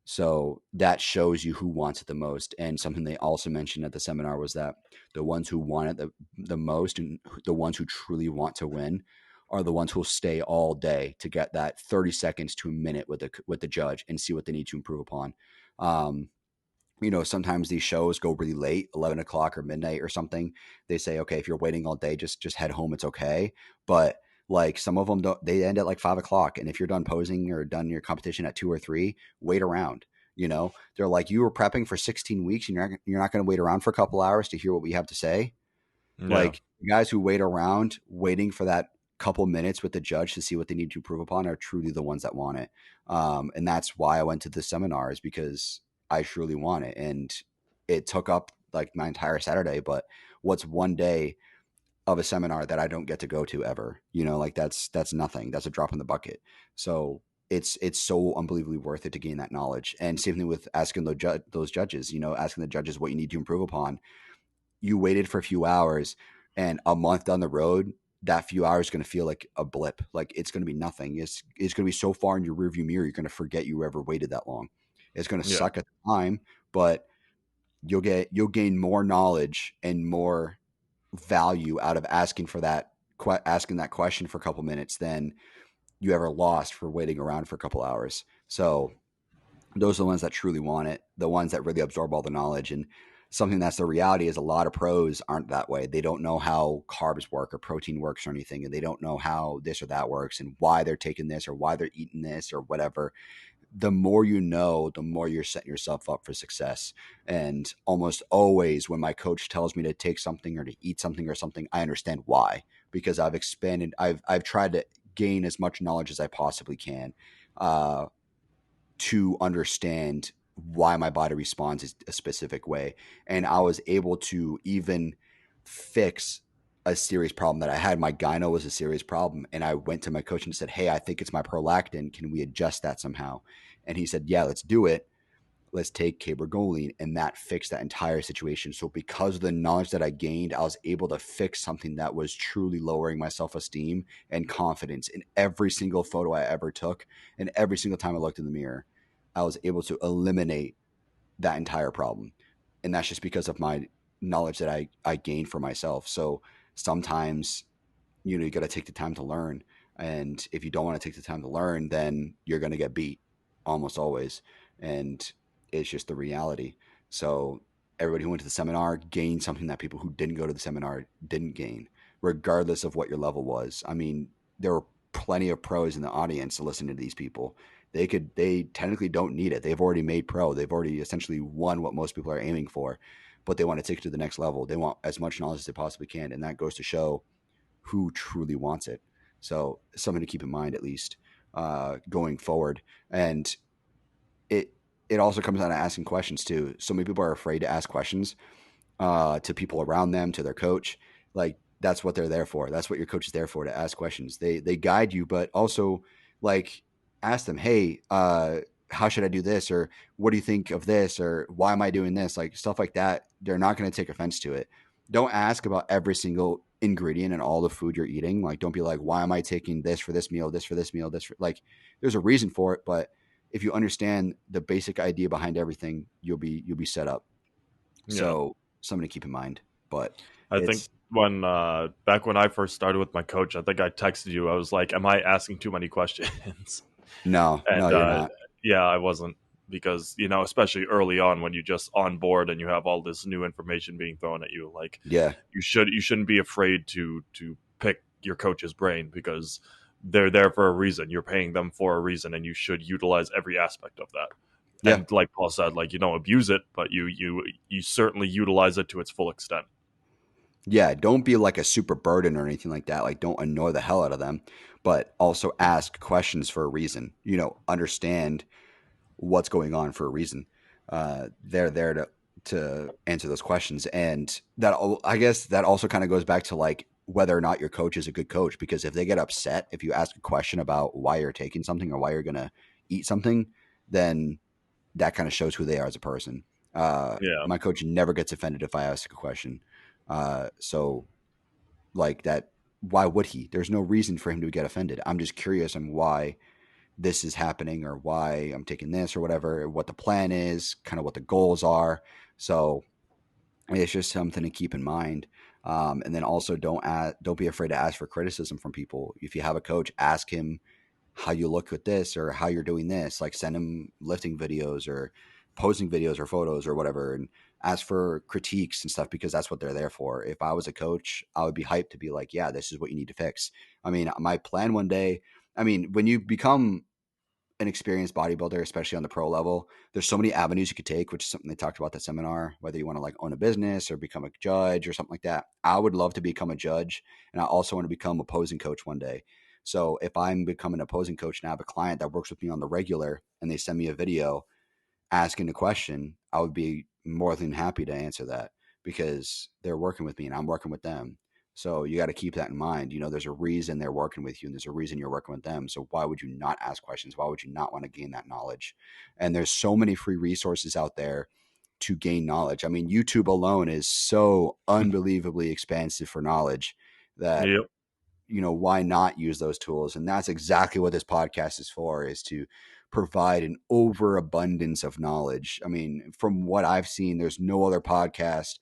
So that shows you who wants it the most. And something they also mentioned at the seminar was that the ones who want it the most, and the ones who truly want to win, are the ones who will stay all day to get that 30 seconds to a minute with the judge and see what they need to improve upon. Um, sometimes these shows go really late, 11 o'clock or midnight or something. They say, okay, if you're waiting all day, just head home. It's okay. But like some of them they end at like 5 o'clock. And if you're done posing or done your competition at 2 or 3, wait around. They're like, you were prepping for 16 weeks and you're not going to wait around for a couple hours to hear what we have to say. Yeah. Like guys who wait around waiting for that couple minutes with the judge to see what they need to improve upon are truly the ones that want it. And that's why I went to the seminar, is because I truly want it. And it took up like my entire Saturday, but what's one day of a seminar that I don't get to go to ever? Like that's nothing. That's a drop in the bucket. So it's so unbelievably worth it to gain that knowledge. And same thing with asking those judges, asking the judges what you need to improve upon. You waited for a few hours, and a month down the road, that few hours is going to feel like a blip. Like it's going to be nothing. It's going to be so far in your rearview mirror, you're going to forget you ever waited that long. It's going to Yeah. suck at the time, but you'll gain more knowledge and more value out of asking that question for a couple minutes than you ever lost for waiting around for a couple hours. So those are the ones that truly want it, the ones that really absorb all the knowledge. And something that's the reality is a lot of pros aren't that way. They don't know how carbs work or protein works or anything, and they don't know how this or that works and why they're taking this or why they're eating this or whatever. The more you know, the more you're setting yourself up for success. And almost always when my coach tells me to take something or to eat something or something, I understand why, because I've tried to gain as much knowledge as I possibly can, to understand why my body responds a specific way. And I was able to even fix a serious problem that I had. My gyno was a serious problem. And I went to my coach and said, hey, I think it's my prolactin. Can we adjust that somehow? And he said, yeah, let's do it. Let's take cabergoline. And that fixed that entire situation. So because of the knowledge that I gained, I was able to fix something that was truly lowering my self-esteem and confidence in every single photo I ever took. And every single time I looked in the mirror, I was able to eliminate that entire problem. And that's just because of my knowledge that I gained for myself. So sometimes, you got to take the time to learn. And if you don't want to take the time to learn, then you're going to get beat almost always. And it's just the reality. So everybody who went to the seminar gained something that people who didn't go to the seminar didn't gain, regardless of what your level was. I mean, there were plenty of pros in the audience to listen to these people. They technically don't need it. They've already made pro. They've already essentially won what most people are aiming for, but they want to take it to the next level. They want as much knowledge as they possibly can. And that goes to show who truly wants it. So something to keep in mind, at least, going forward. And it also comes down to asking questions too. So many people are afraid to ask questions to people around them, to their coach. Like that's what they're there for. That's what your coach is there for, to ask questions. They guide you, but also like ask them, hey, how should I do this? Or what do you think of this? Or why am I doing this? Like stuff like that. They're not going to take offense to it. Don't ask about every single ingredient in all the food you're eating. Like, don't be like, why am I taking this for this meal, this for this meal, this for like, there's a reason for it. But if you understand the basic idea behind everything, you'll be set up. Yeah. So something to keep in mind. But I think it's when back when I first started with my coach, I think I texted you. I was like, "Am I asking too many questions?" no, And you're not. yeah, I wasn't, because especially early on when you just on board and you have all this new information being thrown at you, like Yeah, you shouldn't be afraid to pick your coach's brain, because they're there for a reason. You're paying them for a reason, and you should utilize every aspect of that. yeah, And like Paul said, like you don't abuse it, but you certainly utilize it to its full extent. yeah. Don't be like a super burden or anything like that. Like, don't annoy the hell out of them, but also ask questions for a reason. Understand what's going on for a reason. They're there to answer those questions, and I guess that also kind of goes back to like whether or not your coach is a good coach. Because if they get upset if you ask a question about why you're taking something or why you're gonna eat something, then that kind of shows who they are as a person. Yeah. My coach never gets offended if I ask a question. So like that, why would he? There's no reason for him to get offended. I'm just curious on why this is happening or why I'm taking this or whatever, what the plan is, kind of what the goals are. So it's just something to keep in mind. And then also don't be afraid to ask for criticism from people. If you have a coach, ask him how you look with this or how you're doing this. Like send him lifting videos or posing videos or photos or whatever, and ask for critiques and stuff because that's what they're there for. If I was a coach, I would be hyped to be like, yeah, this is what you need to fix. I mean, my plan one day, I mean, when you become an experienced bodybuilder, especially on the pro level, there's so many avenues you could take, which is something they talked about that seminar, whether you want to like own a business or become a judge or something like that. I would love to become a judge. And I also want to become a posing coach one day. So if I'm becoming a posing coach and I have a client that works with me on the regular and they send me a video asking a question, I would be more than happy to answer that because they're working with me and I'm working with them. So you got to keep that in mind. There's a reason they're working with you and there's a reason you're working with them. So why would you not ask questions? Why would you not want to gain that knowledge? And there's so many free resources out there to gain knowledge. I mean, YouTube alone is so unbelievably expansive for knowledge that Yep. why not use those tools? And that's exactly what this podcast is for, is to provide an overabundance of knowledge. I mean, from what I've seen, there's no other podcast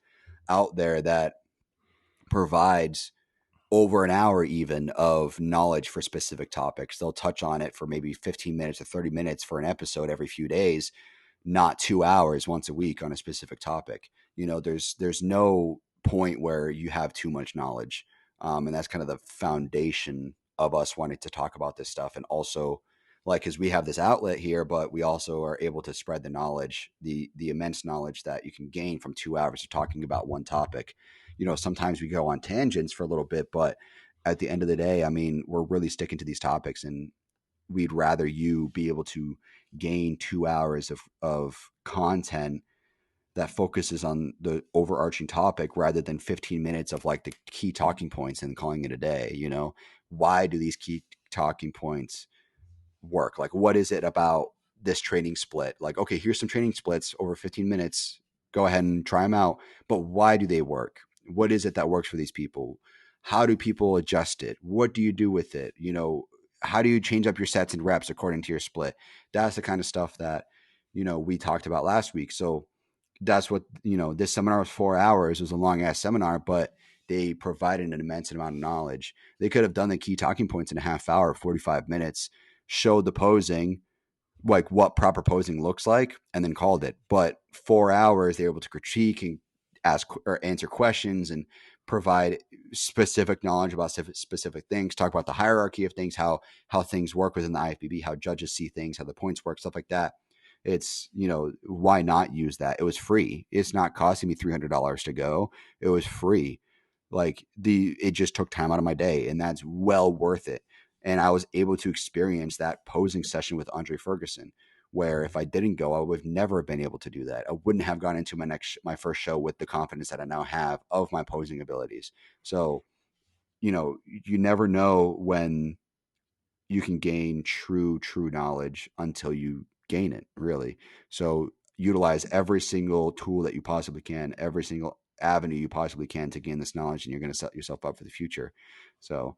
out there that provides over an hour even of knowledge for specific topics. They'll touch on it for maybe 15 minutes or 30 minutes for an episode every few days, not 2 hours once a week on a specific topic. There's no point where you have too much knowledge. And that's kind of the foundation of us wanting to talk about this stuff. And also, like, because we have this outlet here, but we also are able to spread the knowledge, the immense knowledge that you can gain from 2 hours of talking about one topic. Sometimes we go on tangents for a little bit, but at the end of the day, I mean, we're really sticking to these topics, and we'd rather you be able to gain 2 hours of content that focuses on the overarching topic rather than 15 minutes of like the key talking points and calling it a day. Why do these key talking points work? Like, what is it about this training split? Like, okay, here's some training splits over 15 minutes. Go ahead and try them out. But why do they work? What is it that works for these people? How do people adjust it? What do you do with it? How do you change up your sets and reps according to your split? That's the kind of stuff that, we talked about last week. So that's what, this seminar was 4 hours. It was a long ass seminar, but they provided an immense amount of knowledge. They could have done the key talking points in a half hour, 45 minutes, showed the posing, like what proper posing looks like, and then called it. But 4 hours, they're able to critique and ask or answer questions and provide specific knowledge about specific things, talk about the hierarchy of things, how things work within the IFBB, how judges see things, how the points work, stuff like that. It's, why not use that? It was free. It's not costing me $300 to go. It was free. Like it just took time out of my day, and that's well worth it. And I was able to experience that posing session with Andre Ferguson, where if I didn't go, I would have never been able to do that. I wouldn't have gone into my first show with the confidence that I now have of my posing abilities. So, you never know when you can gain true knowledge until you gain it, really. So utilize every single tool that you possibly can, every single avenue you possibly can to gain this knowledge, and you're going to set yourself up for the future. So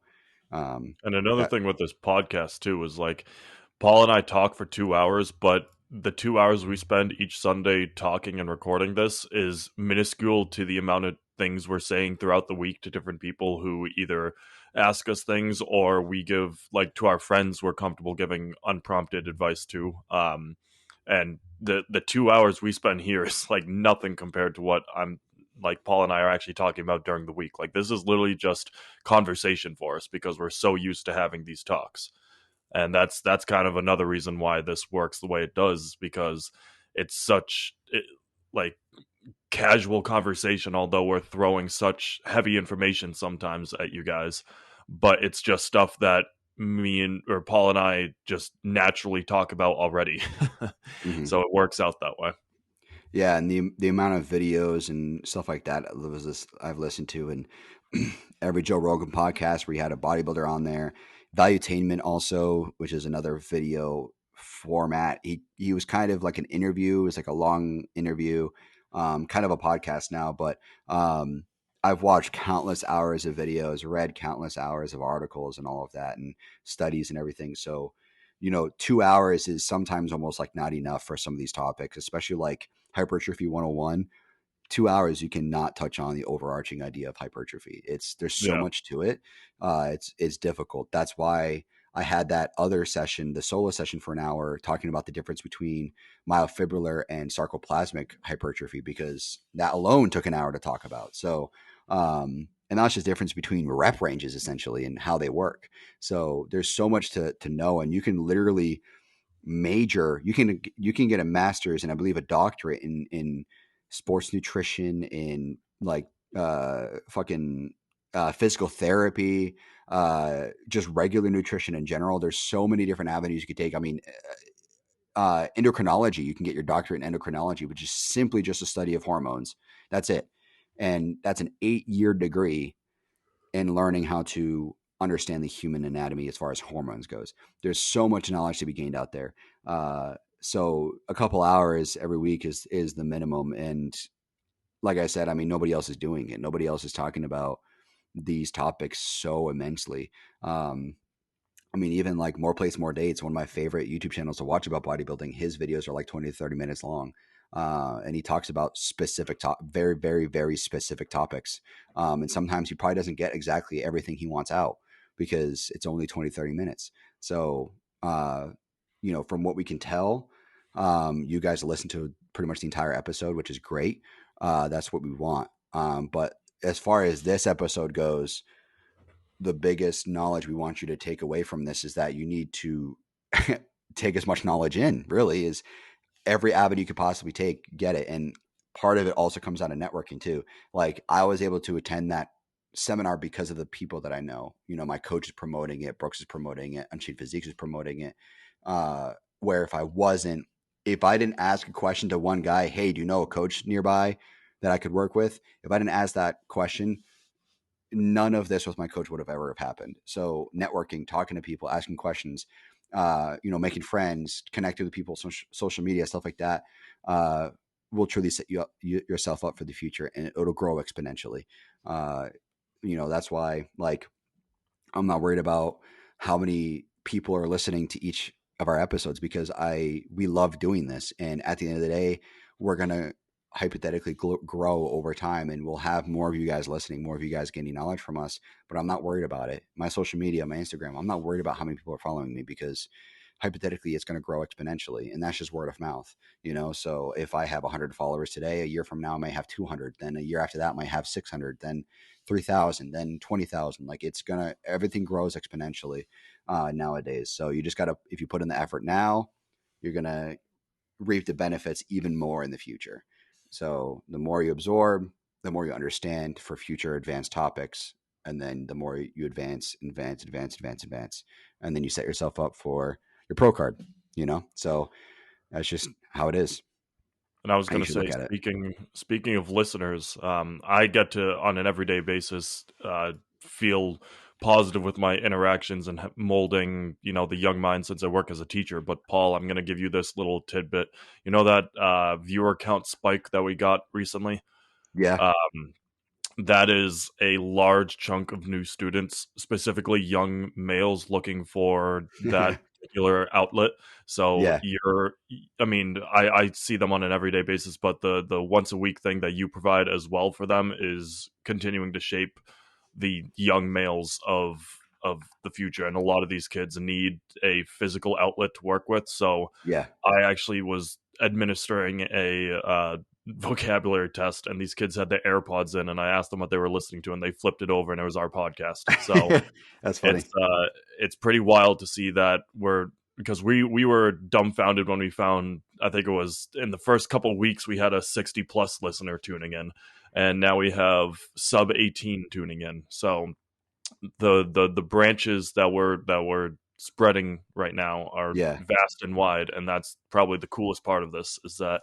And another that thing with this podcast too is like Paul and I talk for 2 hours, but the 2 hours we spend each Sunday talking and recording this is minuscule to the amount of things we're saying throughout the week to different people who either ask us things or we give, like, to our friends we're comfortable giving unprompted advice to. And the 2 hours we spend here is like nothing compared to what Paul and I are actually talking about during the week. Like, this is literally just conversation for us because we're so used to having these talks. And that's kind of another reason why this works the way it does, because it's like casual conversation, although we're throwing such heavy information sometimes at you guys, but it's just stuff that me and or Paul and I just naturally talk about already. mhm. So it works out that way. Yeah, and the amount of videos and stuff like that was this I've listened to, and every Joe Rogan podcast where he had a bodybuilder on there. Valuetainment also, which is another video format. He was kind of like an interview. It was like a long interview, kind of a podcast now, but I've watched countless hours of videos, read countless hours of articles and all of that and studies and everything. So, 2 hours is sometimes almost like not enough for some of these topics, especially like hypertrophy 101. 2 hours you cannot touch on the overarching idea of hypertrophy. There's so Yeah. much to it. It's difficult. That's why I had that other session, the solo session, for an hour, talking about the difference between myofibrillar and sarcoplasmic hypertrophy, because that alone took an hour to talk about. So, and that's just difference between rep ranges essentially and how they work. So there's so much to know, and you can literally you can get a master's and I believe a doctorate in sports nutrition, in like fucking physical therapy, just regular nutrition in general. There's so many different avenues you could take. I mean, endocrinology, you can get your doctorate in endocrinology, which is simply just a study of hormones. That's it. And that's an 8-year degree in learning how to understand the human anatomy as far as hormones goes. There's so much knowledge to be gained out there. So a couple hours every week is the minimum. And like I said, I mean, nobody else is doing it. Nobody else is talking about these topics so immensely. I mean, even like More Plates, More Dates, one of my favorite YouTube channels to watch about bodybuilding, his videos are like 20 to 30 minutes long. And he talks about very, very, very specific topics. And sometimes he probably doesn't get exactly everything he wants out because it's only 20, 30 minutes. So, from what we can tell, you guys listen to pretty much the entire episode, which is great. That's what we want. But as far as this episode goes, the biggest knowledge we want you to take away from this is that you need to take as much knowledge in, really, is every avenue you could possibly take, get it. And part of it also comes out of networking too. Like, I was able to attend that seminar because of the people that I know. My coach is promoting it, Brooks is promoting it, Unchained Physique is promoting it. Where if I didn't ask a question to one guy, hey, do you know a coach nearby that I could work with? If I didn't ask that question, none of this with my coach would have ever have happened. So networking, talking to people, asking questions, making friends, connecting with people, social media, stuff like that, will truly set yourself up for the future, and it'll grow exponentially. That's why, like, I'm not worried about how many people are listening to each of our episodes, because we love doing this. And at the end of the day, we're going to hypothetically grow over time, and we'll have more of you guys listening, more of you guys getting knowledge from us. But I'm not worried about it. My social media, my Instagram, I'm not worried about how many people are following me, because hypothetically it's going to grow exponentially, and that's just word of mouth. So if I have 100 followers today, a year from now I may have 200, then a year after that I might have 600, then 3,000, then 20,000. Like, everything grows exponentially nowadays. So you just gotta, if you put in the effort now, you're gonna reap the benefits even more in the future. So the more you absorb, the more you understand for future advanced topics, and then the more you advance, and then you set yourself up for your pro card. So that's just how it is. And I was How you going to should say, look at it. speaking of listeners, I get to, on an everyday basis, feel positive with my interactions and molding, the young mind, since I work as a teacher. But Paul, I'm going to give you this little tidbit. You know that viewer count spike that we got recently? Yeah. Um, that is a large chunk of new students, specifically young males looking for that particular outlet. So Yeah. I see them on an everyday basis, but the once a week thing that you provide as well for them is continuing to shape the young males of the future. And a lot of these kids need a physical outlet to work with. So Yeah. I actually was administering a vocabulary test, and these kids had their AirPods in, and I asked them what they were listening to, and they flipped it over, and it was our podcast. So That's funny. it's pretty wild to see that because we were dumbfounded when we found, I think it was in the first couple of weeks, we had a 60 plus listener tuning in, and now we have sub 18 tuning in. So the branches that we're spreading right now are Yeah. vast and wide, and that's probably the coolest part of this, is that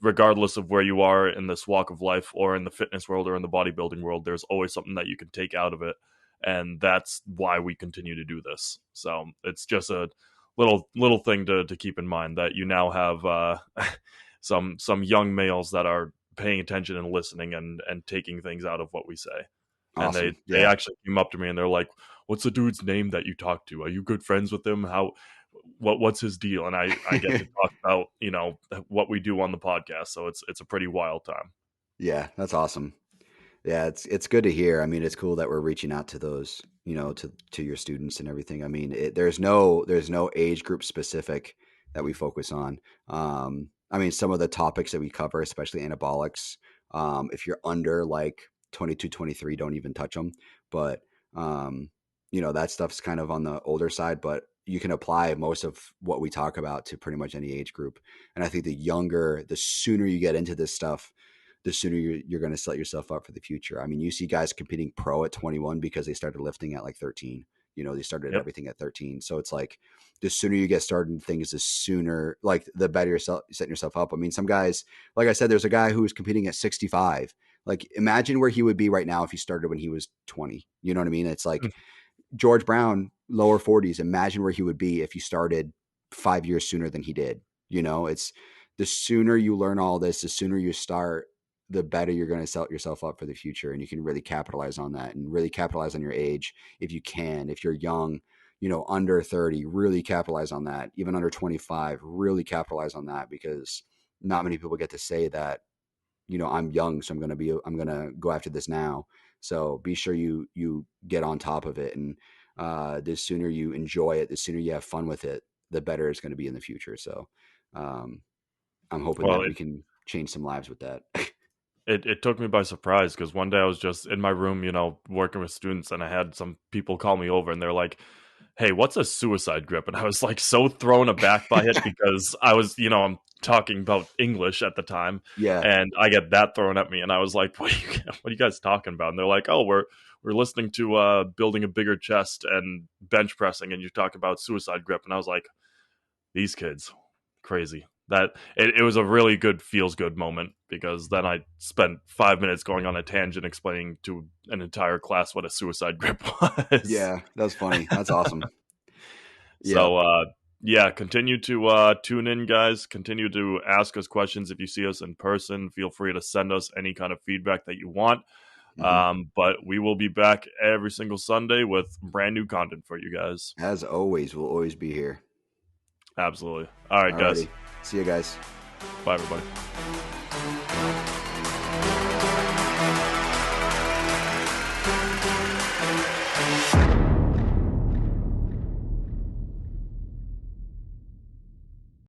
regardless of where you are in this walk of life, or in the fitness world or in the bodybuilding world, there's always something that you can take out of it, and that's why we continue to do this. So it's just a little thing to keep in mind, that you now have some young males that are paying attention and listening and taking things out of what we say. And Awesome. they Yeah. actually came up to me and they're like, "What's the dude's name that you talk to? Are you good friends with him? What's his deal?" And I get to talk about, you know, what we do on the podcast. So it's a pretty wild time. Yeah, that's awesome. Yeah, it's good to hear. I mean, it's cool that we're reaching out to those, you know, to your students and everything. I mean, there's no age group specific that we focus on. I mean, some of the topics that we cover, especially anabolics, if you're under like 22, 23, don't even touch them. But you know, that stuff's kind of on the older side, but you can apply most of what we talk about to pretty much any age group. And I think the sooner you get into this stuff, the sooner you're going to set yourself up for the future. I mean, you see guys competing pro at 21 because they started lifting at like 13. You know, they started Yep. everything at 13. So it's like the sooner you get started in things, the sooner, like the better you're setting yourself up. I mean, some guys, like I said, there's a guy who was competing at 65. Like, imagine where he would be right now if he started when he was 20. You know what I mean? It's like George Brown, lower 40s. Imagine where he would be if he started 5 years sooner than he did. You know, it's the sooner you learn all this, the sooner you start, the better you're going to set yourself up for the future. And you can really capitalize on that and really capitalize on your age if you can. If you're young, you know, under 30, really capitalize on that. Even under 25, really capitalize on that, because not many people get to say that, you know, I'm young, so I'm going to go after this now. So be sure you get on top of it. And the sooner you enjoy it, the sooner you have fun with it, the better it's going to be in the future. So I'm hoping Well, that we can change some lives with that. it took me by surprise because one day I was just in my room, you know, working with students, and I had some people call me over and they're like, "Hey, what's a suicide grip?" And I was like so thrown aback by it because I was, you know, I'm talking about English at the time, Yeah. and I get that thrown at me, and I was like, what are you guys talking about?" And they're like, "Oh, we're listening to building a bigger chest and bench pressing, and you talk about suicide grip." And I was like, these kids, crazy. That it was a really good feels good moment because then I spent 5 minutes going on a tangent explaining to an entire class what a suicide grip was. Yeah, that's funny. That's awesome. Yeah. So yeah, continue to tune in, guys. Continue to ask us questions if you see us in person. Feel free to send us any kind of feedback that you want. Hmm. But we will be back every single Sunday with brand new content for you guys. As always, we'll always be here. Absolutely. All right, guys. Alrighty. See you guys. Bye, everybody.